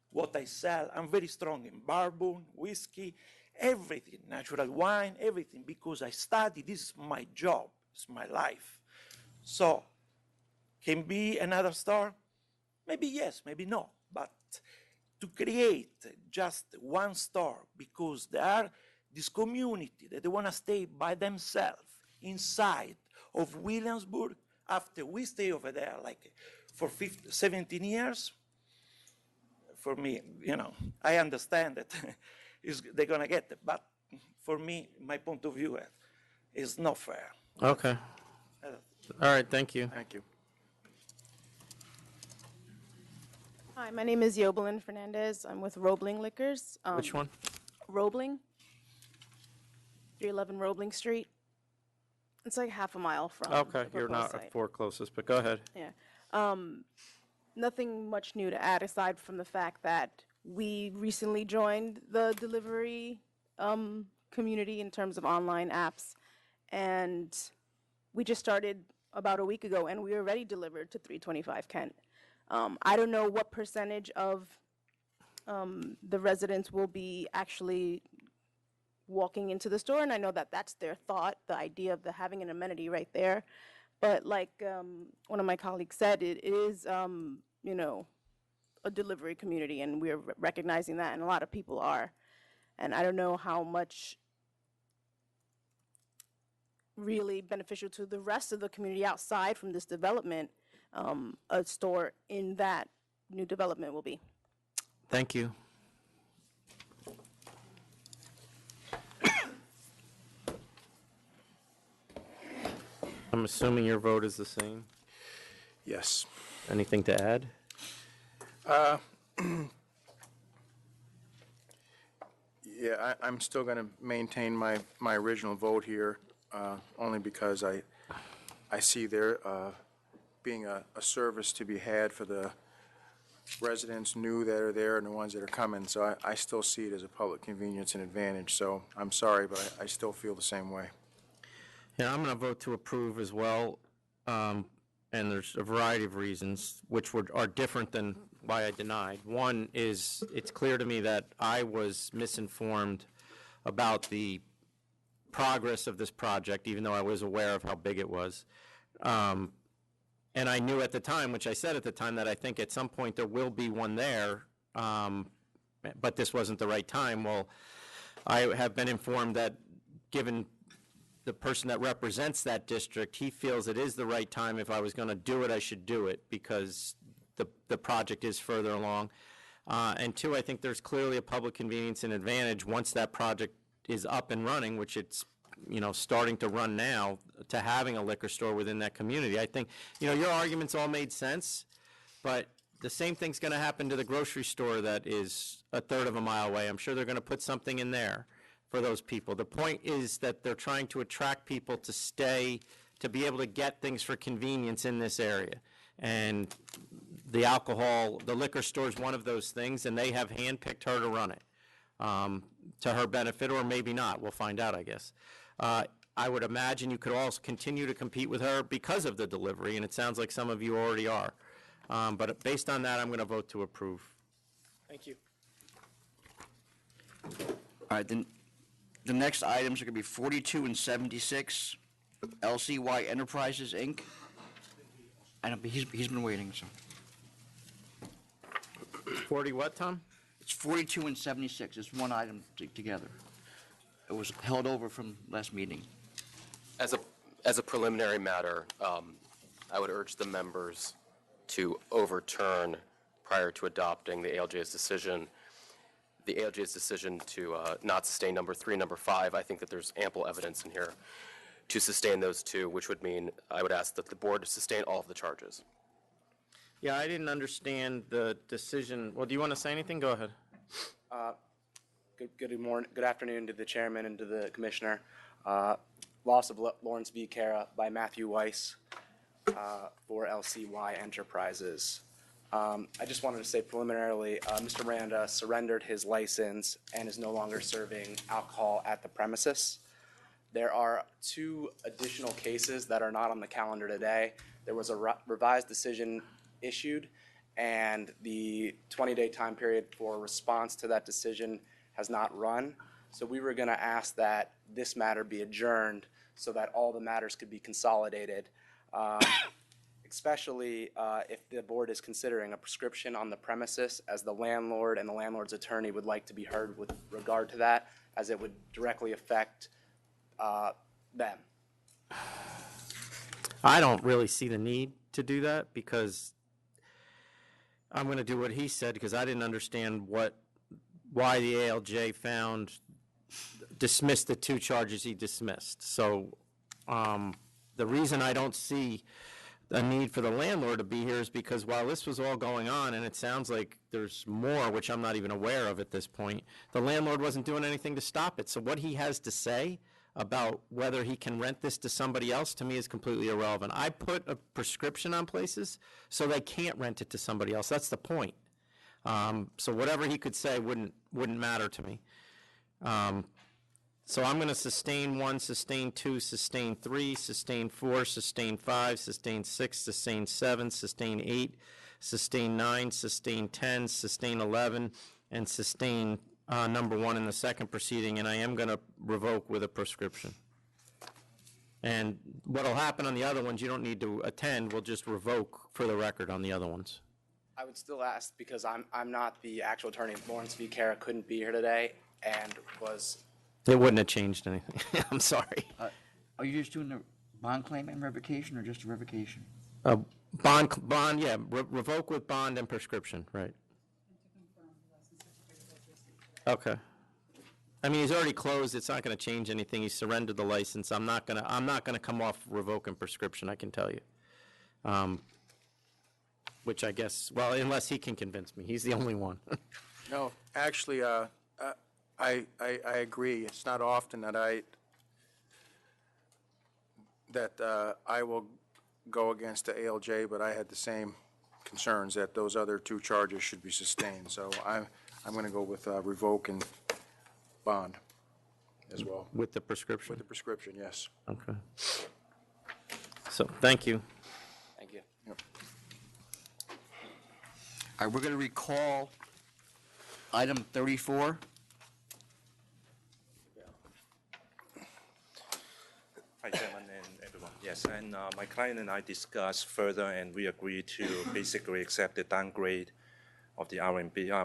what I sell. I'm very strong in bourbon, whiskey, everything, natural wine, everything, because I study. This is my job. It's my life. So can be another store? Maybe yes, maybe no. But to create just one store because there are this community that they want to stay by themselves inside of Williamsburg after we stay over there like for 17 years, for me, I understand that they're going to get it. But for me, my point of view is not fair. Okay. All right, thank you. Thank you. Hi, my name is Yobelin Fernandez. I'm with Roebling Liquors. Which one? Roebling, 311 Roebling Street. It's like half a mile from. Okay, the you're not proposed site. for closest, but go ahead. Yeah. Nothing much new to add aside from the fact that we recently joined the delivery community in terms of online apps, and we just started about a week ago, and we already delivered to 325 Kent. I don't know what percentage of the residents will be actually walking into the store, and I know that that's their thought, the idea of having an amenity right there. But like one of my colleagues said, it is, a delivery community, and we're recognizing that, and a lot of people are. And I don't know how much really beneficial to the rest of the community outside from this development a store in that new development will be. Thank you. I'm assuming your vote is the same? Yes. Anything to add? Yeah, I'm still going to maintain my original vote here, only because I see there being a service to be had for the residents new that are there and the ones that are coming. So I still see it as a public convenience and advantage. So I'm sorry, but I still feel the same way. Yeah, I'm going to vote to approve as well, and there's a variety of reasons which are different than why I denied. One is it's clear to me that I was misinformed about the progress of this project, even though I was aware of how big it was. And I knew at the time, which I said at the time, that I think at some point there will be one there, but this wasn't the right time. Well, I have been informed that given the person that represents that district, he feels it is the right time. If I was going to do it, I should do it, because the project is further along. And two, I think there's clearly a public convenience and advantage once that project is up and running, which it's, starting to run now, to having a liquor store within that community. I think, your arguments all made sense, but the same thing's going to happen to the grocery store that is a third of a mile away. I'm sure they're going to put something in there for those people. The point is that they're trying to attract people to stay, to be able to get things for convenience in this area. And the liquor store is one of those things, and they have handpicked her to run it to her benefit, or maybe not. We'll find out, I guess. I would imagine you could also continue to compete with her because of the delivery, and it sounds like some of you already are. But based on that, I'm going to vote to approve. Thank you. All right, then the next items are going to be 42 and 76, LCY Enterprises, Inc. I know, but he's been waiting, so. 40 what, Tom? It's 42 and 76. It's one item together. It was held over from last meeting. As a preliminary matter, I would urge the members to overturn, prior to adopting the ALJ's decision, to not sustain number 3 and number 5. I think that there's ample evidence in here to sustain those two, which would mean I would ask that the board sustain all of the charges. Yeah, I didn't understand the decision. Well, do you want to say anything? Go ahead. Good morning, good afternoon to the chairman and to the commissioner. Loss of Lawrence V. Cara by Matthew Weiss for LCY Enterprises. I just wanted to say preliminarily, Mr. Miranda surrendered his license and is no longer serving alcohol at the premises. There are 2 additional cases that are not on the calendar today. There was a revised decision issued, and the 20-day time period for response to that decision has not run. So we were going to ask that this matter be adjourned so that all the matters could be consolidated, especially if the board is considering a prescription on the premises, as the landlord and the landlord's attorney would like to be heard with regard to that, as it would directly affect them. I don't really see the need to do that, because I'm going to do what he said, because I didn't understand why the ALJ dismissed the 2 charges he dismissed. So the reason I don't see a need for the landlord to be here is because while this was all going on, and it sounds like there's more, which I'm not even aware of at this point, the landlord wasn't doing anything to stop it. So what he has to say about whether he can rent this to somebody else, to me, is completely irrelevant. I put a prescription on places so they can't rent it to somebody else. That's the point. So whatever he could say wouldn't matter to me. So I'm going to sustain 1, sustain 2, sustain 3, sustain 4, sustain 5, sustain 6, sustain 7, sustain 8, sustain 9, sustain 10, sustain 11, and sustain number 1 in the second proceeding, and I am going to revoke with a prescription. And what will happen on the other ones, you don't need to attend, we'll just revoke for the record on the other ones. I would still ask, because I'm not the actual attorney. Lawrence V. Cara couldn't be here today and was... It wouldn't have changed anything. I'm sorry. Are you just doing the bond claim and revocation, or just a revocation? Bond, yeah, revoke with bond and prescription, right. Okay. I mean, he's already closed. It's not going to change anything. He surrendered the license. I'm not going to come off revoking prescription, I can tell you. Which I guess, well, unless he can convince me. He's the only one. No, actually, I agree. It's not often that I will go against the ALJ, but I had the same concerns that those other 2 charges should be sustained. So I'm going to go with revoke and bond as well. With the prescription? With the prescription, yes. Okay. So, thank you. Thank you. Yep. All right, we're going to recall item 34. Hi, Chairman and everyone. Yes, and my client and I discussed further, and we agreed to basically accept the downgrade of the RW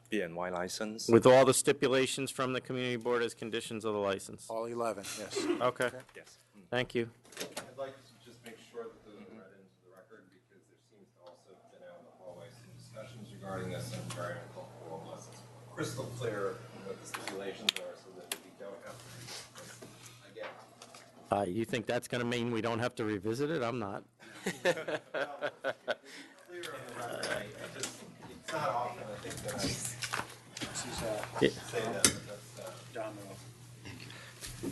B&Y license. With all the stipulations from the community board as conditions of the license? All 11, yes. Okay. Yes. Thank you. I'd like to just make sure that those are read into the record, because there regarding this and very uncomfortable unless it's crystal clear what the stipulations are so that we don't have to revisit this again. You think that's going to mean we don't have to revisit it? I'm not. Clear on the record, it's not often, I think, that I say that, but that's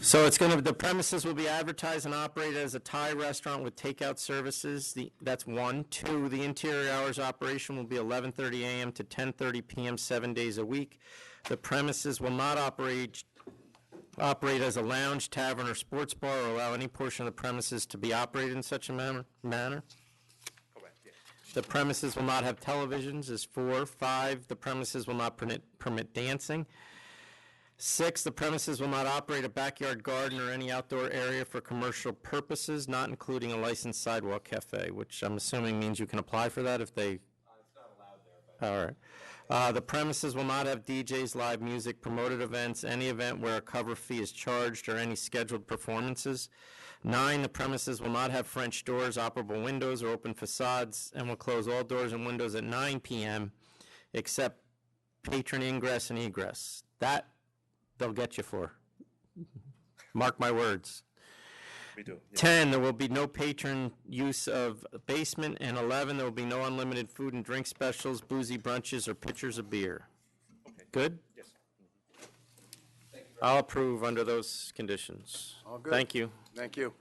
So it's going to, the premises will be advertised and operated as a Thai restaurant with takeout services. That's 1. 2, the interior hours operation will be 11:30 a.m. to 10:30 p.m. 7 days a week. The premises will not operate as a lounge, tavern, or sports bar, or allow any portion of the premises to be operated in such a manner. The premises will not have televisions, is 4. 5, the premises will not permit dancing. 6, the premises will not operate a backyard garden or any outdoor area for commercial purposes, not including a licensed sidewalk cafe, which I'm assuming means you can apply for that if they... it's not allowed there. But All right. The premises will not have DJs, live music, promoted events, any event where a cover fee is charged, or any scheduled performances. 9, the premises will not have French doors, operable windows, or open facades, and will close all doors and windows at 9 p.m. except patron ingress and egress. That they'll get you for. Mark my words. We do. Yeah. 10, there will be no patron use of basement, and 11, there will be no unlimited food and drink specials, boozy brunches, or pitchers of beer. Okay. Good? Yes. I'll approve under those conditions. All good. Thank you. Thank you.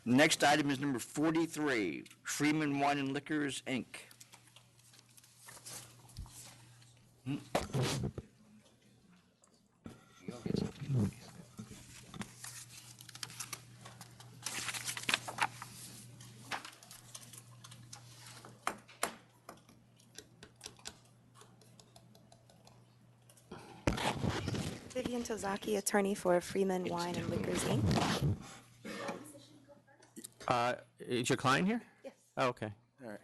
Next item is number 43, Freeman Wine and Liquors, Inc. Vivian Tozaki, attorney for Freeman Wine and Liquors, Inc. Is your client here? Yes. Oh, okay. All right.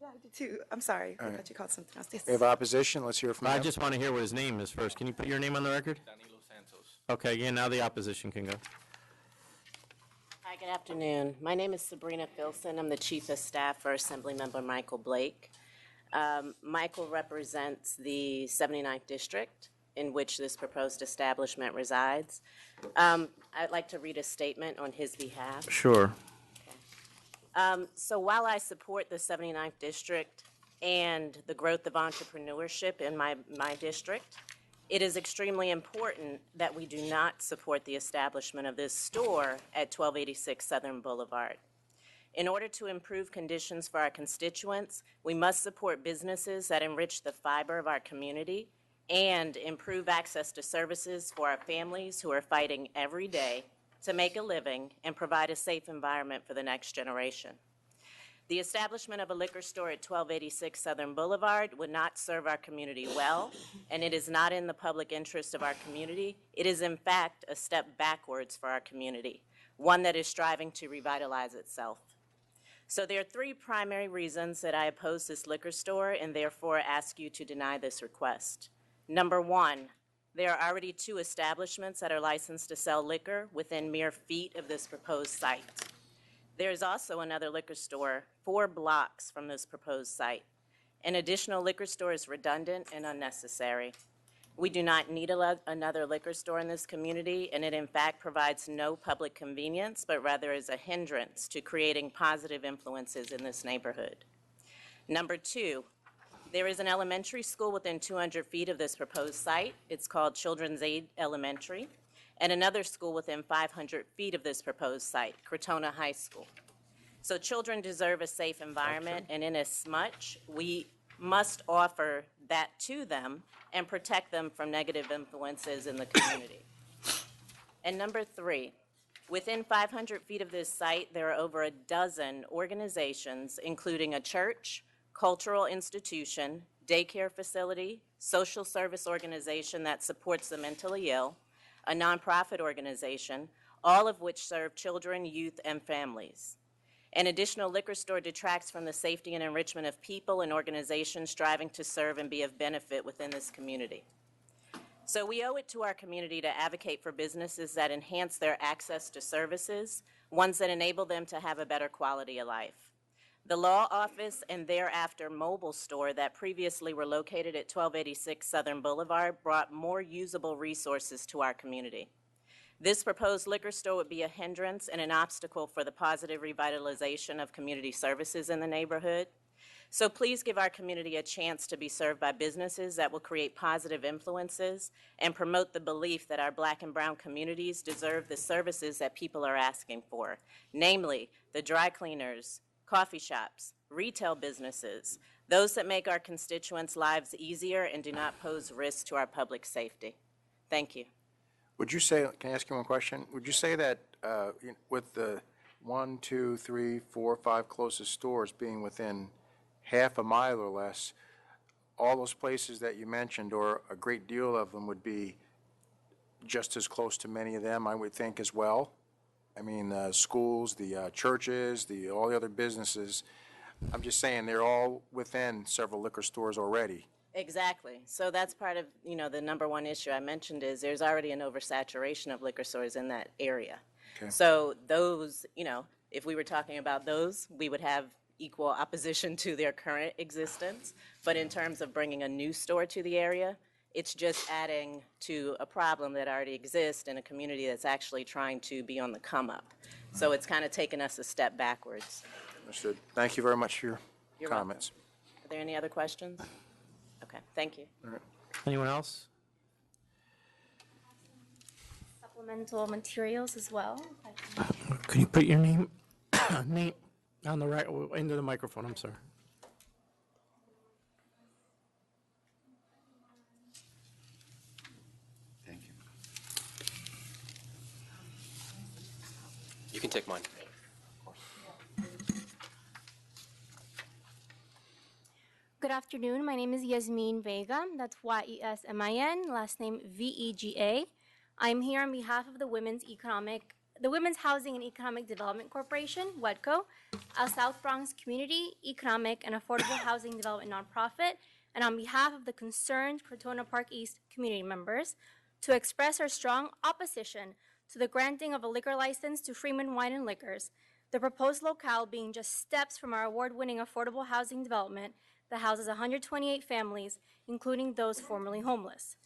Yeah, I did too. I'm sorry. I All right. thought you called something else. Yes. We have opposition. Let's hear from I them. just want to hear what his name is first. Can you put your name on the record? Danilo Santos. Okay, yeah, now the opposition can go. Hi, good afternoon. My name is Sabrina Filson. I'm the Chief of Staff for Assemblymember Michael Blake. Michael represents the 79th District in which this proposed establishment resides. I'd like to read a statement on his behalf. Sure. So while I support the 79th District and the growth of entrepreneurship in my district, it is extremely important that we do not support the establishment of this store at 1286 Southern Boulevard. In order to improve conditions for our constituents, we must support businesses that enrich the fiber of our community and improve access to services for our families who are fighting every day to make a living and provide a safe environment for the next generation. The establishment of a liquor store at 1286 Southern Boulevard would not serve our community well, and it is not in the public interest of our community. It is, in fact, a step backwards for our community, one that is striving to revitalize itself. So there are 3 primary reasons that I oppose this liquor store and therefore ask you to deny this request. Number 1, there are already 2 establishments that are licensed to sell liquor within mere feet of this proposed site. There is also another liquor store 4 blocks from this proposed site. An additional liquor store is redundant and unnecessary. We do not need another liquor store in this community, and it in fact provides no public convenience, but rather is a hindrance to creating positive influences in this neighborhood. Number 2, there is an elementary school within 200 feet of this proposed site. It's called Children's Aid Elementary, and another school within 500 feet of this proposed site, Crotona High School. So children deserve a safe environment, and inasmuch we must offer that to them and protect them from negative influences in the community. And number 3, within 500 feet of this site, there are over a dozen organizations, including a church, cultural institution, daycare facility, social service organization that supports the mentally ill, a nonprofit organization, all of which serve children, youth, and families. An additional liquor store detracts from the safety and enrichment of people and organizations striving to serve and be of benefit within this community. So we owe it to our community to advocate for businesses that enhance their access to services, ones that enable them to have a better quality of life. The law office and thereafter mobile store that previously were located at 1286 Southern Boulevard brought more usable resources to our community. This proposed liquor store would be a hindrance and an obstacle for the positive revitalization of community services in the neighborhood. So please give our community a chance to be served by businesses that will create positive influences and promote the belief that our Black and brown communities deserve the services that people are asking for, namely the dry cleaners, coffee shops, retail businesses, those that make our constituents' lives easier and do not pose risks to our public safety. Thank you. Would you say, can I ask you one question? Would you say that with the 1, 2, 3, 4, 5 closest stores being within half a mile or less, all those places that you mentioned, or a great deal of them, would be just as close to many of them, I would think, as well? I mean, schools, the churches, all the other businesses. I'm just saying they're all within several liquor stores already. Exactly. So that's part of, the number one issue I mentioned is there's already an oversaturation of liquor stores in that area. Okay. So those, if we were talking about those, we would have equal opposition to their current existence. But in terms of bringing a new store to the area, it's just adding to a problem that already exists in a community that's actually trying to be on the come up. So it's kind of taken us a step backwards. Understood. Thank you very much for your You're comments. welcome. Are there any other questions? Okay, thank you. All right. Anyone else? Supplemental materials as well. Could you put your name on the right, into the microphone? I'm sorry. Thank you. You can take mine. Good afternoon. My name is Yasmin Vega. That's Yesmin, last name Vega. I'm here on behalf of the Women's Housing and Economic Development Corporation, WEDCO, a South Bronx community, economic, and affordable housing development nonprofit, and on behalf of the concerned Crotona Park East community members, to express our strong opposition to the granting of a liquor license to Freeman Wine and Liquors, the proposed locale being just steps from our award-winning affordable housing development that houses 128 families, including those formerly homeless.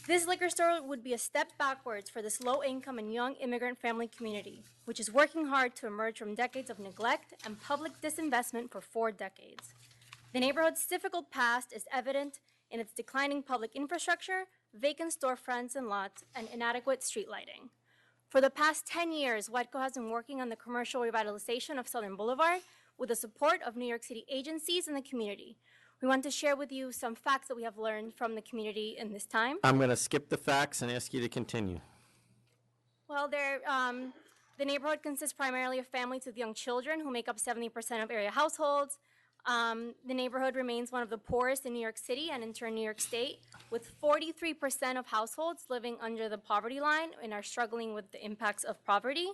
This liquor store would be a step backwards for this low-income and young immigrant family community, which is working hard to emerge from decades of neglect and public disinvestment for 4 decades. The neighborhood's difficult past is evident in its declining public infrastructure, vacant storefronts and lots, and inadequate street lighting. For the past 10 years, WEDCO has been working on the commercial revitalization of Southern Boulevard with the support of New York City agencies and the community. We want to share with you some facts that we have learned from the community in this time. I'm going to skip the facts and ask you to continue. Well, the neighborhood consists primarily of families with young children who make up 70% of area households. The neighborhood remains one of the poorest in New York City and in turn New York State, with 43% of households living under the poverty line and are struggling with the impacts of poverty.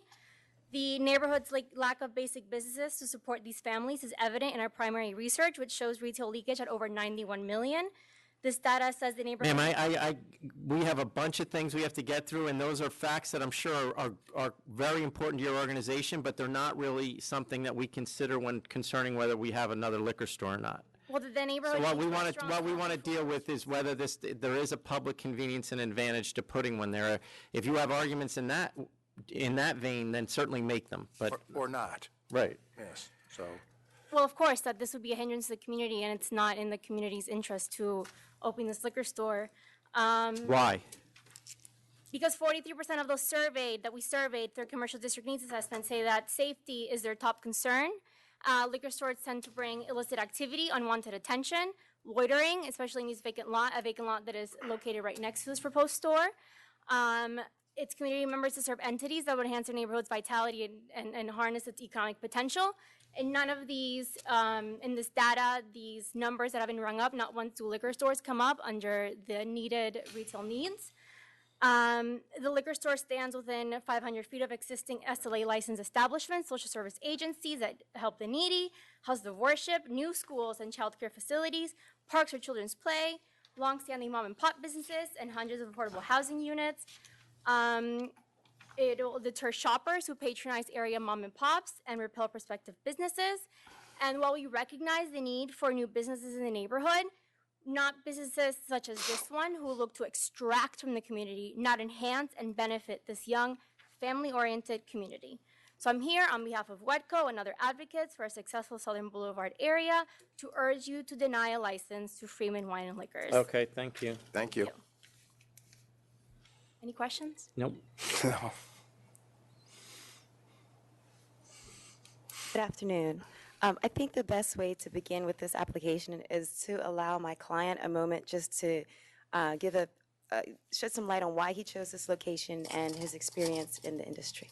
The neighborhood's lack of basic businesses to support these families is evident in our primary research, which shows retail leakage at over 91 million. This data says the neighborhood... Ma'am, we have a bunch of things we have to get through, and those are facts that I'm sure are very important to your organization, but they're not really something that we consider when concerning whether we have another liquor store or not. Well, the neighborhood... So what we want to deal with is whether there is a public convenience and advantage to putting one there. If you have arguments in that vein, then certainly make them, but... Or not. Right. Yes, so... Well, of course, that this would be a hindrance to the community, and it's not in the community's interest to open this liquor store. Why? Because 43% of those that we surveyed through commercial district needs assessment say that safety is their top concern. Liquor stores tend to bring illicit activity, unwanted attention, loitering, especially in a vacant lot that is located right next to this proposed store. Its community members to serve entities that would enhance their neighborhood's vitality and harness its economic potential. And none of these, in this data, these numbers that have been rung up, not once do liquor stores come up under the needed retail needs. The liquor store stands within 500 feet of existing SLA licensed establishments, social service agencies that help the needy, houses of worship, new schools and child care facilities, parks for children's play, long-standing mom and pop businesses, and hundreds of affordable housing units. It will deter shoppers who patronize area mom and pops and repel prospective businesses. And while we recognize the need for new businesses in the neighborhood, not businesses such as this one who look to extract from the community, not enhance and benefit this young, family-oriented community. So I'm here on behalf of WEDCO and other advocates for a successful Southern Boulevard area to urge you to deny a license to Freeman Wine and Liquors. Okay, thank you. Thank you. Any questions? Nope. Good afternoon. I think the best way to begin with this application is to allow my client a moment just to shed some light on why he chose this location and his experience in the industry.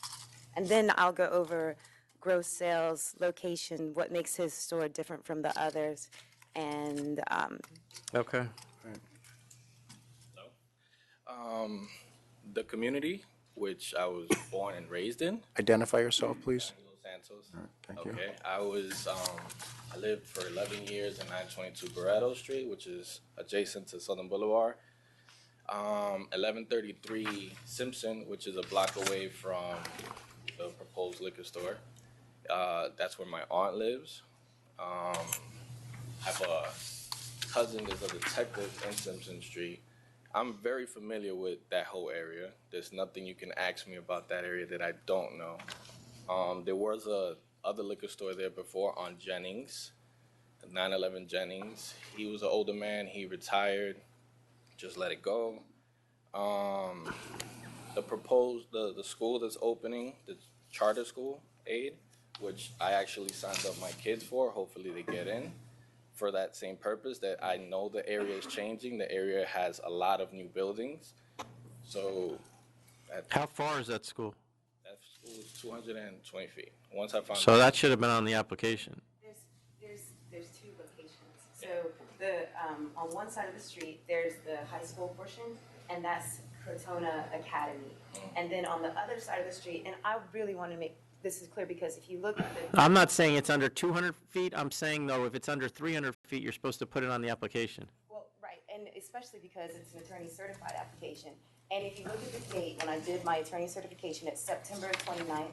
And then I'll go over gross sales, location, what makes his store different from the others, and Okay. The community, which I was born and raised in. Identify yourself, please. Santos. Thank you. Okay, I lived for 11 years in 922 Barretto Street, which is adjacent to Southern Boulevard. 1133 Simpson, which is a block away from the proposed liquor store. That's where my aunt lives. I have a cousin that's a detective in Simpson Street. I'm very familiar with that whole area. There's nothing you can ask me about that area that I don't know. There was a other liquor store there before on Jennings, 911 Jennings. He was an older man. He retired. Just let it go. The school that's opening, the charter school aid, which I actually signed up my kids for. Hopefully they get in for that same purpose, that I know the area is changing. The area has a lot of new buildings. So How far is that school? that school is 220 feet. Once I found So that should have been on the application. There's two locations. So the on one side of the street, there's the high school portion, and that's Crotona Academy. And then on the other side of the street, and I really want to make this is clear because if you look at the I'm not saying it's under 200 feet. I'm saying, though, if it's under 300 feet, you're supposed to put it on the application. well, right, and especially because it's an attorney certified application. And if you look at the date when I did my attorney certification, it's September 29th.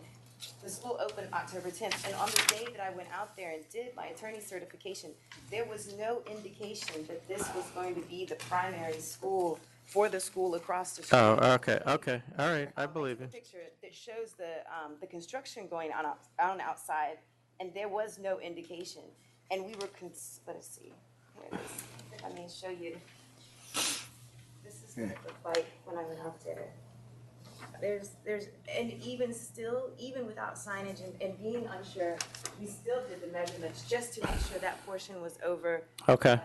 The school opened October 10th, and on the day that I went out there and did my attorney certification, there was no indication that this was going to be the primary school for the school across the street. Oh, okay, okay, all right, I believe you. Picture that shows the construction going on outside, and there was no indication. And we were, let's see, here it is. If I may show you. This is what it looked like when I went out there. And even still, even without signage and being unsure, we still did the measurements just to make sure that portion was over Okay. 200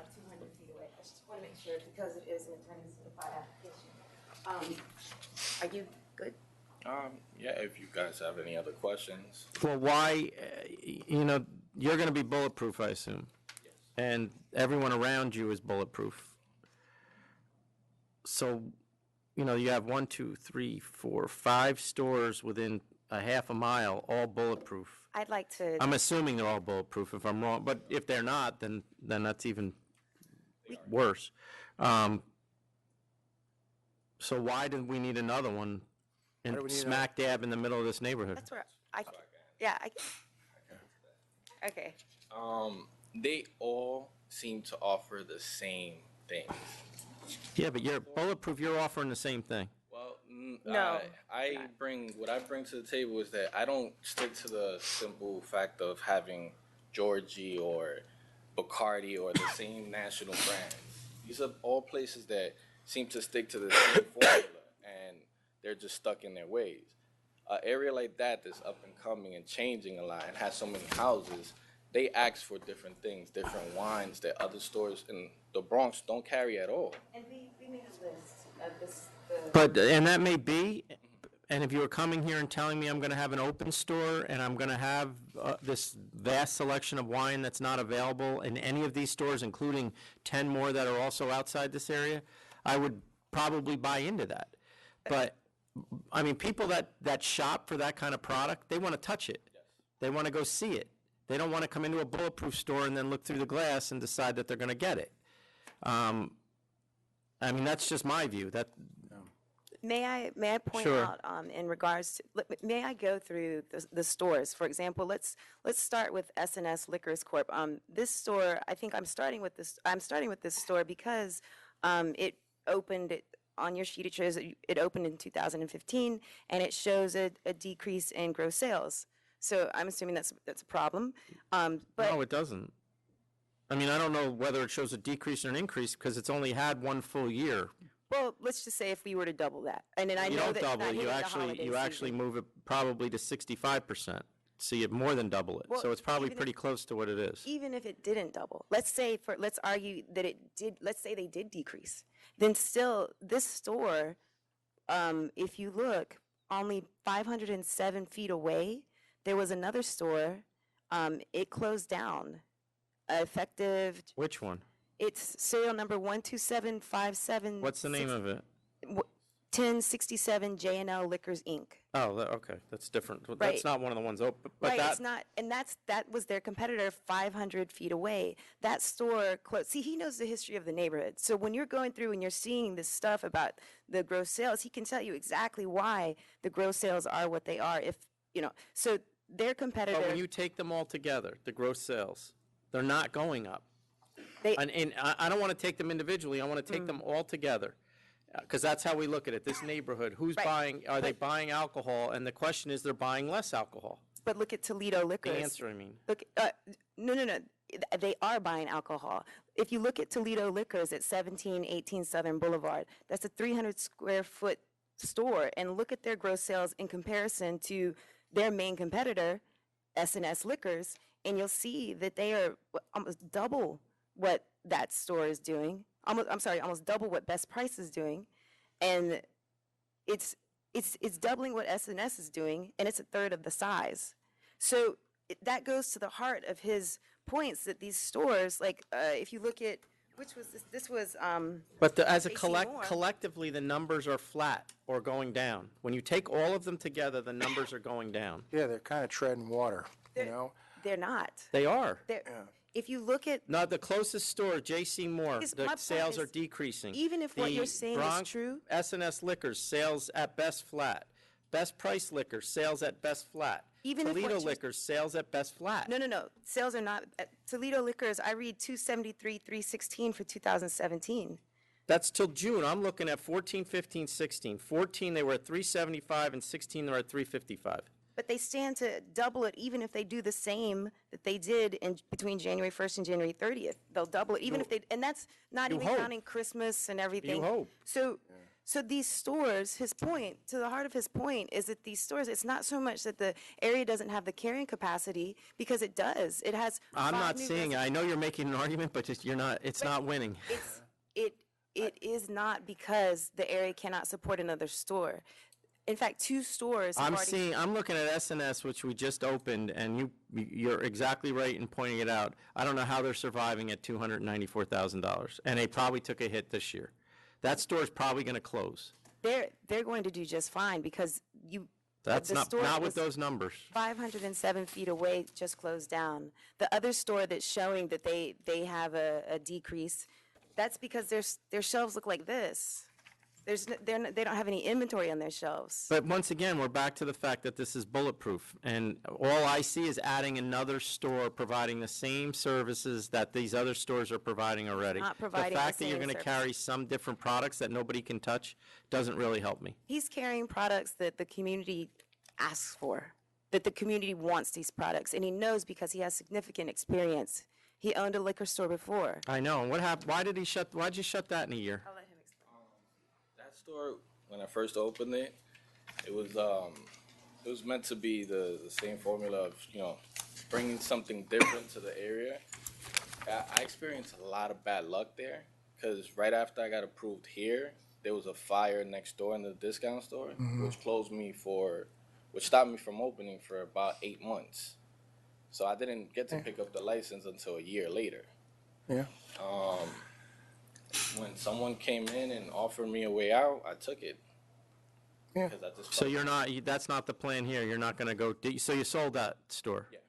feet away. I just want to make sure because it is an attorney certified application. Are you good? Yeah, if you guys have any other questions. Well, why, you're going to be bulletproof, I assume? Yes. And everyone around you is bulletproof. So, you have 1, 2, 3, 4, 5 stores within a half a mile, all bulletproof. I'd like to. I'm assuming they're all bulletproof if I'm wrong, but if they're not, then that's even worse. So why did we need another one smack dab in the middle of this neighborhood? That's where okay. They all seem to offer the same thing. Yeah, but you're bulletproof, you're offering the same thing. Well, No. what I bring to the table is that I don't stick to the simple fact of having Georgie or Bacardi or the same national brands. These are all places that seem to stick to the same formula, and they're just stuck in their ways. An area like that that's up and coming and changing a lot and has so many houses, they ask for different things, different wines that other stores in the Bronx don't carry at all. And we made a list of this. And that may be, and if you were coming here and telling me I'm going to have an open store and I'm going to have this vast selection of wine that's not available in any of these stores, including 10 more that are also outside this area, I would probably buy into that. But, I mean, people that shop for that kind of product, they want to touch it. They want to go see it. They don't want to come into a bulletproof store and then look through the glass and decide that they're going to get it. I mean, that's just my view. May I point Sure. out in regards to, may I go through the stores? For example, let's start with S&S Liquors Corp. This store, I think I'm starting with this store because it opened on your sheet. It shows that it opened in 2015, and it shows a decrease in gross sales. So I'm assuming that's a problem. But No, it doesn't. I mean, I don't know whether it shows a decrease or an increase because it's only had one full year. well, let's just say if we were to double that, and then I You know don't that double not it, hitting you the actually, holiday you actually season. move it probably to 65%. So you more than double it. Well, So it's probably even if- pretty close to what it is. Even if it didn't double, let's argue that it did, let's say they did decrease, then still, this store, if you look, only 507 feet away, there was another store, it closed down, effective, Which one? it's serial number 12757. What's the name of it? 1067 J&L Liquors, Inc. Oh, okay, that's different. Well, Right. That's not one of the ones open, but Right, that, it's not, and that was their competitor 500 feet away. That store closed. See, he knows the history of the neighborhood. So when you're going through and you're seeing this stuff about the gross sales, he can tell you exactly why the gross sales are what they are. If, so their competitor. but when you take them all together, the gross sales, they're not going up. And I don't want to take them individually, I want to take them all together. Because that's how we look at it, this neighborhood, who's buying, are they buying alcohol? And the question is, they're buying less alcohol. But look at Toledo Liquors. The answer, I mean. Look, no. They are buying alcohol. If you look at Toledo Liquors at 1718 Southern Boulevard, that's a 300 square foot store, and look at their gross sales in comparison to their main competitor, S&S Liquors, and you'll see that they are almost double what that store is doing. Almost double what Best Price is doing, and it's doubling what S&S is doing, and it's a third of the size. So that goes to the heart of his points that these stores, like if you look at which was this, But as a JC Moore. collectively, the numbers are flat or going down. When you take all of them together, the numbers are going down. Yeah, they're kind of treading water, you know? They're not. They are. If you look at No, the closest store, J.C. Moore, Because the my point sales are is, decreasing. even if what you're saying is true- S&S Liquors, sales at best flat. Best Price Liquor, sales at best flat. Even if what Toledo you're- Liquors, sales at best flat. No. Sales are not at Toledo Liquors. I read 273,316 for 2017. That's till June. I'm looking at 14, 15, 16. 14, they were at 375, and 16, they're at 355. But they stand to double it even if they do the same that they did in between January 1st and January 30th. They'll double it even if they, and that's not You even hope. counting Christmas and everything. You hope. So these stores, his point, to the heart of his point, is that these stores, it's not so much that the area doesn't have the carrying capacity, because it does. It has. I'm 5 not new seeing it. I know you're making an argument, but you're not, it's not winning. It is not because the area cannot support another store. In fact, 2 stores. have already- I'm looking at S&S, which we just opened, and you're exactly right in pointing it out. I don't know how they're surviving at $294,000, and they probably took a hit this year. That store's probably going to close. They're going to do just fine because That's the not store with was those numbers. 507 feet away just closed down. The other store that's showing that they have a decrease, that's because their shelves look like this. They don't have any inventory on their shelves. But once again, we're back to the fact that this is bulletproof, and all I see is adding another store providing the same services that these other stores are providing already. Not providing the fact the that you're same going to service. carry some different products that nobody can touch doesn't really help me. He's carrying products that the community asks for, that the community wants these products, and he knows because he has significant experience. He owned a liquor store before. I know. And what happened? Why'd you shut that in a year? That store, when I first opened it, it was meant to be the same formula of, bringing something different to the area. I experienced a lot of bad luck there, because right after I got approved here, there was a fire next door in the discount store, which stopped me from opening for about 8 months. So I didn't get to pick up the license until a year later. Yeah. When someone came in and offered me a way out, I took it. Yeah. So that's not the plan here. You're not going to go. So you sold that store. Yeah.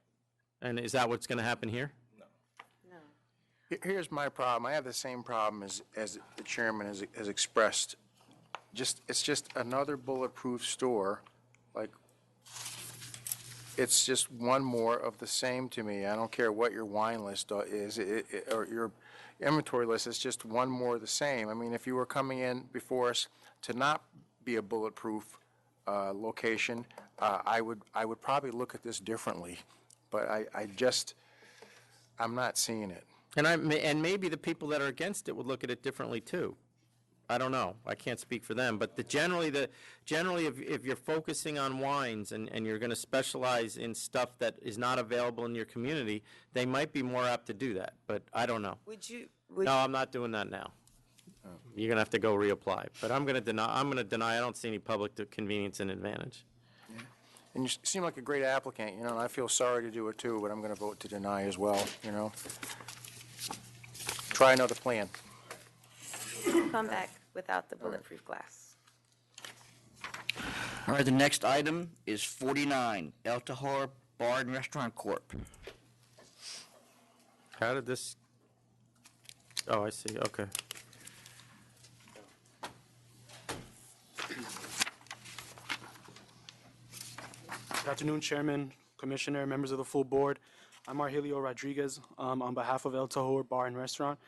And is that what's going to happen here? Here's my problem. I have the same problem as the chairman has expressed it's just another bulletproof store, like, it's just one more of the same to me. I don't care what your wine list is, or your inventory list, it's just one more of the same. I mean, if you were coming in before us to not be a bulletproof location, I would probably look at this differently, but I'm not seeing it. And maybe the people that are against it would look at it differently too. I don't know. I can't speak for them, but generally, if you're focusing on wines and you're going to specialize in stuff that is not available in your community, they might be more apt to do that. But I don't know. No, I'm not doing that now. You're going to have to go reapply. But I'm going to deny. I don't see any public convenience and advantage. And you seem like a great applicant, and I feel sorry to do it too, but I'm going to vote to deny as well, Try another plan. Come back without the bulletproof glass. All right, the next item is 49, El Tahor Bar and Restaurant Corp. How did this? Oh, I see. Okay. Good afternoon, Chairman, Commissioner, members of the full board. I'm Argelio Rodriguez on behalf of El Tahor Bar and Restaurant.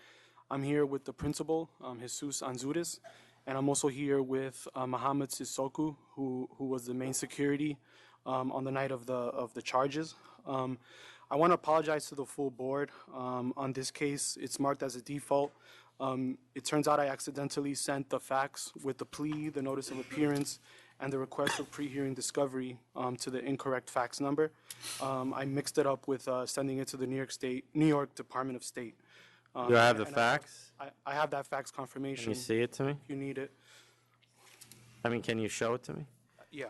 I'm here with the principal, Jesus Anzures, and I'm also here with Mohammed Sissoko, who was the main security on the night of the charges. I want to apologize to the full board. On this case, it's marked as a default. It turns out I accidentally sent the fax with the plea, the notice of appearance, and the request for pre-hearing discovery to the incorrect fax number. I mixed it up with sending it to the New York Department of State. Do I have the fax? I have that fax confirmation. Can you see it to me? If you need it. I mean, can you show it to me? Yeah.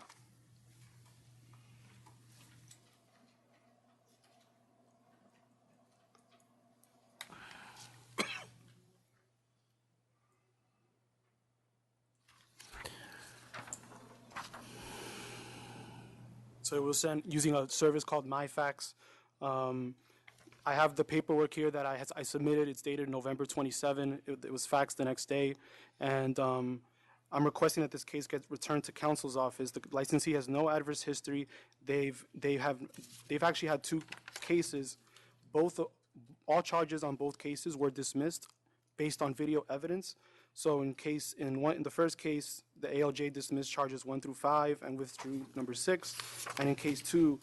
So it was sent using a service called MyFax. I have the paperwork here that I submitted. It's dated November 27. It was faxed the next day. And I'm requesting that this case gets returned to counsel's office. The licensee has no adverse history. They've actually had 2 cases. All charges on both cases were dismissed based on video evidence. So in the first case, the ALJ dismissed charges 1 through 5 and withdrew number 6. And in case 2,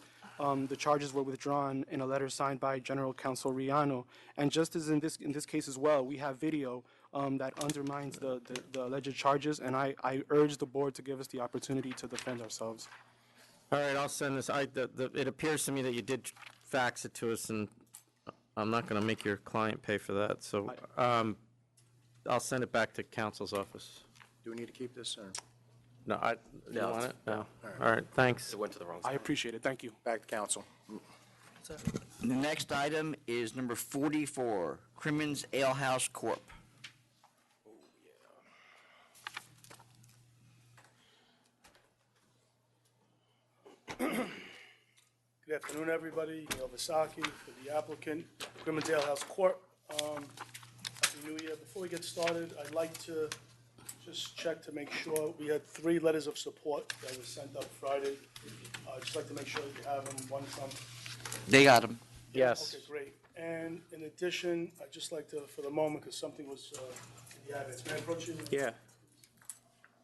the charges were withdrawn in a letter signed by General Counsel Riano. And just as in this case as well, we have video that undermines the alleged charges, and I urge the board to give us the opportunity to defend ourselves. All right, I'll send this. It appears to me that you did fax it to us, and I'm not going to make your client pay for that. So I'll send it back to counsel's office. Do we need to keep this, or? No, you No, want it's- it? No. All right. All right, thanks. It went to the wrong I side. appreciate it. Thank you. Back to counsel. The next item is number 44, Crimmins Ale House Corp. Good afternoon, everybody. Neil Vasaki for the applicant, Crimmins Ale House Corp. Happy New Year. Before we get started, I'd like to just check to make sure. We had 3 letters of support that were sent up Friday. I'd just like to make sure that you have them, one from. They got them. Yes. Okay, great. And in addition, I'd just like to, for the moment, because something was in the advance. May I approach you? Yeah.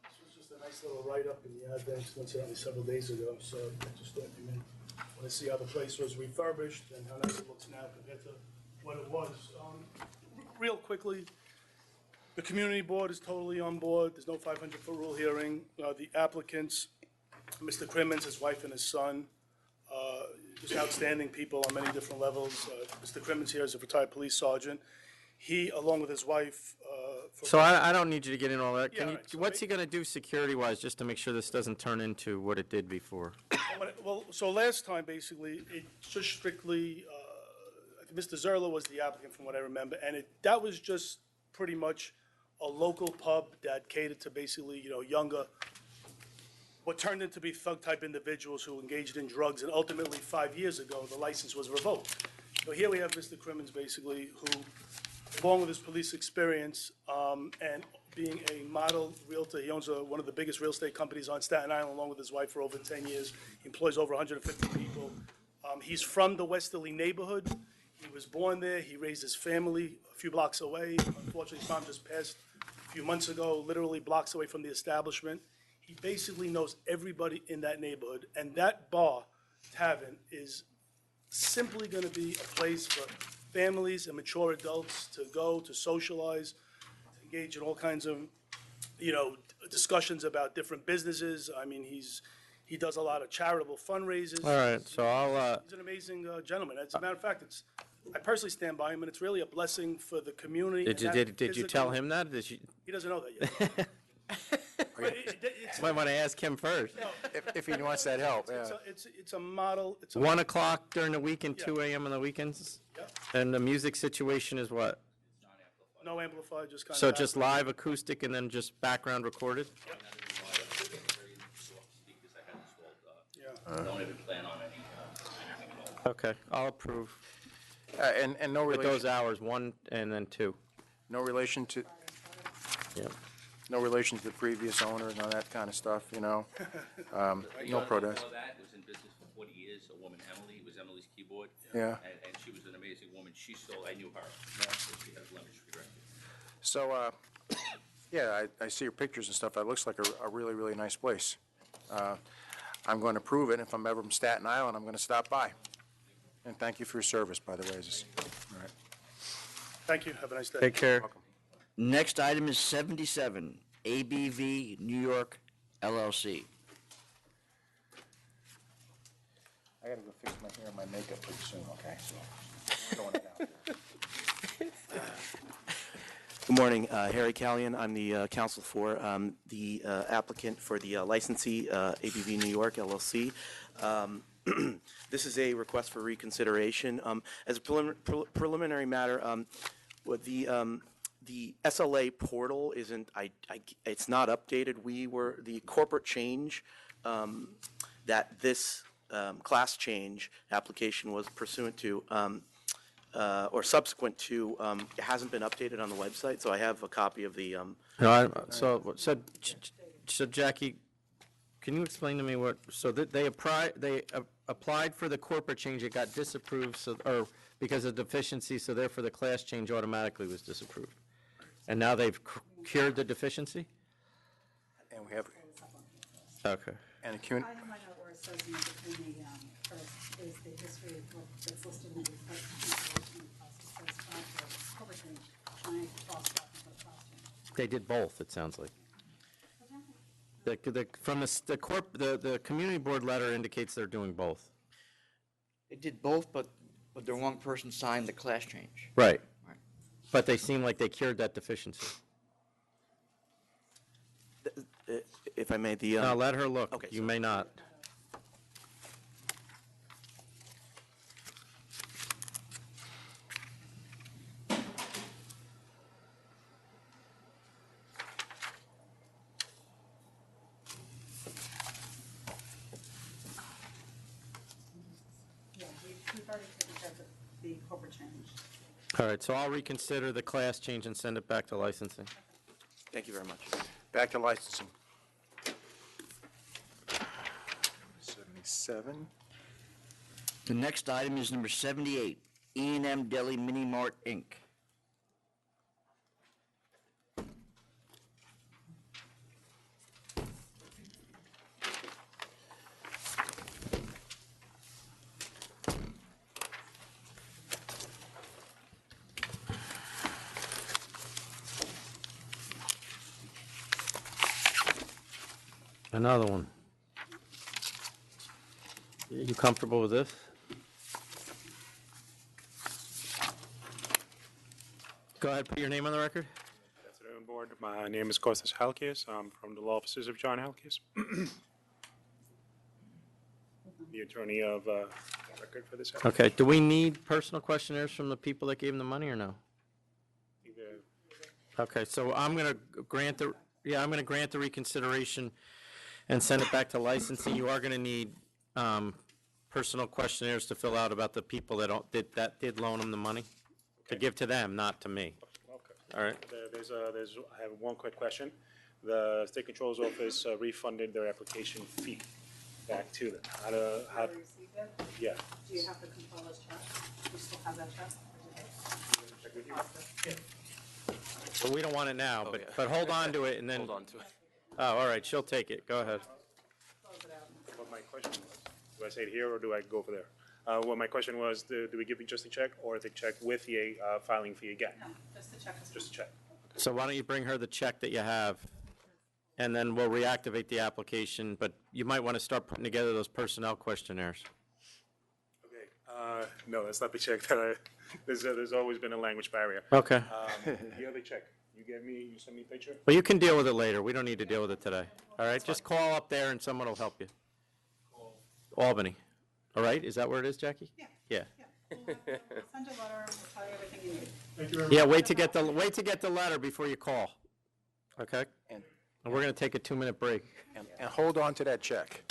This was just a nice little write-up in the advance, coincidentally several days ago, so I just thought you may want to see how the place was refurbished and how nice it looks now compared to what it was. Real quickly, the community board is totally on board. There's no 500-foot rule hearing. The applicants, Mr. Crimmins, his wife and his son, just outstanding people on many different levels. Mr. Crimmins here is a retired police sergeant. He, along with his wife. So I don't need you to get in all that. Yeah, right, so What's he going to do security-wise, just to make sure this doesn't turn into what it did before? Well, so last time, basically, it just strictly, I think Mr. Zerla was the applicant from what I remember, and that was just pretty much a local pub that catered to basically, younger, what turned into be thug-type individuals who engaged in drugs, and ultimately, 5 years ago, the license was revoked. So here we have Mr. Crimmins, basically, who along with his police experience, and being a model realtor. He owns one of the biggest real estate companies on Staten Island, along with his wife, for over 10 years. He employs over 150 people. He's from the Westerly neighborhood. He was born there. He raised his family a few blocks away. Unfortunately, his mom just passed a few months ago, literally blocks away from the establishment. He basically knows everybody in that neighborhood, and that bar, Tavern, is simply going to be a place for families and mature adults to go, to socialize, to engage in all kinds of, discussions about different businesses. I mean, he does a lot of charitable fundraisers. All right, so I'll, He's an amazing gentleman. As a matter of fact, I personally stand by him, and it's really a blessing for the community. did you tell him that? He doesn't know that yet. Might want to ask him first. If he wants that help, yeah. It's a model. 1 o'clock during the week and 2 a.m. on the weekends? Yep. And the music situation is what? No amplifier, just kind of. So just live acoustic and then just background recorded? Don't even plan on anything at all. Okay, I'll approve. And no With relation. those hours, 1 and then 2. No relation to. Yeah. No relation to the previous owner and all that kind of stuff, No protest. Before that, was in business for 40 years, a woman, Emily, it was Emily's Keyboard. Yeah. And she was an amazing woman. I knew her. So she has blemish free record. So, yeah, I see your pictures and stuff. It looks like a really, really nice place. I'm going to prove it. If I'm ever from Staten Island, I'm going to stop by. And thank you for your service, by the way. All right. Thank you. Have a nice day. Take care. Next item is 77, ABV New York LLC. I gotta go fix my hair and my makeup pretty soon, okay? So, going down. Good morning, Harry Callion. I'm the counsel for the applicant for the licensee, ABV New York LLC. This is a request for reconsideration. As a preliminary matter, what the SLA portal isn't, it's not updated. The corporate change that this class change application was pursuant to, or subsequent to, it hasn't been updated on the website, so I have a copy of the. So Jackie, can you explain to me what, so that they applied for the corporate change, it got disapproved, or because of deficiency, so therefore the class change automatically was disapproved? And now they've cured the deficiency? And we have, Okay. and Item I know where it says in between the first is the history of what that's listed in the consideration process. Says for corporate change, trying to cross off and put cross change. They did both, it sounds like. The community board letter indicates they're doing both. They did both, but the wrong person signed the class change. Right. But they seem like they cured that deficiency. If I may, the. Now, let her look. Okay, You may not. Yeah, we've already taken care of the corporate change. All right, so I'll reconsider the class change and send it back to licensing. Thank you very much. back to licensing. 77. The next item is number 78, E&M Deli Mini Mart, Inc. Another one. You comfortable with this? Go ahead, put your name on the record. That's it, board. My name is Kostas Halkias. I'm from the law offices of John Halkias. The attorney of record for this. Okay, do we need personal questionnaires from the people that gave them the money or no? Okay, so I'm going to grant the, grant the reconsideration and send it back to licensing. You are going to need personal questionnaires to fill out about the people that did loan them the money. to give to them, not to me. Okay. All right? I have one quick question. The State Control's Office refunded their application fee back to them. Have you received it? Yeah. Do you have the controller's check? Do you still have that check? Check with you? Well, we don't want it now, but hold on to it and then. Hold on to it. Oh, all right, she'll take it. Go ahead. What my question was, do I say it here or do I go over there? What my question was, do we give you just a check or the check with the filing fee again? No, just the check is Just a check. So why don't you bring her the check that you have, and then we'll reactivate the application, but you might want to start putting together those personnel questionnaires. Okay. No, that's not the check that there's always been a language barrier. Okay. The other check, you send me a picture? Well, you can deal with it later. We don't need to deal with it today. All right, just call up there and someone will help you. Albany. All right, is that where it is, Jackie? Yeah. Yeah. We'll send you a letter, we'll tell you everything you need. Thank you very much. Yeah, wait to get the letter before you call. Okay? And we're going to take a 2-minute break. And hold on to that check.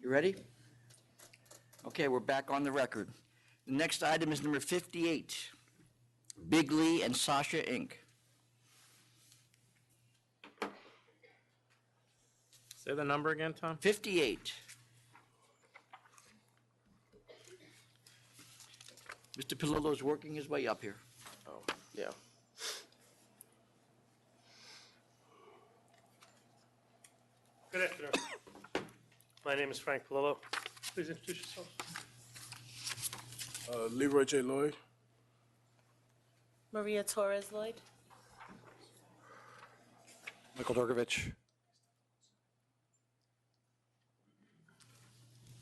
You ready? Okay, we're back on the record. The next item is number 58, Big Lee and Sasha Inc. Say the number again, Tom? 58. Mr. Pilillo's working his way up here. Oh, yeah. Good afternoon. My name is Frank Palillo. Please introduce yourself. Leroy J. Lloyd. Maria Torres Lloyd. Michael Durgovich.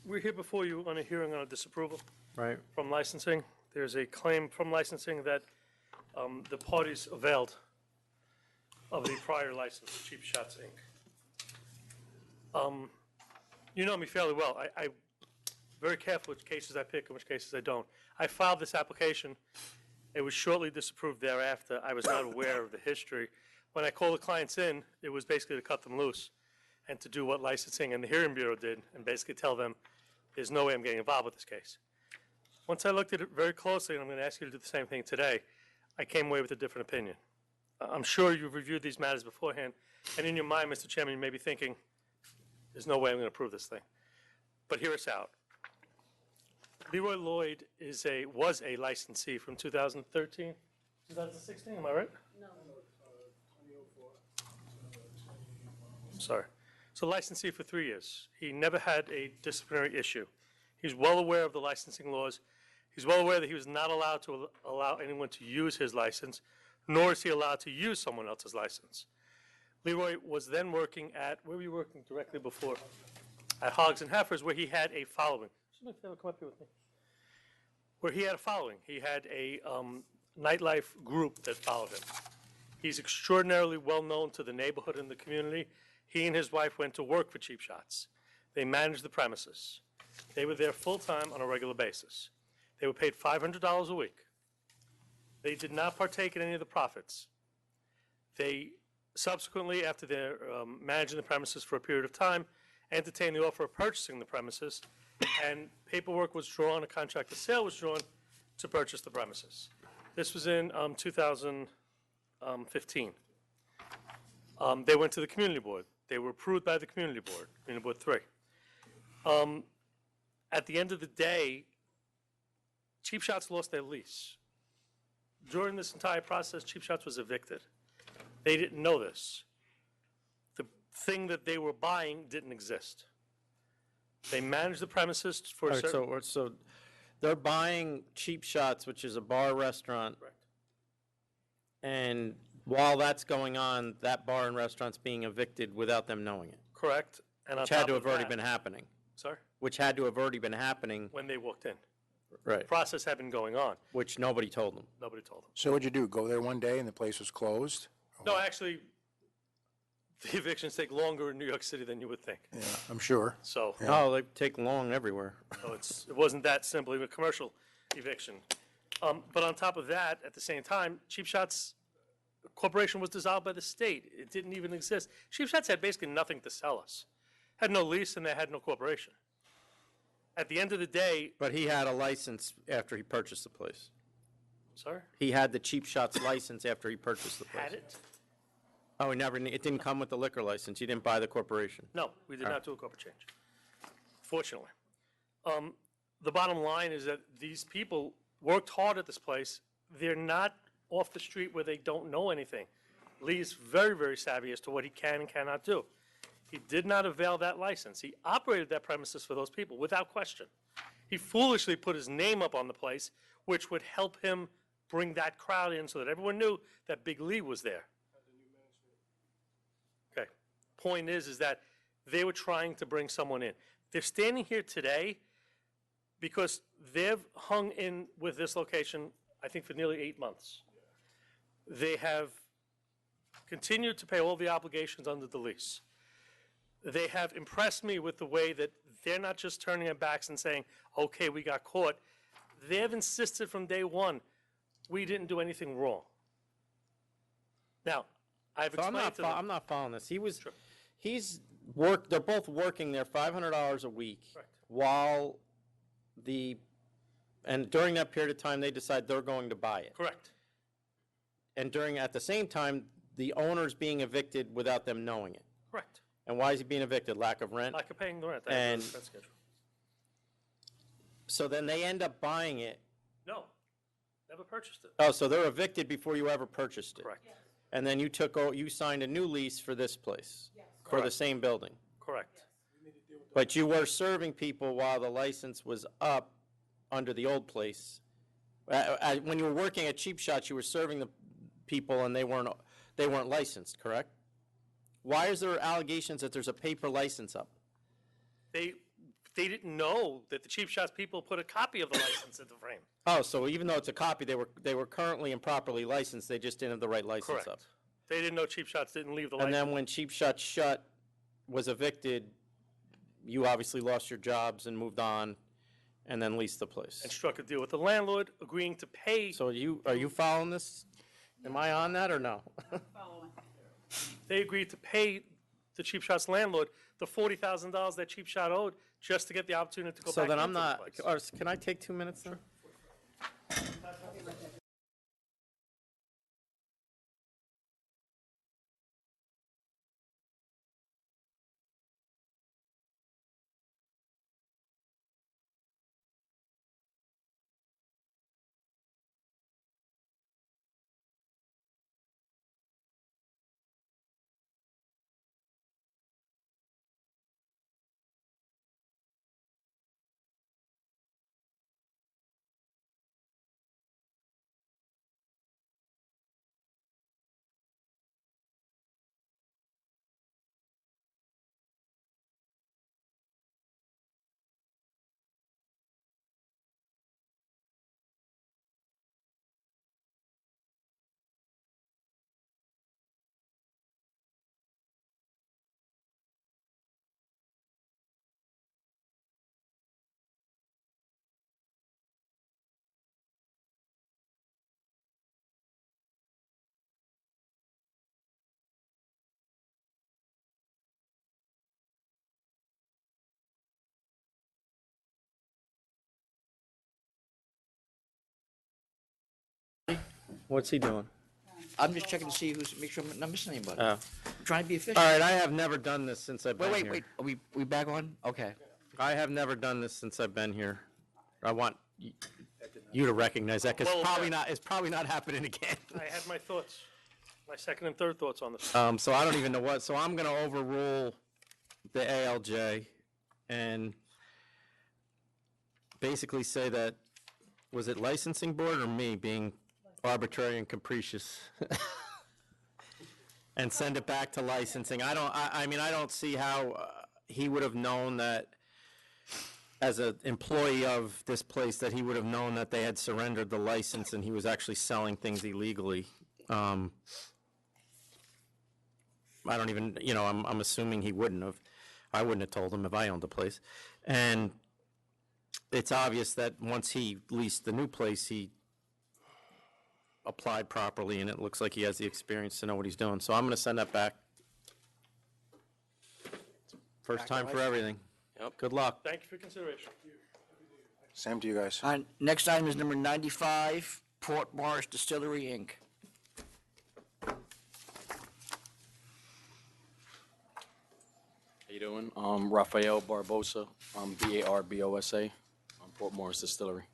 We're here before you on a hearing on a disapproval Right. from licensing. There's a claim from licensing that the parties availed of the prior license, Cheap Shots, Inc. You know me fairly well. I'm very careful which cases I pick and which cases I don't. I filed this application. It was shortly disapproved thereafter. I was not aware of the history. When I called the clients in, it was basically to cut them loose and to do what licensing and the hearing bureau did and basically tell them, there's no way I'm getting involved with this case. Once I looked at it very closely, and I'm going to ask you to do the same thing today, I came away with a different opinion. I'm sure you've reviewed these matters beforehand, and in your mind, Mr. Chairman, you may be thinking, there's no way I'm going to approve this thing. But hear us out. Leroy Lloyd was a licensee from 2013, 2016, am I right? No. Sorry. So licensee for 3 years. He never had a disciplinary issue. He's well aware of the licensing laws. He's well aware that he was not allowed to allow anyone to use his license, nor is he allowed to use someone else's license. Leroy was then working at, where were you working directly before? At Hogs and Heifers, where he had a following. Somebody come up here with me. Where he had a following. He had a nightlife group that followed him. He's extraordinarily well known to the neighborhood and the community. He and his wife went to work for Cheap Shots. They managed the premises. They were there full-time on a regular basis. They were paid $500 a week. They did not partake in any of the profits. They subsequently, after their managing the premises for a period of time, entertained the offer of purchasing the premises, and paperwork was drawn, a contract of sale was drawn to purchase the premises. This was in 2015. They went to the community board. They were approved by the community board, Community Board 3. At the end of the day, Cheap Shots lost their lease. During this entire process, Cheap Shots was evicted. They didn't know this. The thing that they were buying didn't exist. They managed the premises for All a right, certain... so they're buying Cheap Shots, which is a bar restaurant. Correct. And while that's going on, that bar and restaurant's being evicted without them knowing it. Correct. And on Which had top to of have already that- been happening. Sorry? Which had to have already been happening, When they walked in. right, The process had been going on. which nobody told them. Nobody told them. So what'd you do, go there one day and the place was closed? No, actually, the evictions take longer in New York City than you would think. Yeah, I'm sure. So, Oh, they take long everywhere. so it wasn't that simple, even a commercial eviction. But on top of that, at the same time, Cheap Shots Corporation was dissolved by the state. It didn't even exist. Cheap Shots had basically nothing to sell us. Had no lease and they had no corporation. At the end of the day, But he had a license after he purchased the place. sorry, He had the Cheap Shots license after he purchased the place. had it? Oh, it didn't come with the liquor license. You didn't buy the corporation. No, we did All not right. do a corporate change, fortunately. The bottom line is that these people worked hard at this place. They're not off the street where they don't know anything. Lee's very, very savvy as to what he can and cannot do. He did not avail that license. He operated that premises for those people without question. He foolishly put his name up on the place, which would help him bring that crowd in so that everyone knew that Big Lee was there. Okay. Point is that they were trying to bring someone in. They're standing here today because they've hung in with this location, I think, for nearly 8 months. They have continued to pay all the obligations under the lease. They have impressed me with the way that they're not just turning their backs and saying, okay, we got caught. They've insisted from day one, we didn't do anything wrong. Now, I've So explained to them. I'm not following this. they're both working there $500 a week. Correct. While and during that period of time, they decide they're going to buy it. Correct. And at the same time, the owner's being evicted without them knowing it. Correct. And why is he being evicted? Lack of rent? Lack of paying the rent. And- That's schedule. So then they end up buying it. No, never purchased it. Oh, so they're evicted before you ever purchased it? Correct. And then you signed a new lease for this place? For the Correct. same building? Correct. But you were serving people while the license was up under the old place. When you were working at Cheap Shots, you were serving the people and they weren't licensed, correct? Why is there allegations that there's a paper license up? They didn't know that the Cheap Shots people put a copy of the license in the frame. Oh, so even though it's a copy, they were currently improperly licensed, they just didn't have the right license up? Correct. They didn't know Cheap Shots didn't leave the And license. then when Cheap Shots was evicted, you obviously lost your jobs and moved on, and then leased the place. And struck a deal with the landlord, agreeing to pay. So are you following this? Am I on that or no? They agreed to pay the Cheap Shots landlord the $40,000 that Cheap Shot owed just to get the opportunity to go So back then into I'm the not, place. can I take 2 minutes then? What's he doing? I'm just checking to see make sure I'm not missing anybody. Oh. I'm trying to be efficient. All right, I have never done this since I've been Wait, here. wait. Are we back on? Okay. I have never done this since I've been here. I want you to recognize that, because Well, it's probably not happening again. I had my thoughts, my second and third thoughts on this. So I don't even know what, so I'm going to overrule the ALJ and basically say that, was it licensing board or me being arbitrary and capricious? And send it back to licensing. I mean, I don't see how he would have known that, as an employee of this place, that he would have known that they had surrendered the license and he was actually selling things illegally. I don't even, I'm assuming he wouldn't have. I wouldn't have told him if I owned the place. And it's obvious that once he leased the new place, he applied properly, and it looks like he has the experience to know what he's doing. So I'm going to send that back. First time for everything. Yep. Good luck. Thank you for your consideration. Same to you guys. Next item is number 95, Port Morris Distillery, Inc. How you doing? Rafael Barbosa, Barbosa, Port Morris Distillery.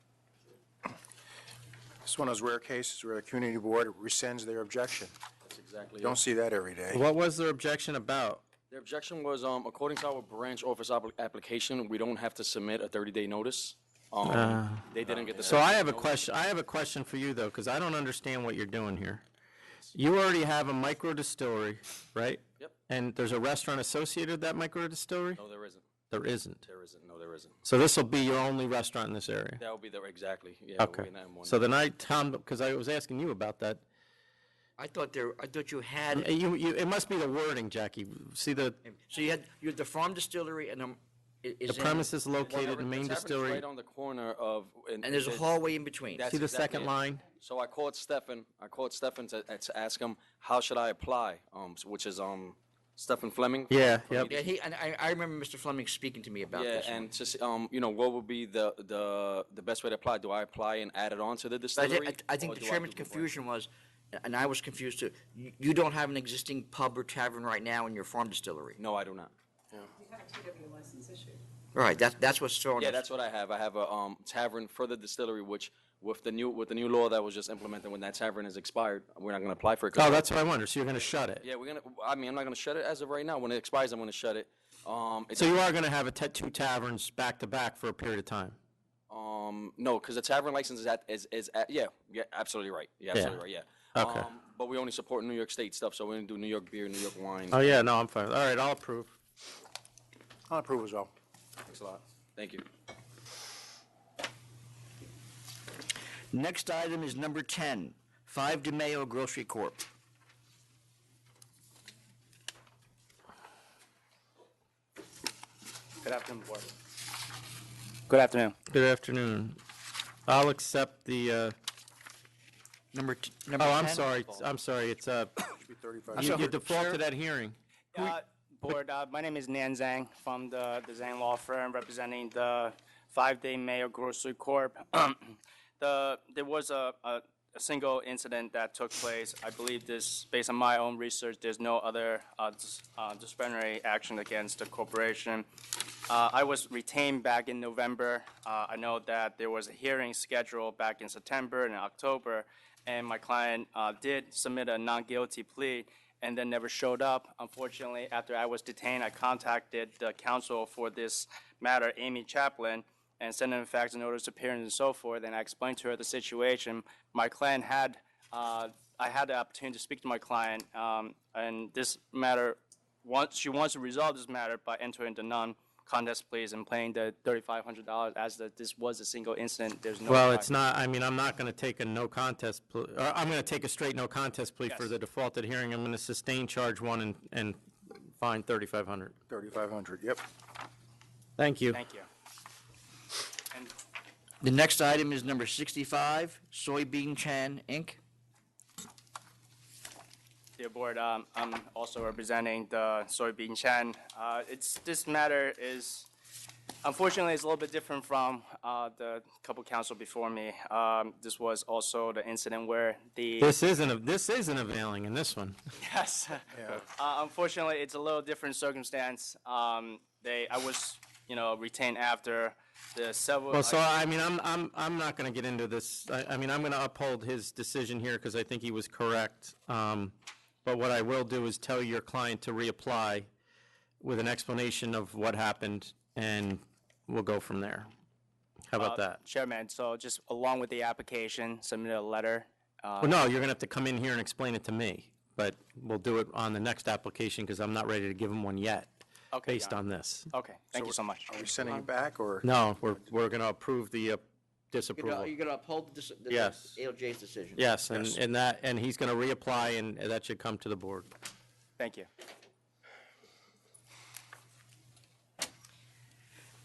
It's one of those rare cases where the community board rescinds their objection. That's exactly it. Don't see that every day. What was their objection about? Their objection was, according to our branch office application, we don't have to submit a 30-day notice. They didn't get the. So I have a 30-day notice. question. I have a question for you though, because I don't understand what you're doing here. You already have a micro distillery, right? Yep. And there's a restaurant associated with that micro distillery? No, there isn't. There isn't. There isn't. No, there isn't. So this will be your only restaurant in this area? That would be there exactly. Yeah. Okay. we're in that one. So then Tom, because I was asking you about that. I thought you had. It must be the wording, Jackie. See the. So you had the farm distillery and The premise is located in the main It's happening distillery. right on the corner of. And there's a hallway in between. That's See the exactly second it. line? So I called Stefan to ask him, how should I apply? Which is Stephen Fleming. Yeah, yep. Yeah, and I remember Mr. Fleming speaking to me about Yeah, this. one. and just, what would be the best way to apply? Do I apply and add it on to the But distillery? I think or the do I chairman's do the brand? confusion was, and I was confused too, you don't have an existing pub or tavern right now in your farm distillery. No, I do not. You have a TW license issued. Right, that's what's throwing Yeah, us. that's what I have. I have a tavern for the distillery, which with the new law that was just implemented, when that tavern is expired, we're not going to apply for it. Oh, that's what I wonder. So you're going to shut it? Yeah, I'm not going to shut it as of right now. When it expires, I'm going to shut it. So you are going to have two taverns back to back for a period of time? No, because the tavern license is yeah, absolutely right. Yeah, absolutely right. Yeah. Okay. But we only support New York State stuff, so we don't do New York beer, New York wine. Oh, yeah, no, I'm fine. All right, I'll approve. I'll approve as well. Thanks a lot. Thank you. Next item is number 10, 5 DeMayo Grocery Corp. Good afternoon, Board. Good afternoon. Good afternoon. I'll accept the, Number oh, I'm 10? sorry, it's, $35. you defaulted that hearing. Board, my name is Nan Zhang from the Zhang Law Firm representing the 5 DeMayo Grocery Corp. There was a single incident that took place. I believe this, based on my own research, there's no other disciplinary action against the corporation. I was retained back in November. I know that there was a hearing scheduled back in September and October, and my client did submit a non-guilty plea and then never showed up. Unfortunately, after I was detained, I contacted the counsel for this matter, Amy Chaplin, and sent in fax and notice of appearance and so forth, and I explained to her the situation. My client had, I had the opportunity to speak to my client, and this matter, she wants to resolve this matter by entering into non-contest pleas and paying the $3,500 as this was a single incident. There's no. Well, it's not, I mean, I'm not going to take a no contest, I'm going to take a straight no contest plea for the defaulted hearing. I'm going to sustain charge 1 and fine $3,500. $3,500, yep. Thank Thank you. you. The next item is number 65, Soybean Chan, Inc. Dear Board, I'm also representing the Soybean Chan. This matter is, unfortunately, it's a little bit different from the couple counsel before me. This was also the incident where This isn't availing in this one. Yes. Unfortunately, it's a little different circumstance. I was, retained after the several. Well, so I mean, I'm not going to get into this. I mean, I'm going to uphold his decision here because I think he was correct. But what I will do is tell your client to reapply with an explanation of what happened, and we'll go from there. How about that? Chairman, so just along with the application, submit a letter. Well, no, you're going to have to come in here and explain it to me, but we'll do it on the next application because I'm not ready to give him one yet. Okay, based on this. Okay, thank you so much. Are we sending it back, or? No, we're going to approve the disapproval. You're going to uphold the Yes. ALJ's decision? Yes, and he's going to reapply, and that should come to the board. Thank you.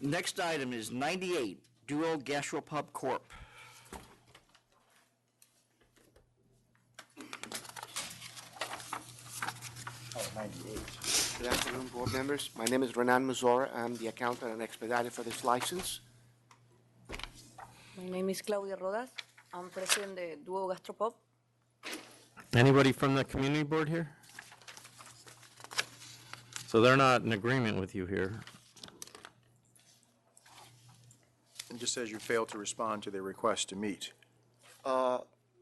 Next item is 98, Duo Gastropub Corp. Good afternoon, board members. My name is Renan Mazora. I'm the accountant and expediter for this license. My name is Claudia Rodas. I'm president of Duo Gastropub. Anybody from the community board here? So they're not in agreement with you here. It just says you failed to respond to their request to meet.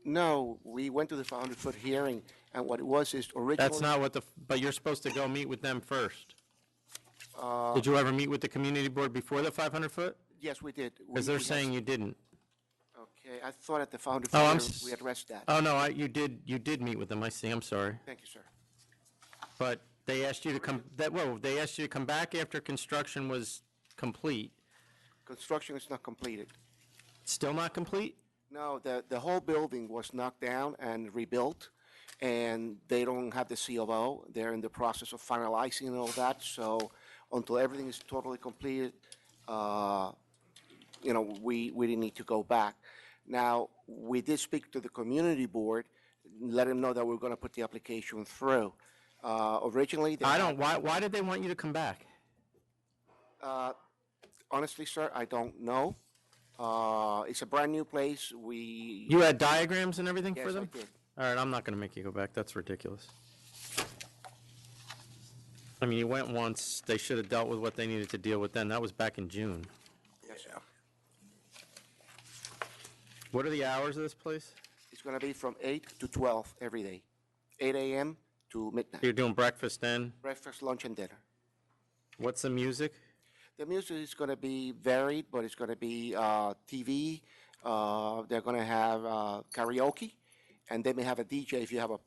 No, we went to the 500-foot hearing, and what it was is originally. That's not what but you're supposed to go meet with them first. Did you ever meet with the community board before the 500-foot? Yes, we did. Because they're saying you didn't. Okay, I thought at the 500-foot Oh, hearing we addressed that. Oh, no, you did meet with them, I see, I'm sorry. Thank you, sir. But they asked you to come, they asked you to come back after construction was complete. Construction is not completed. Still not complete? No, the whole building was knocked down and rebuilt, and they don't have the COO. They're in the process of finalizing and all that, so until everything is totally completed, we didn't need to go back. Now, we did speak to the community board, let them know that we're going to put the application through. Originally, they I had- don't, why did they want you to come back? Honestly, sir, I don't know. It's a brand-new place. We... You had diagrams and everything for Yes, I them? did. All right, I'm not going to make you go back. That's ridiculous. I mean, you went once. They should have dealt with what they needed to deal with then. That was back in June. Yes, sir. What are the hours of this place? It's going to be from 8 to 12 every day, 8 a.m. to midnight. You're doing breakfast then? Breakfast, lunch, and dinner. What's the music? The music is going to be varied, but it's going to be TV. They're going to have karaoke, and they may have a DJ if you have a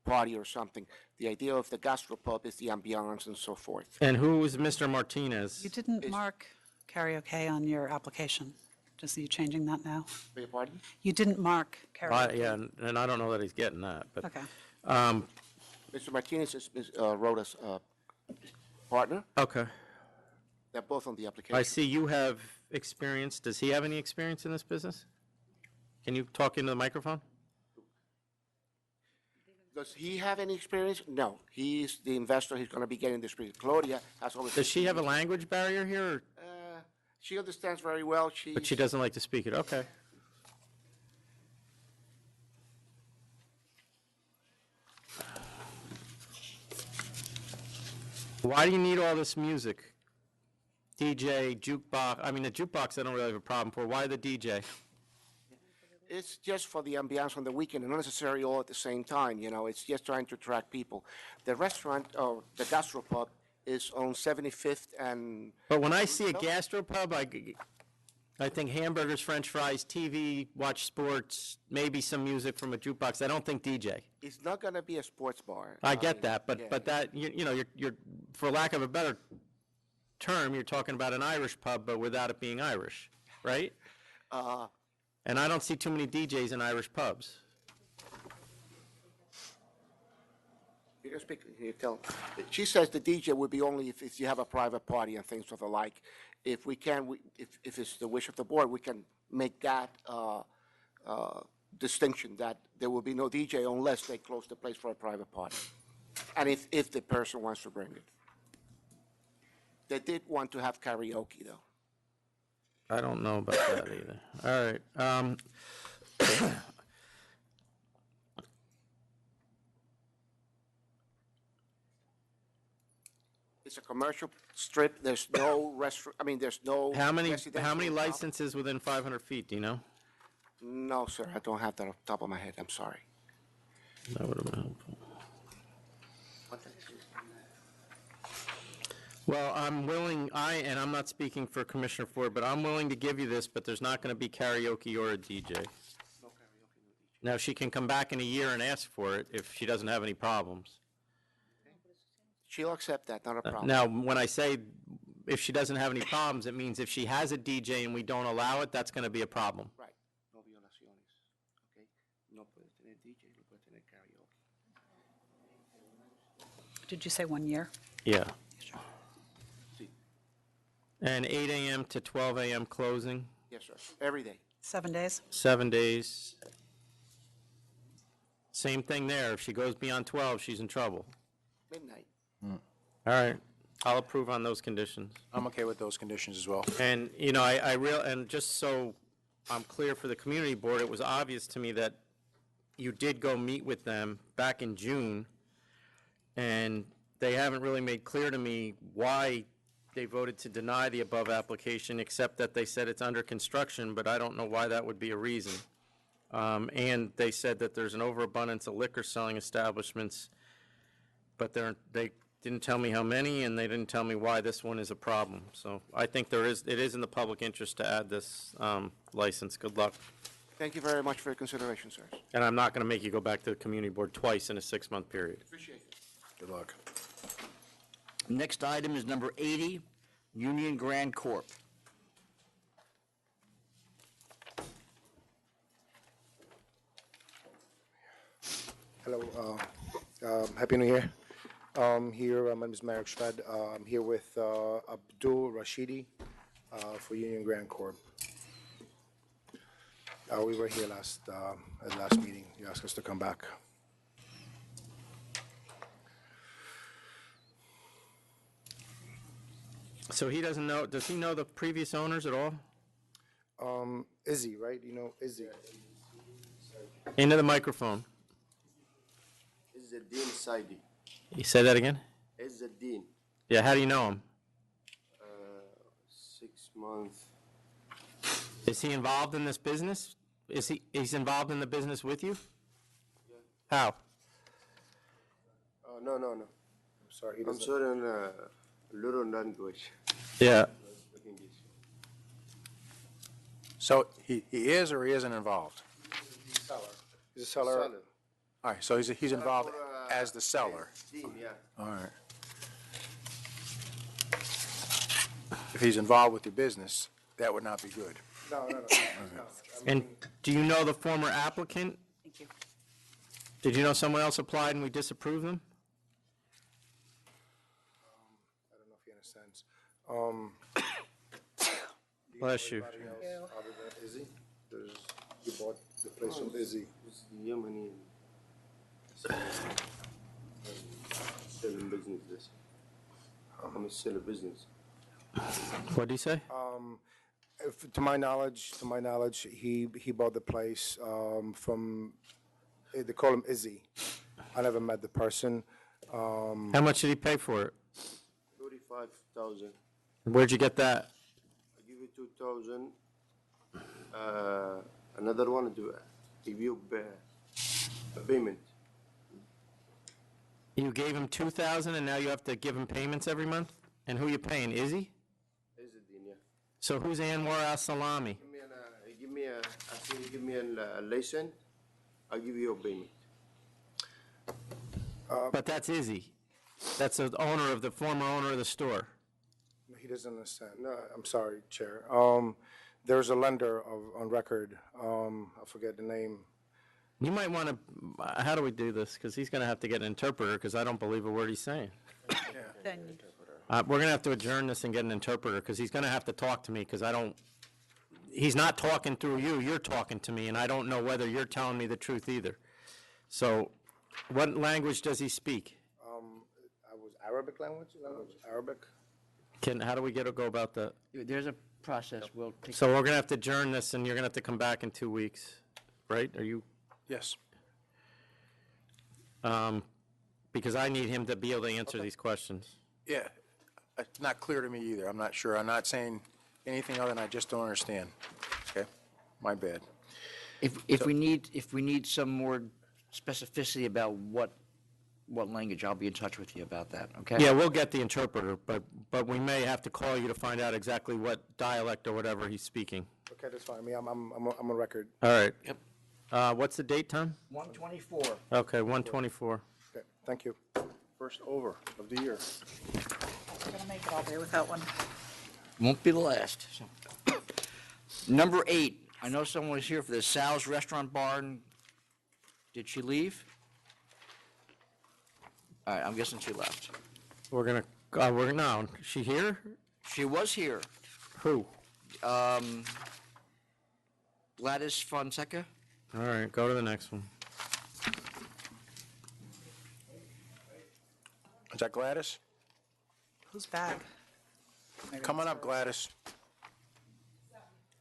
party or something. The idea of the gastropub is the ambiance and so forth. And who is Mr. Martinez? You didn't mark karaoke on your application. Just are you changing that now? Beg your pardon? You didn't mark karaoke. Yeah, and I don't know that he's getting that, but. Okay. Mr. Martinez wrote us a partner. Okay. They're both on the application. I see you have experience. Does he have any experience in this business? Can you talk into the microphone? Does he have any experience? No. He's the investor. He's going to be getting this. Claudia has always. Does she have a language barrier here? Or? She understands very well. But she doesn't like to speak it. Okay. Why do you need all this music? DJ, jukebox. I mean, the jukebox I don't really have a problem for. Why the DJ? It's just for the ambiance on the weekend, and not necessarily all at the same time. You know, it's just trying to attract people. The restaurant, or the gastropub, is on 75th and. But when I see a gastropub, I think hamburgers, French fries, TV, watch sports, maybe some music from a jukebox. I don't think DJ. It's not going to be a sports bar. I get that, yeah. but that you know, you're for lack of a better term, you're talking about an Irish pub, but without it being Irish, right? And I don't see too many DJs in Irish pubs. You can speak. You tell. She says the DJ would be only if you have a private party and things of the like. If we can, if it's the wish of the board, we can make that distinction that there will be no DJ unless they close the place for a private party, and if the person wants to bring it. They did want to have karaoke, though. I don't know about that either. All right. It's a commercial strip. There's no restaurant. I mean, there's no. How many residential licenses within 500 feet? Do you know? No, sir. I don't have that off the top of my head. I'm sorry. That would have been helpful. Well, I'm willing, and I'm not speaking for Commissioner Ford, but I'm willing to give you this, but there's not going to be karaoke or a DJ. Now, she can come back in a year and ask for it if she doesn't have any problems. She'll accept that, not a problem. Now, when I say if she doesn't have any problems, it means if she has a DJ and we don't allow it, that's going to be a problem. Right. No violaciones. Okay. No puedes tener DJ, no puedes tener karaoke. Did you say 1 year? Yeah. And 8 a.m. to 12 a.m. closing, Yes, sir. Every day. 7 days? 7 days. Same thing there. If she goes beyond 12, she's in trouble. Midnight. All right. I'll approve on those conditions. I'm okay with those conditions as well. And, you know, and just so I'm clear for the community board, it was obvious to me that you did go meet with them back in June, and they haven't really made clear to me why they voted to deny the above application, except that they said it's under construction, but I don't know why that would be a reason. And they said that there's an overabundance of liquor selling establishments, but they didn't tell me how many, and they didn't tell me why this one is a problem. So I think it is in the public interest to add this license. Good luck. Thank you very much for your consideration, sir. And I'm not going to make you go back to the community board twice in a 6-month period. Appreciate it. Good luck. Next item is number 80, Union Grand Corp. Hello, Happy New Year. Here, my name is Marek Shved. I'm here with Abdul Rashidi for Union Grand Corp. We were here at the last meeting. You asked us to come back. So he doesn't know, does he know the previous owners at all? Izzy, right? You know Izzy. Into the microphone. Izzeddin Saidi. You say that again? Izzeddin, Yeah, how do you know him? 6 months. Is he involved in this business? He's involved in the business with you? How? No. I'm sorry. He I'm doesn't. sorry in little language. Yeah. So he is or he isn't involved? He's a seller. All right, so he's involved as the seller. Yeah. All right. If he's involved with your business, that would not be good. No. And do you know the former applicant? Thank you. Did you know someone else applied and we disapproved them? I don't know if he understands. Bless you. Anybody else other than Izzy? You bought the place from Izzy. It's Yemeni. Selling business. This. I'm selling business. What did he say? To my knowledge, he bought the place from. They call him Izzy. I never met the person. How much did he pay for it? 35,000. Where'd you get that? I give you 2,000. Another one to give you a payment. You gave him 2,000 and now you have to give him payments every month? And who you paying, Izzy? Izzeddin, yeah. So who's Anwar al-Salami? Give me a license. I'll give you a payment. But that's Izzy. That's the owner of the former owner of the store. He doesn't understand. No, I'm sorry, Chair. There's a lender on record. I forget the name. You might want to, how do we do this? Because he's going to have to get an interpreter because I don't believe a word he's saying. Then We're going to have to adjourn this and get an interpreter because he's going to have to talk to me because I don't, he's not talking through you, you're talking to me, and I don't know whether you're telling me the truth either. So what language does he speak? I was Arabic language? Arabic? How do we go about that? There's a process. We'll take. So we're going to have to adjourn this and you're going to have to come back in 2 weeks, right? Are you? Yes. Because I need him to be able to answer these questions. Yeah, it's not clear to me either. I'm not sure. I'm not saying anything other than I just don't understand. Okay, my bad. If we need some more specificity about what language, I'll be in touch with you about that, okay? Yeah, we'll get the interpreter, but we may have to call you to find out exactly what dialect or whatever he's speaking. Okay, that's fine. I mean, I'm on record. All right. Yep. What's the date, Tom? 124. Okay, 124. Okay, thank you. First over of the year. I'm gonna make it all day without one. Won't be the last. So. Number 8, I know someone was here for the Sal's Restaurant Bar. Did she leave? All right, I'm guessing she left. No, is she here? She was here. Who? Gladys Fonseca? All right, go to the next one. Is that Gladys? Who's back? Come on up, Gladys.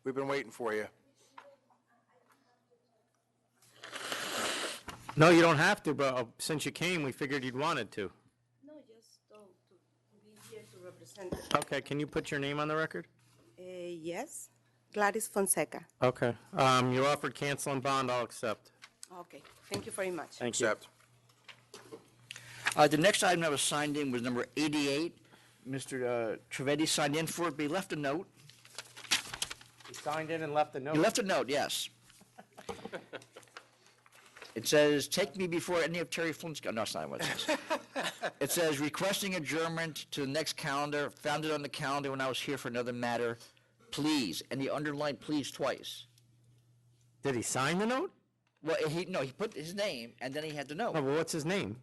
We've been waiting for you. No, you don't have to, but since you came, we figured you'd wanted to. No, just to be here to represent. Okay, can you put your name on the record? Yes, Gladys Fonseca. Okay. You offered cancel and bond, I'll accept. Okay, thank you very much. Thank you. Accept. The next item that was signed in was number 88. Mr. Trivedi signed in for it, but he left a note. He signed in and left a note? He left a note, yes. It says, "Take me before any of Terry Flynn's..." No, that's not what it says. It says, "Requesting adjournment to the next calendar, found it on the calendar when I was here for another matter. Please," and he underlined "please" twice. Did he sign the note? Well, he put his name, and then he had the note. No, but what's his name?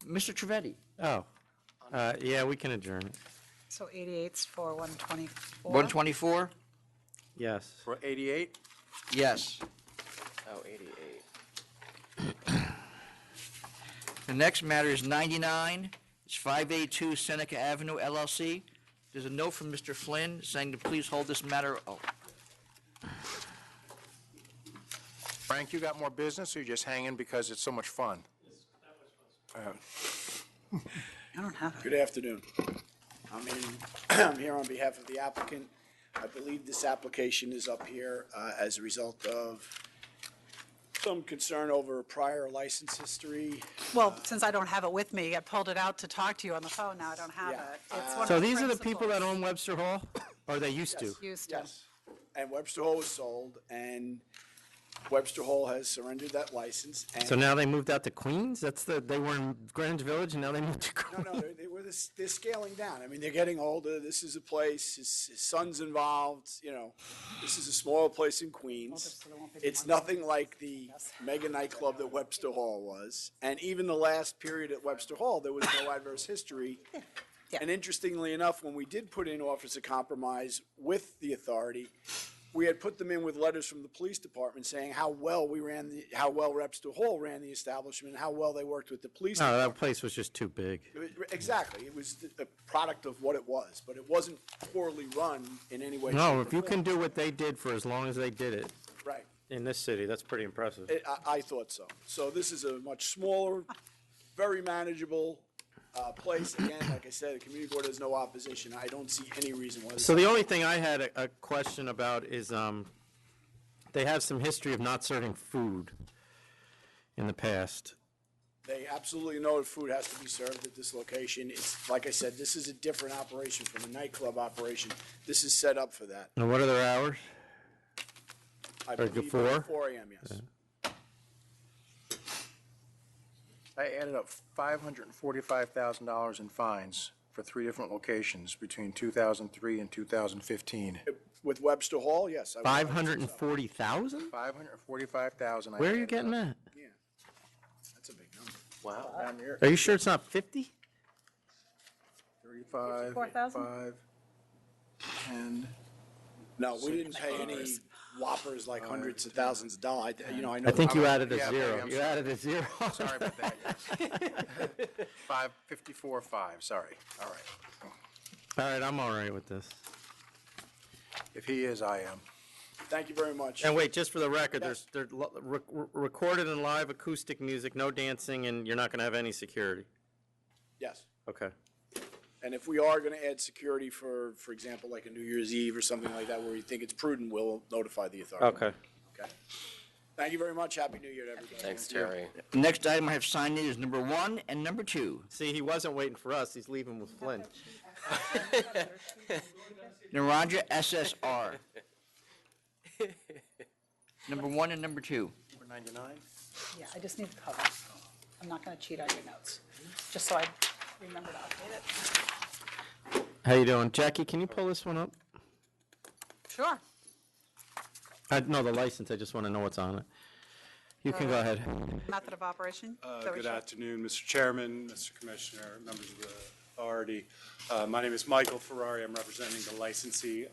Mr. Trivedi. Oh. Yeah, we can adjourn it. So 88's for 124? 124? Yes. For 88? Yes. Oh, 88. The next matter is 99. It's 582 Seneca Avenue, LLC. There's a note from Mr. Flynn saying to please hold this matter. Oh, Frank, you got more business, or you just hanging because it's so much fun? I don't have it. Good afternoon. I'm here on behalf of the applicant. I believe this application is up here as a result of some concern over prior license history. Well, since I don't have it with me, I pulled it out to talk to you on the phone, now I don't have it. It's one So of these are the people that principals. own Webster Hall? Or they used to? Used to. Yes. And Webster Hall was sold, and Webster Hall has surrendered that license. And So now they moved out to Queens? They were in Greenwich Village and now they moved to Queens? No, they're scaling down. I mean, they're getting older. This is a place, his son's involved, you know. This is a smaller place in Queens. It's nothing like the mega nightclub that Webster Hall was. And even the last period at Webster Hall, there was no adverse history. And interestingly enough, when we did put in offers of compromise with the authority, we had put them in with letters from the police department saying how well Webster Hall ran the establishment, how well they worked with the police No, department. that place was just too big. Exactly. It was a product of what it was, but it wasn't poorly run in any way. No, shape, if you or can form. do what they did for as long as they did it Right. in this city, that's pretty impressive. I thought so. So this is a much smaller, very manageable place. Again, like I said, the community board has no opposition. I don't see any reason why. So the only thing I had a question about is they have some history of not serving food in the past. They absolutely know that food has to be served at this location. It's, like I said, this is a different operation from a nightclub operation. This is set up for that. And what are their hours? I Or believe before? 4 a.m., yes. I added up $545,000 in fines for 3 different locations between 2003 and 2015. With Webster Hall, yes. 540,000? 545,000. Where are you getting that? Yeah, that's a big number. Wow. Down here. Are you sure it's not 50? 35, 4,000? 5, 10. No, we didn't pay any whoppers like hundreds of thousands of dollars. I know. I think you added a Yeah, zero. maybe I'm You sorry. added a zero. Sorry about that. 554.5, sorry. All right. All right, I'm all right with this. If he is, I am. Thank you very much. And wait, just for the record, there's recorded and live acoustic music, no dancing, and you're not going to have any security. Yes. Okay. And if we are going to add security for example, like a New Year's Eve or something like that, where we think it's prudent, we'll notify the authority. Okay. Okay. Thank you very much. Happy New Year to everybody. Thanks, Terry. The next item I have signed in is number 1 and number 2. See, he wasn't waiting for us. He's leaving with Flynn. Naranja SSR. Number 1 and number 2. Number 99? Yeah, I just need the cover. I'm not going to cheat on your notes, just so I remember to update it. How you doing? Jackie, can you pull this one up? Sure. No, the license. I just want to know what's on it. You can go ahead. Method of operation? Is that what Good you- afternoon, Mr. Chairman, Mr. Commissioner, members of the authority. My name is Michael Ferrari. I'm representing the licensee.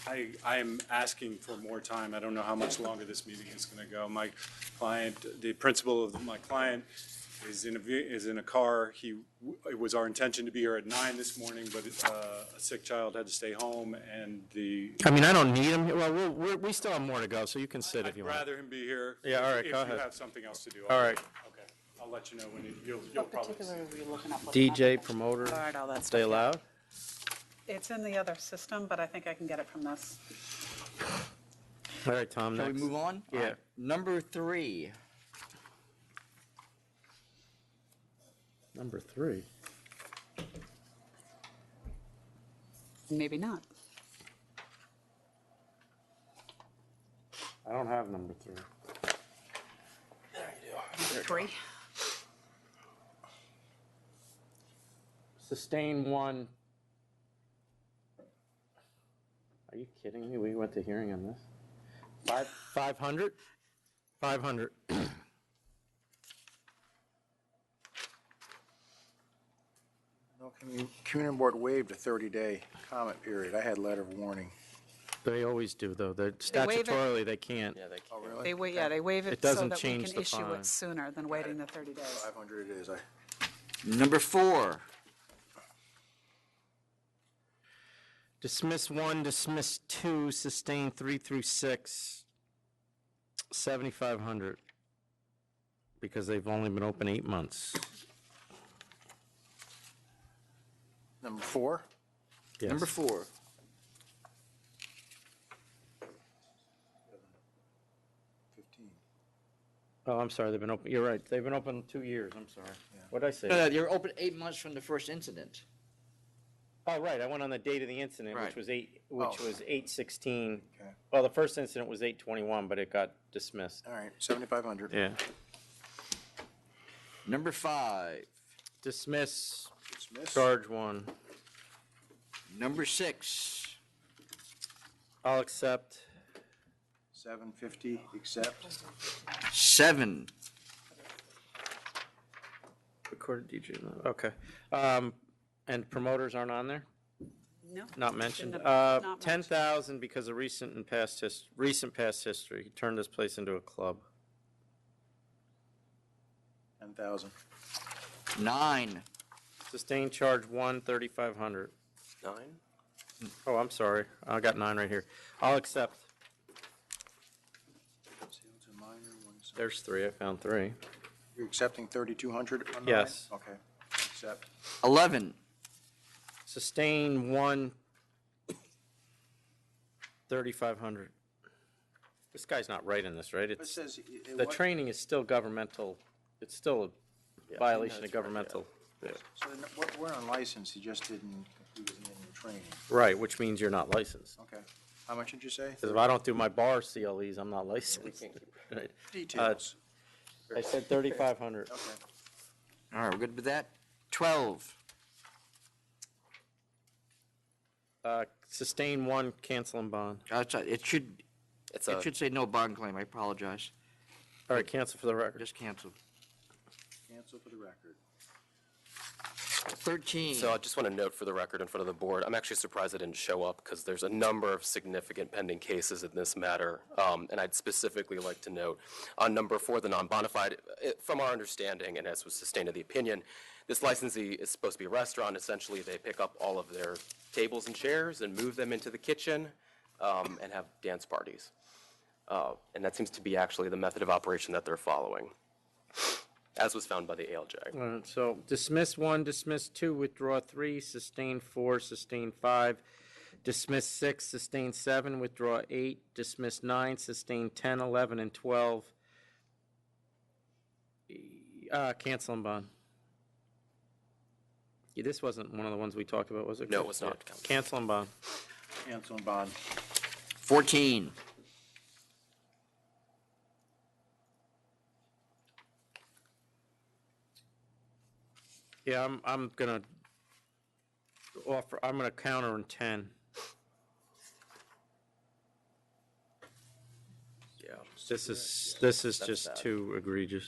I am asking for more time. I don't know how much longer this meeting is going to go. My client, the principal of my client is in a car. It was our intention to be here at 9 this morning, but a sick child had to stay home, and I mean, I don't need him. Well, we still have more to go, so you can sit if you I'd want. rather him be here. Yeah, all right, if go you ahead. have something else to do. All right. Okay, I'll let you know when you'll probably. Particularly were you looking up? What's DJ, not- promoter, All right, all that stay stuff, yeah. allowed? It's in the other system, but I think I can get it from this. All right, Tom, Shall we next. move on? Yeah. All right. Number 3. Number 3. Maybe not. I don't have number 3. Three. Sustain 1. Are you kidding me? We went to hearing on this. 500? 500. No, community board waived a 30-day comment period. I had letter of warning. They always do, though. They're They waive it. Statutorily, they can't. Yeah, they can. Oh, really? They waive, yeah, they waive It it so doesn't that we change can the issue fine. it sooner than waiting the 30 days. 500 it is. Number 4. Dismiss 1, dismiss 2, sustain 3 through 6, 7,500. Because they've only been open 8 months. Number 4? Yes. Number 4. Oh, I'm sorry, they've been open, you're right, they've been open 2 years, I'm sorry. What did I say? You're open 8 months from the first incident. Oh, right, I went on the date of the incident, Right. which was 8/16. Okay. Well, the first incident was 8/21, but it got dismissed. All right, 7,500. Yeah. Number 5. Dismiss. Dismiss. Charge 1. Number 6. I'll accept. 750, accept. 7. Recorded DJ, no, okay. And promoters aren't on there? No. Not mentioned. Not mentioned. 10,000 because of recent past history. He turned this place into a club. 10,000. 9. Sustained charge 1, 3,500. 9? Oh, I'm sorry. I got 9 right here. I'll accept. There's 3. I found 3. You're accepting 3,200 on 9? Yes. Okay, accept. 11. Sustain 1, 3,500. This guy's not right in this, right? It It's, says, the training is still governmental. It's still a violation of governmental. Yeah. So we're on license, he just didn't, he wasn't in the training. Right, which means you're not licensed. Okay. How much did you say? Because if I don't do my bar CLEs, I'm not licensed. Right. Details. I said 3,500. Okay. All right, we're good with that. 12. Sustain 1, cancel and bond. It should say no bond claim. I apologize. All right, cancel for the record. Just cancel. Cancel for the record. 13. So I just want to note for the record in front of the board, I'm actually surprised I didn't show up because there's a number of significant pending cases in this matter. And I'd specifically like to note on number 4, the non-bonafide, from our understanding, and as was sustained in the opinion, this licensee is supposed to be a restaurant. Essentially, they pick up all of their tables and chairs and move them into the kitchen and have dance parties. And that seems to be actually the method of operation that they're following, as was found by the ALJ. So dismiss 1, dismiss 2, withdraw 3, sustain 4, sustain 5, dismiss 6, sustain 7, withdraw 8, dismiss 9, sustain 10, 11, and 12. Cancel and bond. Yeah, this wasn't one of the ones we talked about, was it? No, it was not. Yeah. Cancel and bond. Cancel and bond. 14. Yeah, I'm gonna offer, I'm gonna counter in 10. Yeah. This is That's just bad. too egregious.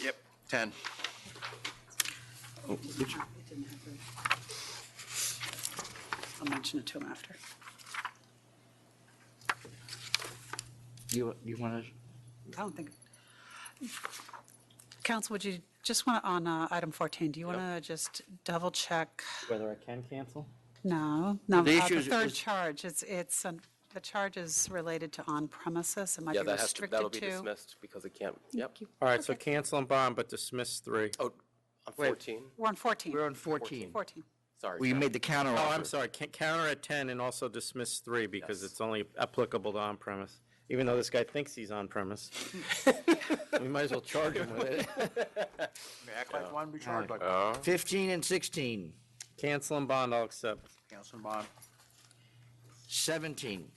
Yep, 10. It didn't have it. I'll mention it to him after. You want to? I don't think. Counsel, would you just want to, on item 14, do you want to just double check? Whether I can cancel? No, The the issue third is- charge, the charge is related to on premises. It might Yeah, be that has to, that'll restricted be to. dismissed because it can't, yep. All right, so cancel and bond, but dismiss 3. Oh, on 14? We're on 14. We're on 14. 14. Sorry. Well, you made the counter Oh, offer. I'm sorry, counter at 10 and also dismiss 3 because it's only applicable to on-premise. Even though this guy thinks he's on-premise. We might as well charge him with it. Act like one, be charged like one. 15 and 16. Cancel and bond, I'll accept. Cancel and bond. 17.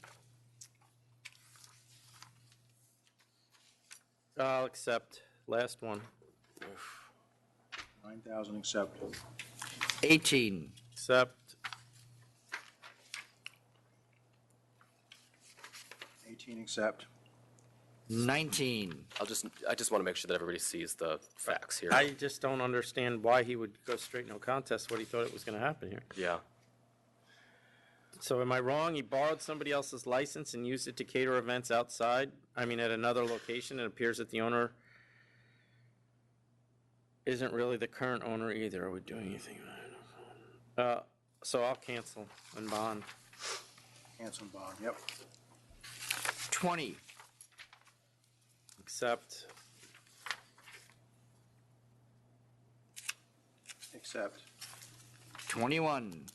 I'll accept. Last one. 9,000, accept. 18. Accept. 18, accept. 19. I just want to make sure that everybody sees the facts here. I just don't understand why he would go straight no contest, what he thought it was going to happen here. Yeah. So am I wrong? He borrowed somebody else's license and used it to cater events outside? I mean, at another location. It appears that the owner isn't really the current owner either. Are we doing anything? So I'll cancel and bond. Cancel and bond, yep. 20, Accept. Accept. 21,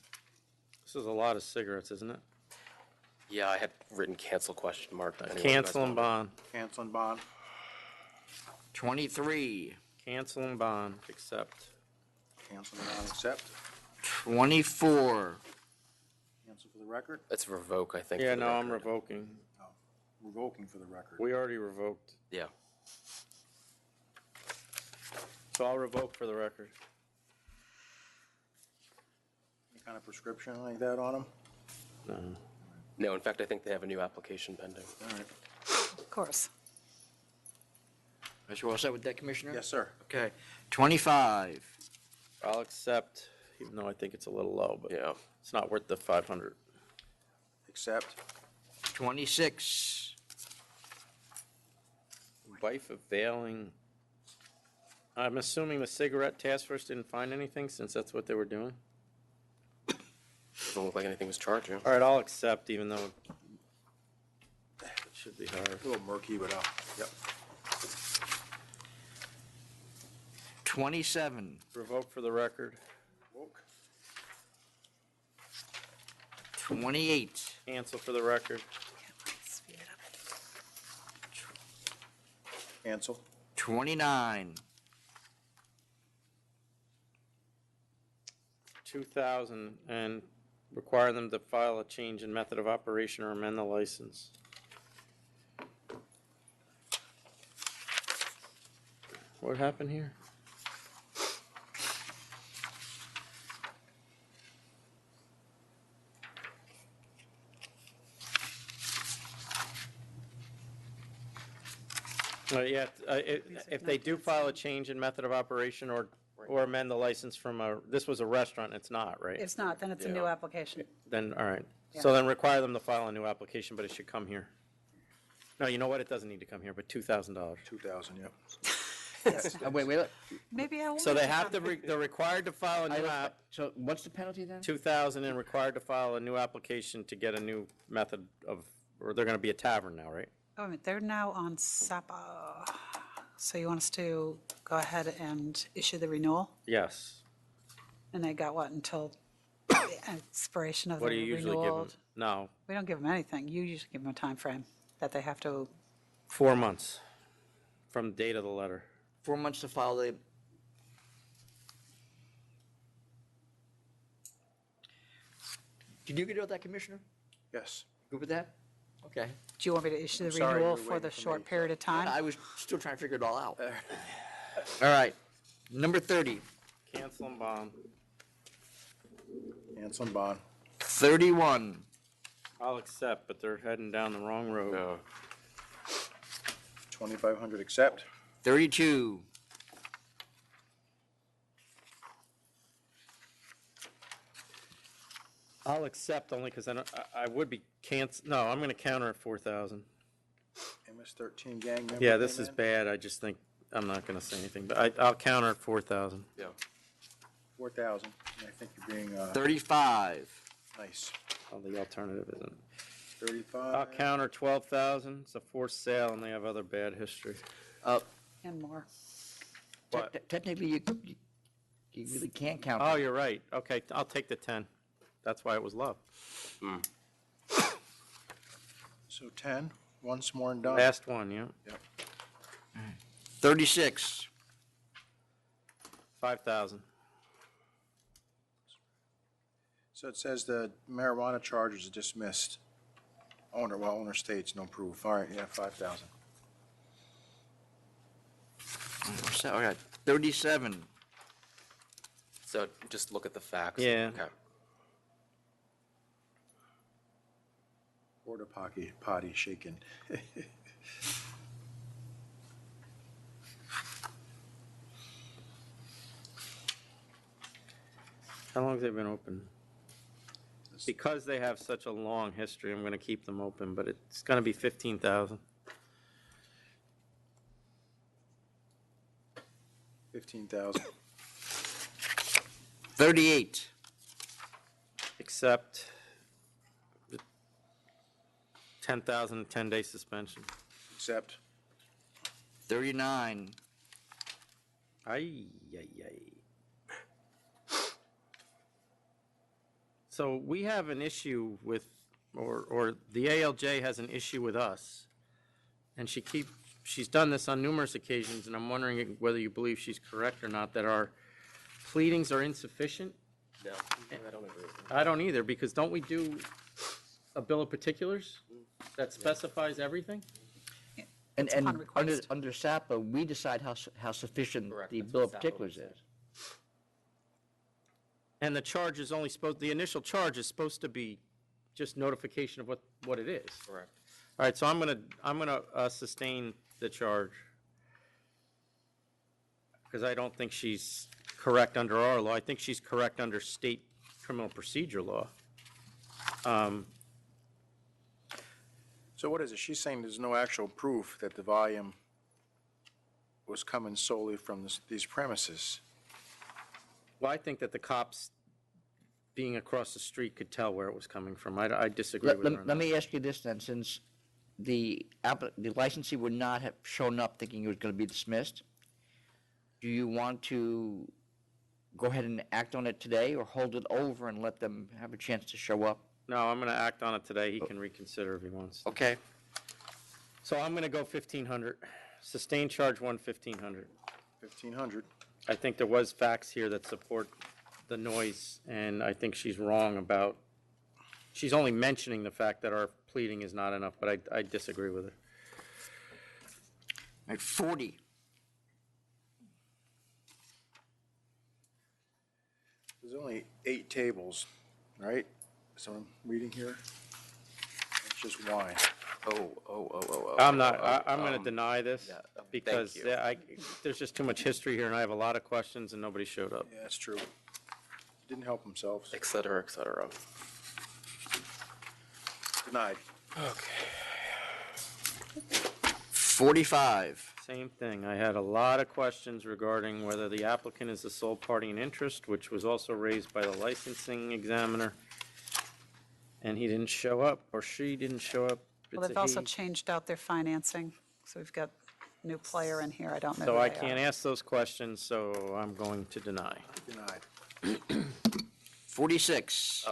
This is a lot of cigarettes, isn't it? Yeah, I had written cancel question mark. Anyone you guys Cancel and wanted? bond. Cancel and bond. 23, Cancel and bond. Accept. Cancel and bond, accept. 24, Cancel for the record. It's revoke, I think. Yeah, for the no, I'm record. revoking. Revoking for the record. We already revoked. Yeah. So I'll revoke for the record. Any kind of prescription like that on them? No. No, in fact, I think they have a new application pending. All right. Of course. Are you all set with that, Commissioner? Yes, sir. Okay. 25, I'll accept, even though I think it's a little low, but Yeah. it's not worth the 500. Accept. 26, Wife of Veiling. I'm assuming the cigarette task force didn't find anything since that's what they were doing? Doesn't look like anything was charged, yeah. All right, I'll accept even though it should be higher. A little murky, but yep. 27, Revoke for the record. 28, Cancel for the record. Cancel. 29, 2,000 and require them to file a change in method of operation or amend the license. What happened here? Yeah, if they do file a change in method of operation or amend the license from this was a restaurant, it's not, right? It's not, then it's a new application. Then, all right. Yeah. So then require them to file a new application, but it should come here. No, you know what? It doesn't need to come here, but $2,000. 2,000, yep. wait. Maybe I won't. So they have to, they're required to file a new app, So what's the penalty then? 2,000 and required to file a new application to get a new method of, or they're gonna be a tavern now, right? Oh, wait a minute, they're now on SAPA. So you want us to go ahead and issue the renewal? Yes. And they got what, until the expiration of the What do you usually give renewal? them? No, We don't give them anything. You usually give them a time frame that they have to, 4 months from the date of the letter. 4 months to file the. Did you agree with that, Commissioner? Yes. Good with that? Okay. do you want me to issue the sorry, renewal you were for waiting the for short me, period of time? I was still trying to figure it all out. All right. Number 30, Cancel and bond. Cancel and bond. 31, I'll accept, but they're heading down the wrong road. No. 2,500, accept. 32, I'll accept only because I would be no, I'm gonna counter at 4,000. MS-13 gang member. Yeah, this came is in. bad. I just think, I'm not gonna say anything, but I'll counter at 4,000. Yeah. 4,000. I think you're being 35, nice. Oh, the alternative isn't. 35. I'll counter 12,000. It's a forced sale and they have other bad history. And more. What? technically, you really can't count. Oh, you're right. Okay, I'll take the 10. That's why it was low. So 10, once more and done. Last one, yeah. Yep. 36, 5,000. So it says the marijuana charges are dismissed. Owner states no proof. All right, yeah, 5,000. all right, 37, So just look at the facts. Yeah. Okay. Porta potty shaken. How long have they been open? Because they have such a long history, I'm gonna keep them open, but it's gonna be 15,000. 15,000. 38, Accept the 10,000, 10-day suspension. Accept. 39. Ay. So we have an issue with, or the ALJ has an issue with us, and she's done this on numerous occasions, and I'm wondering whether you believe she's correct or not, that our pleadings are insufficient? No, I don't agree. I don't either, because don't we do a bill of particulars that specifies everything? And upon under request. SAPA, we decide how sufficient the bill of particulars is. And the charge is only the initial charge is supposed to be just notification of what it is. Correct. All right, so I'm gonna sustain the charge, because I don't think she's correct under our law. I think she's correct under state criminal procedure law. So what is it? She's saying there's no actual proof that the volume was coming solely from these premises. Well, I think that the cops, being across the street, could tell where it was coming from. I disagree with her on Let that. me ask you this then, since the licensee would not have shown up thinking it was going to be dismissed, do you want to go ahead and act on it today, or hold it over and let them have a chance to show up? No, I'm going to act on it today. He can reconsider if he wants. Okay. So I'm going to go 1,500. Sustained charge 1,500. 1,500. I think there was facts here that support the noise, and I think she's wrong about, she's only mentioning the fact that our pleading is not enough, but I disagree with her. At 40. There's only 8 tables, right? So I'm reading here. It's just wine. I'm going to deny this, because thank you. there's just too much history here, and I have a lot of questions, and nobody showed up. Yeah, that's true. Didn't help themselves. Et cetera, et cetera. Denied. 45. Same thing. I had a lot of questions regarding whether the applicant is the sole party in interest, which was also raised by the licensing examiner, and he didn't show up, or she didn't show up. Well, It's they've a also he. changed out their financing, so we've got a new player in here, I don't know So who I they can't are. ask those questions, so I'm going to deny. Denied. 46.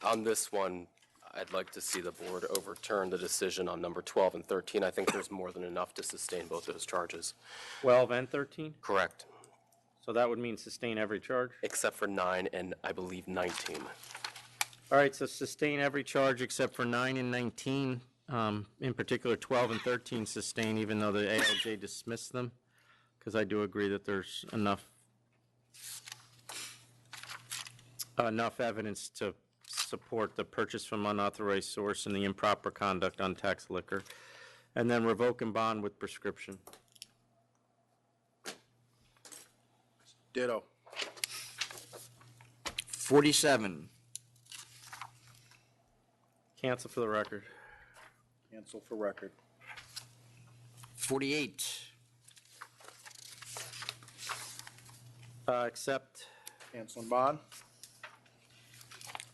On this one, I'd like to see the board overturn the decision on number 12 and 13. I think there's more than enough to sustain both those charges. 12 and 13? Correct. So that would mean sustain every charge? Except for 9 and I believe 19. All right, so sustain every charge except for 9 and 19, in particular 12 and 13 sustain, even though the ALJ dismissed them, because I do agree that there's enough evidence to support the purchase from unauthorized source and the improper conduct on tax liquor, and then revoke and bond with prescription. Ditto. 47. Cancel for the record. Cancel for record. 48. Accept. Cancel and bond.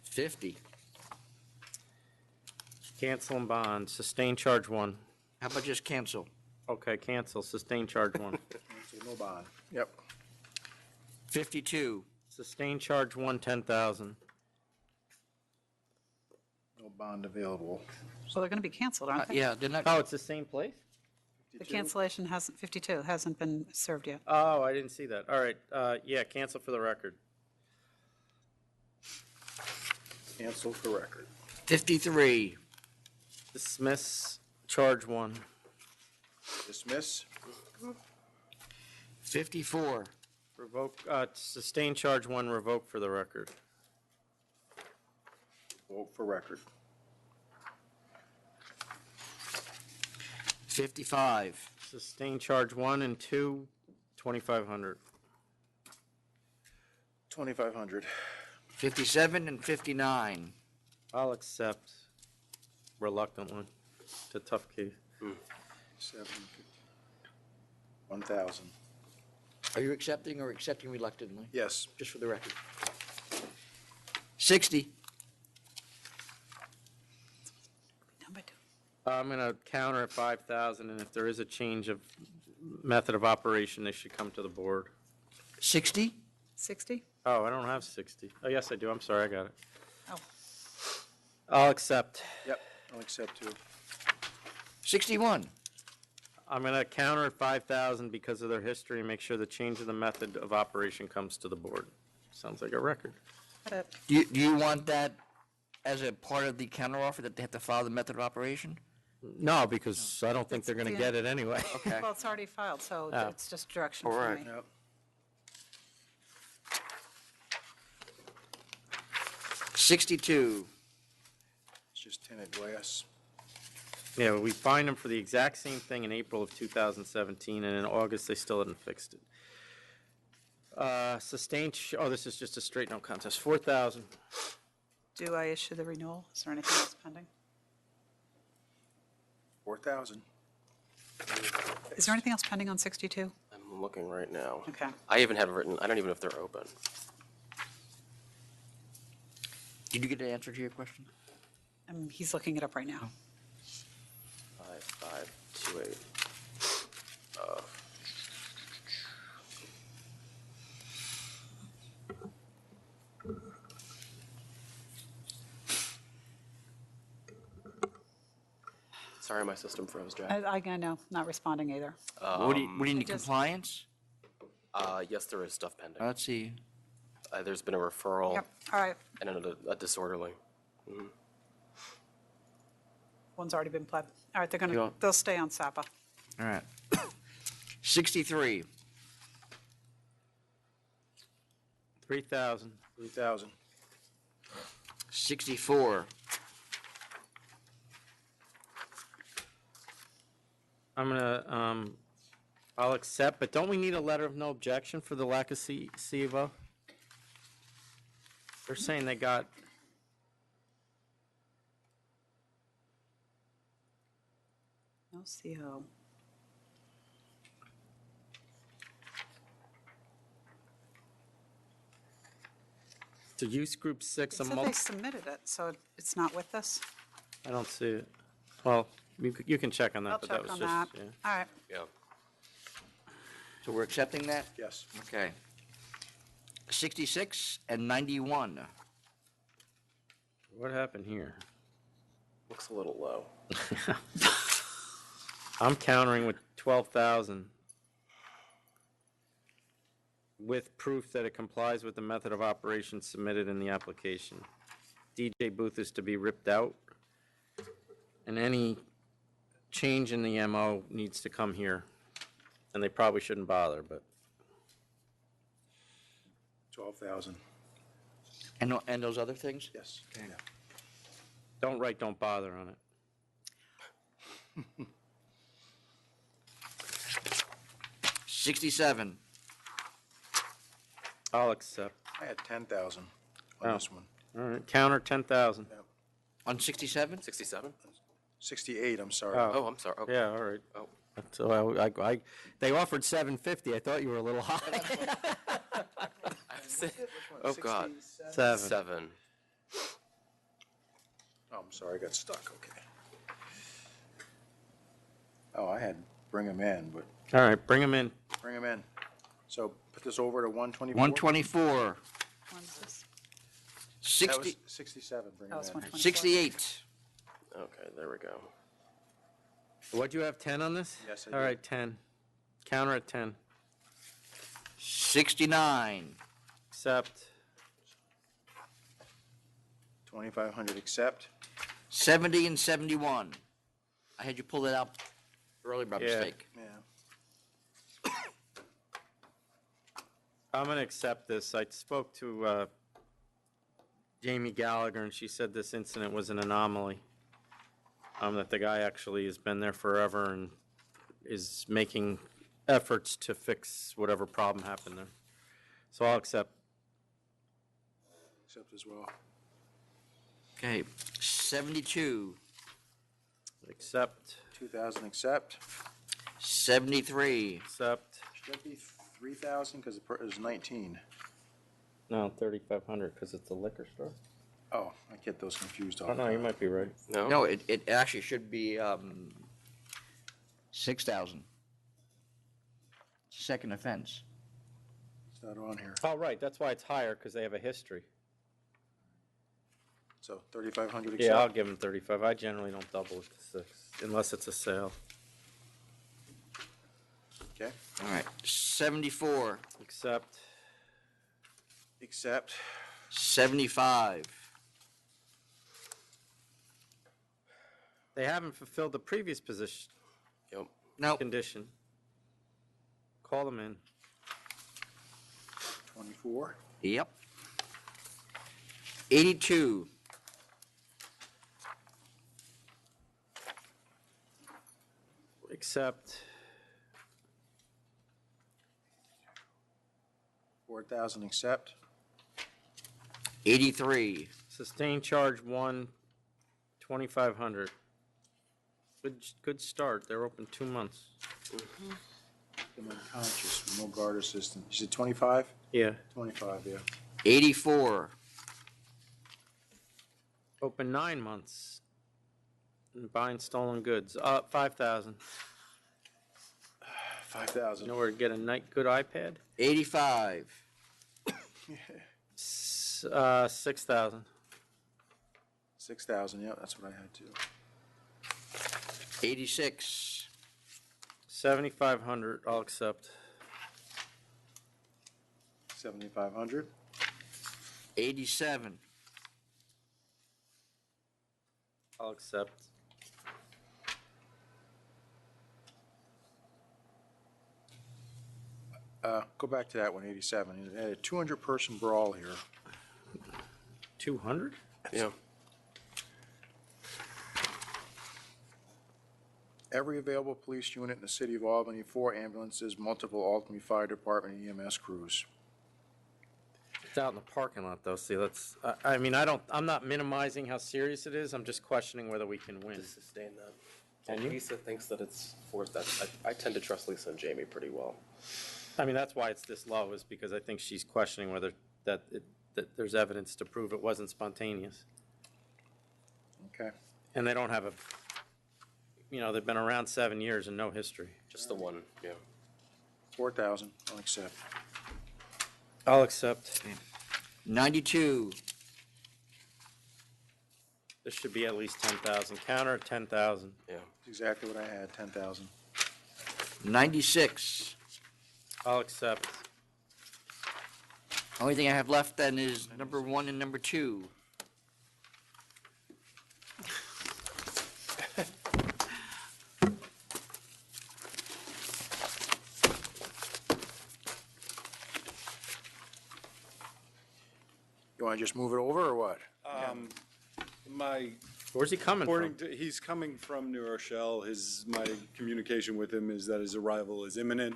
50. Cancel and bond. Sustain charge 1. How about just cancel? Okay, cancel. Sustain charge 1. Cancel, no bond. Yep. 52. Sustain charge 1, 10,000. No bond available. Well, they're going to be canceled, aren't they? Yeah, they're not. Oh, it's the same place? The cancellation hasn't, 52, hasn't been served yet. Oh, I didn't see that. All right, yeah, cancel for the record. Cancel for record. 53. Dismiss charge 1. Dismiss. 54. Revoke, sustain charge 1, revoke for the record. Vote for record. 55. Sustain charge 1 and 2, 2,500. 2,500. 57 and 59. I'll accept reluctantly. It's a tough case. 1,000. Are you accepting or accepting reluctantly? Yes. Just for the record. 60. I'm going to counter at 5,000, and if there is a change of method of operation, they should come to the board. 60? 60? Oh, I don't have 60. Oh, yes, I do. I'm sorry, I got it. Oh. I'll accept. Yep, I'll accept too. 61. I'm going to counter at 5,000 because of their history and make sure the change of the method of operation comes to the board. Sounds like a record. Do you want that as a part of the counteroffer, that they have to follow the method of operation? No, because I don't think they're going to get it anyway. Okay. Well, it's already filed, so Oh. it's just direction All for right. me. Yep. 62. It's just tinted glass. Yeah, we fined them for the exact same thing in April of 2017, and in August, they still hadn't fixed it. Sustained, oh, this is just a straight no contest, 4,000. Do I issue the renewal? Is there anything else pending? 4,000. Is there anything else pending on 62? I'm looking right now. Okay. I even have it written, I don't even know if they're open. Did you get an answer to your question? He's looking it up right now. 5528. Sorry, my system froze, Jack. I know, not responding either. What do you need, just- compliance? Yes, there is stuff pending. Let's see. There's been a referral Yep, all right. and a disorderly. Mhm. One's already been pled. All right, Yeah. they'll stay on SAPA. All right. 63. 3,000. 3,000. 64. I'm gonna, I'll accept, but don't we need a letter of no objection for the lack of CEVO? They're saying they got, No CO. to use group 6, It a said they submitted it, so it's not with us. I don't see it. Well, you can check on that, I'll but that check was on just, that. yeah. All right. Yeah. So we're accepting that? Yes. Okay. 66 and 91. What happened here? Looks a little low. I'm countering with 12,000 with proof that it complies with the method of operation submitted in the application. DJ booth is to be ripped out, and any change in the MO needs to come here. And they probably shouldn't bother, but 12,000. And those other things? Yes. Okay. don't write don't bother on it. 67. I'll accept. I had 10,000 on Oh. this one. All right, counter 10,000. On 67? 67? 68, I'm sorry. Oh, I'm sorry. Okay. Yeah, all right. Oh. So they offered 750. I thought you were a little high. Oh, God. 7. 7. Oh, I'm sorry, I got stuck, okay. Oh, I had bring them in, but All right, bring them in. bring them in. So put this over to 124? 124. When's this? 60. That was 67, bring That was them in. 124. 68. Okay, there we go. What'd you have, 10 on this? Yes, I All did. right, 10. Counter at 10. 69. Accept. 2,500 accept. 70 and 71. I had you pull that out earlier by Yeah. mistake. Yeah. I'm going to accept this. I spoke to Jamie Gallagher, and she said this incident was an anomaly. That the guy actually has been there forever and is making efforts to fix whatever problem happened there. So I'll accept. Accept as well. Okay. 72. Accept. 2,000 accept. 73. Accept. Should that be 3,000 because it was 19? No, 3,500 because it's a liquor store. Oh, I get those confused all Oh, the no, time. you might be right. No? No, it actually should be 6,000. Second offense. It's not on here. Oh, right, that's why it's higher, because they have a history. So 3,500 accept? Yeah, I'll give them 35. I generally don't double it to 6, unless it's a sale. Okay. All right, 74, Accept. Accept. 75, They haven't fulfilled the previous position. Yep. Nope. Condition. Call them in. 24. yep. 82, Accept. 4,000 accept. 83, Sustain charge 1, 2,500. Good start. They're open 2 months. I'm unconscious with no guard assistant. You said 25? Yeah. 25, yeah. 84, Open 9 months. And buying stolen goods. 5,000. 5,000. You know where to get a good iPad? 85, 6,000. 6,000, yeah, that's what I had too. 86, 7,500. I'll accept. 7,500. 87, I'll accept. Go back to that one, 87. It had a 200-person brawl here. 200? Yeah. Every available police unit in the city of Albany, 4 ambulances, multiple Albany Fire Department and EMS crews. It's out in the parking lot, though. See, that's. I mean, I'm not minimizing how serious it is. I'm just questioning whether we can win. To sustain that. Can you? Lisa thinks that it's forced. I tend to trust Lisa and Jamie pretty well. I mean, that's why it's this low, is because I think she's questioning whether that there's evidence to prove it wasn't spontaneous. Okay. And they don't have a. They've been around 7 years and no history. Just the one, yeah. 4,000, I'll accept. I'll accept. 92, This should be at least 10,000. Counter at 10,000. Yeah. That's exactly what I had, 10,000. 96. I'll accept. Only thing I have left then is number 1 and number 2. You want to just move it over or what? Where's he coming from? He's coming from New Rochelle. My communication with him is that his arrival is imminent.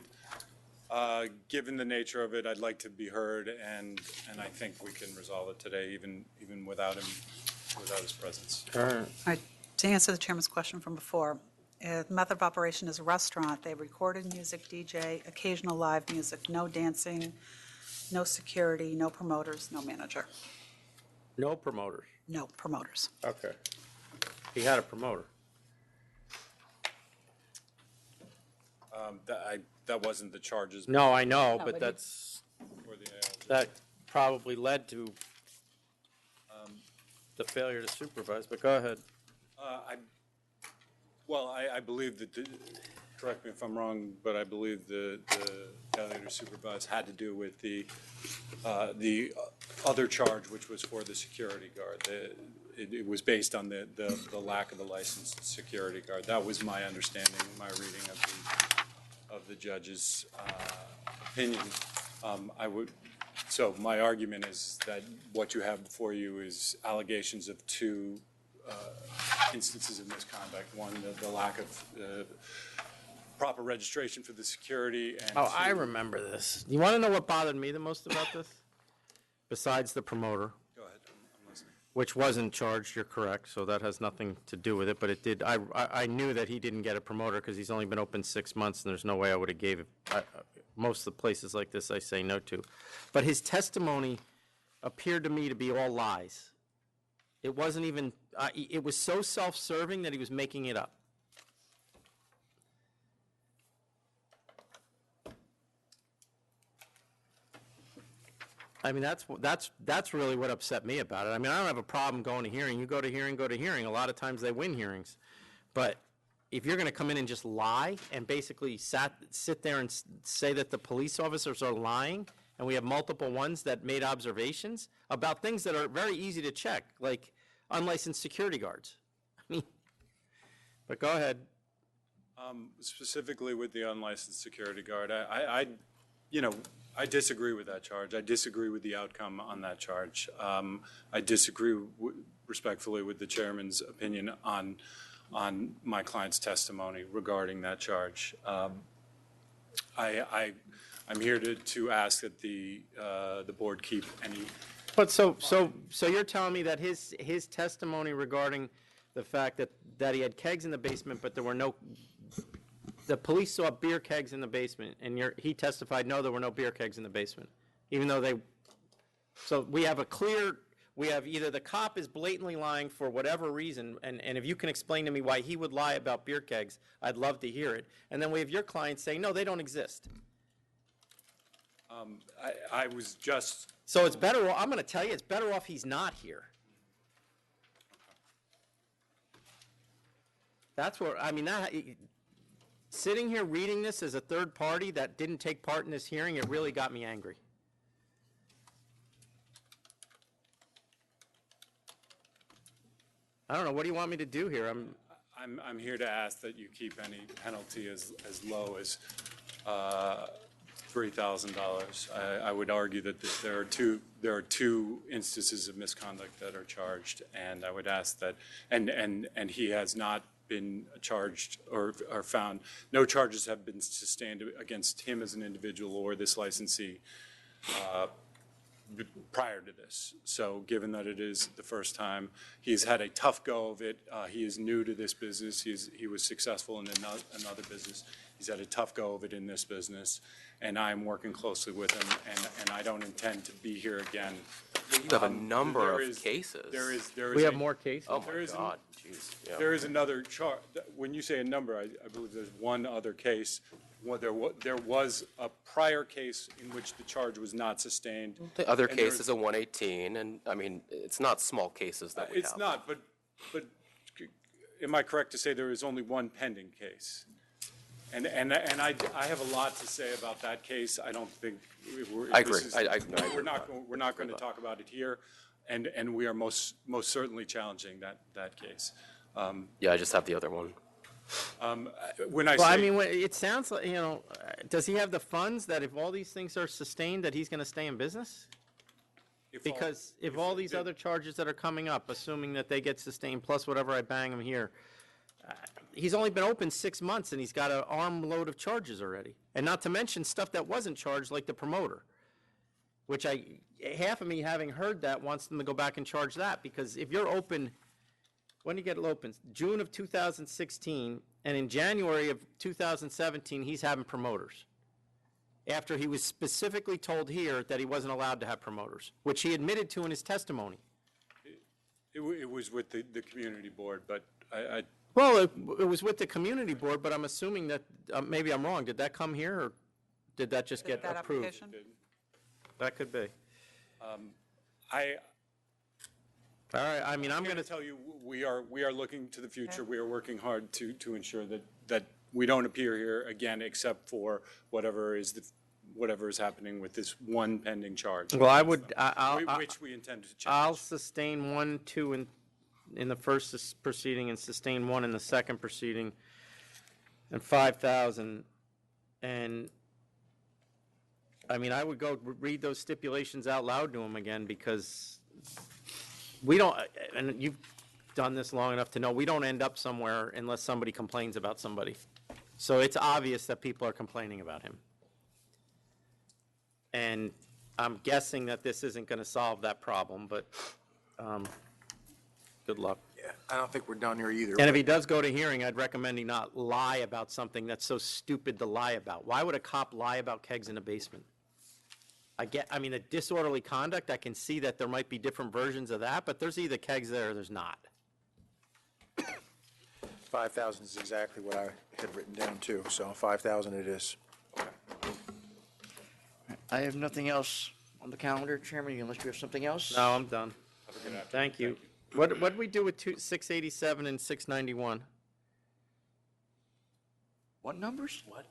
Given the nature of it, I'd like to be heard, and I think we can resolve it today, even without his presence. All right. All right, to answer the chairman's question from before, the method of operation is a restaurant. They have recorded music, DJ, occasional live music, no dancing, no security, no promoters, no manager. No promoters. No promoters. Okay. He had a promoter. That wasn't the charges. No, I know, No, but but that's, For the ALJ. that probably led to the failure to supervise, but go ahead. I believe that, correct me if I'm wrong, but I believe the failure to supervise had to do with the other charge, which was for the security guard. It was based on the lack of the licensed security guard. That was my understanding, my reading of the judge's opinion. So my argument is that what you have before you is allegations of 2 instances of misconduct. One, the lack of proper registration for the security, and Oh, 2, I remember this. You want to know what bothered me the most about this? Besides the promoter, Go ahead, I'm listening. which wasn't charged, you're correct, so that has nothing to do with it, but it did. I knew that he didn't get a promoter because he's only been open 6 months, and there's no way I would have gave it. Most of the places like this I say no to. But his testimony appeared to me to be all lies. It wasn't even, it was so self-serving that he was making it up. I mean, that's really what upset me about it. I mean, I don't have a problem going to hearing. You go to hearing. A lot of times they win hearings. But if you're going to come in and just lie and basically sit there and say that the police officers are lying, and we have multiple ones that made observations about things that are very easy to check, like unlicensed security guards. I mean, but go ahead. Specifically with the unlicensed security guard, I disagree with that charge. I disagree with the outcome on that charge. I disagree respectfully with the chairman's opinion on my client's testimony regarding that charge. I'm here to ask that the board keep any. But so you're telling me that his testimony regarding the fact that he had kegs in the basement, but there were no. The police saw beer kegs in the basement, and he testified, no, there were no beer kegs in the basement, even though they. So we have either the cop is blatantly lying for whatever reason, and if you can explain to me why he would lie about beer kegs, I'd love to hear it. And then we have your client saying, no, they don't exist. I was just. So it's better, I'm going to tell you, it's better off he's not here. That's where, I mean, sitting here reading this as a third party that didn't take part in this hearing, it really got me angry. I don't know, what do you want me to do here? I'm here to ask that you keep any penalty as low as $3,000. I would argue that there are two instances of misconduct that are charged, and I would ask that, and he has not been charged or found, no charges have been sustained against him as an individual or this licensee prior to this. So given that it is the first time, he's had a tough go of it. He is new to this business. He was successful in another business. He's had a tough go of it in this business, and I'm working closely with him, and I don't intend to be here again. You have a number of cases. We have more cases? Oh, my God. Jeez. Yeah. There is another charge. When you say a number, I believe there's one other case. There was a prior case in which the charge was not sustained. The other case is a 118, and, I mean, it's not small cases that we have. It's not, but am I correct to say there is only one pending case? And I have a lot to say about that case. I don't think I agree. We're not going to talk about it here, and we are most certainly challenging that case. Yeah, I just have the other one. It sounds like, does he have the funds that if all these things are sustained, that he's going to stay in business? Because if all these other charges that are coming up, assuming that they get sustained, plus whatever I bang him here, he's only been open 6 months and he's got an armload of charges already. And not to mention stuff that wasn't charged, like the promoter, which half of me, having heard that, wants them to go back and charge that, because if you're open, when do you get open? June of 2016, and in January of 2017, he's having promoters, after he was specifically told here that he wasn't allowed to have promoters, which he admitted to in his testimony. It was with the community board, but Well, it was with the community board, but I'm assuming that, maybe I'm wrong, did that come here, or did that just get approved? Application? That could be. All right, I mean, I'm going to tell you, we are looking to the future. We are working hard to ensure that we don't appear here again, except for whatever is happening with this one pending charge. Well, which we intend to change. I'll sustain 1, 2 in the first proceeding and sustain 1 in the second proceeding, and 5,000. And I mean, I would go read those stipulations out loud to him again, because we don't, and you've done this long enough to know, we don't end up somewhere unless somebody complains about somebody. So it's obvious that people are complaining about him. And I'm guessing that this isn't going to solve that problem, but good luck. Yeah, I don't think we're done here either. And if he does go to hearing, I'd recommend he not lie about something that's so stupid to lie about. Why would a cop lie about kegs in a basement? I mean, the disorderly conduct, I can see that there might be different versions of that, but there's either kegs there or there's not. 5,000 is exactly what I had written down too, so 5,000 it is. I have nothing else on the calendar, Chairman, unless you have something else? No, I'm done. Thank you. What'd we do with 687 and 691? What numbers? What?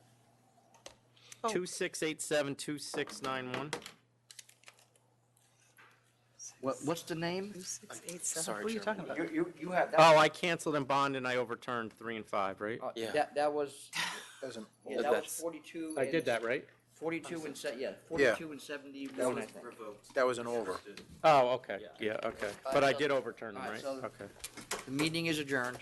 2687, 2691. What's the name? 2687. Sorry, What are you talking about? You had that. Oh, I canceled in bond and I overturned 3 and 5, right? That was, Doesn't- yeah, that was That's- 42. I did that, right? 42 and 42 and 71, I think. That was an over. Oh, okay, yeah, okay. But I did overturn them, All right, right? so- Okay. The meeting is adjourned.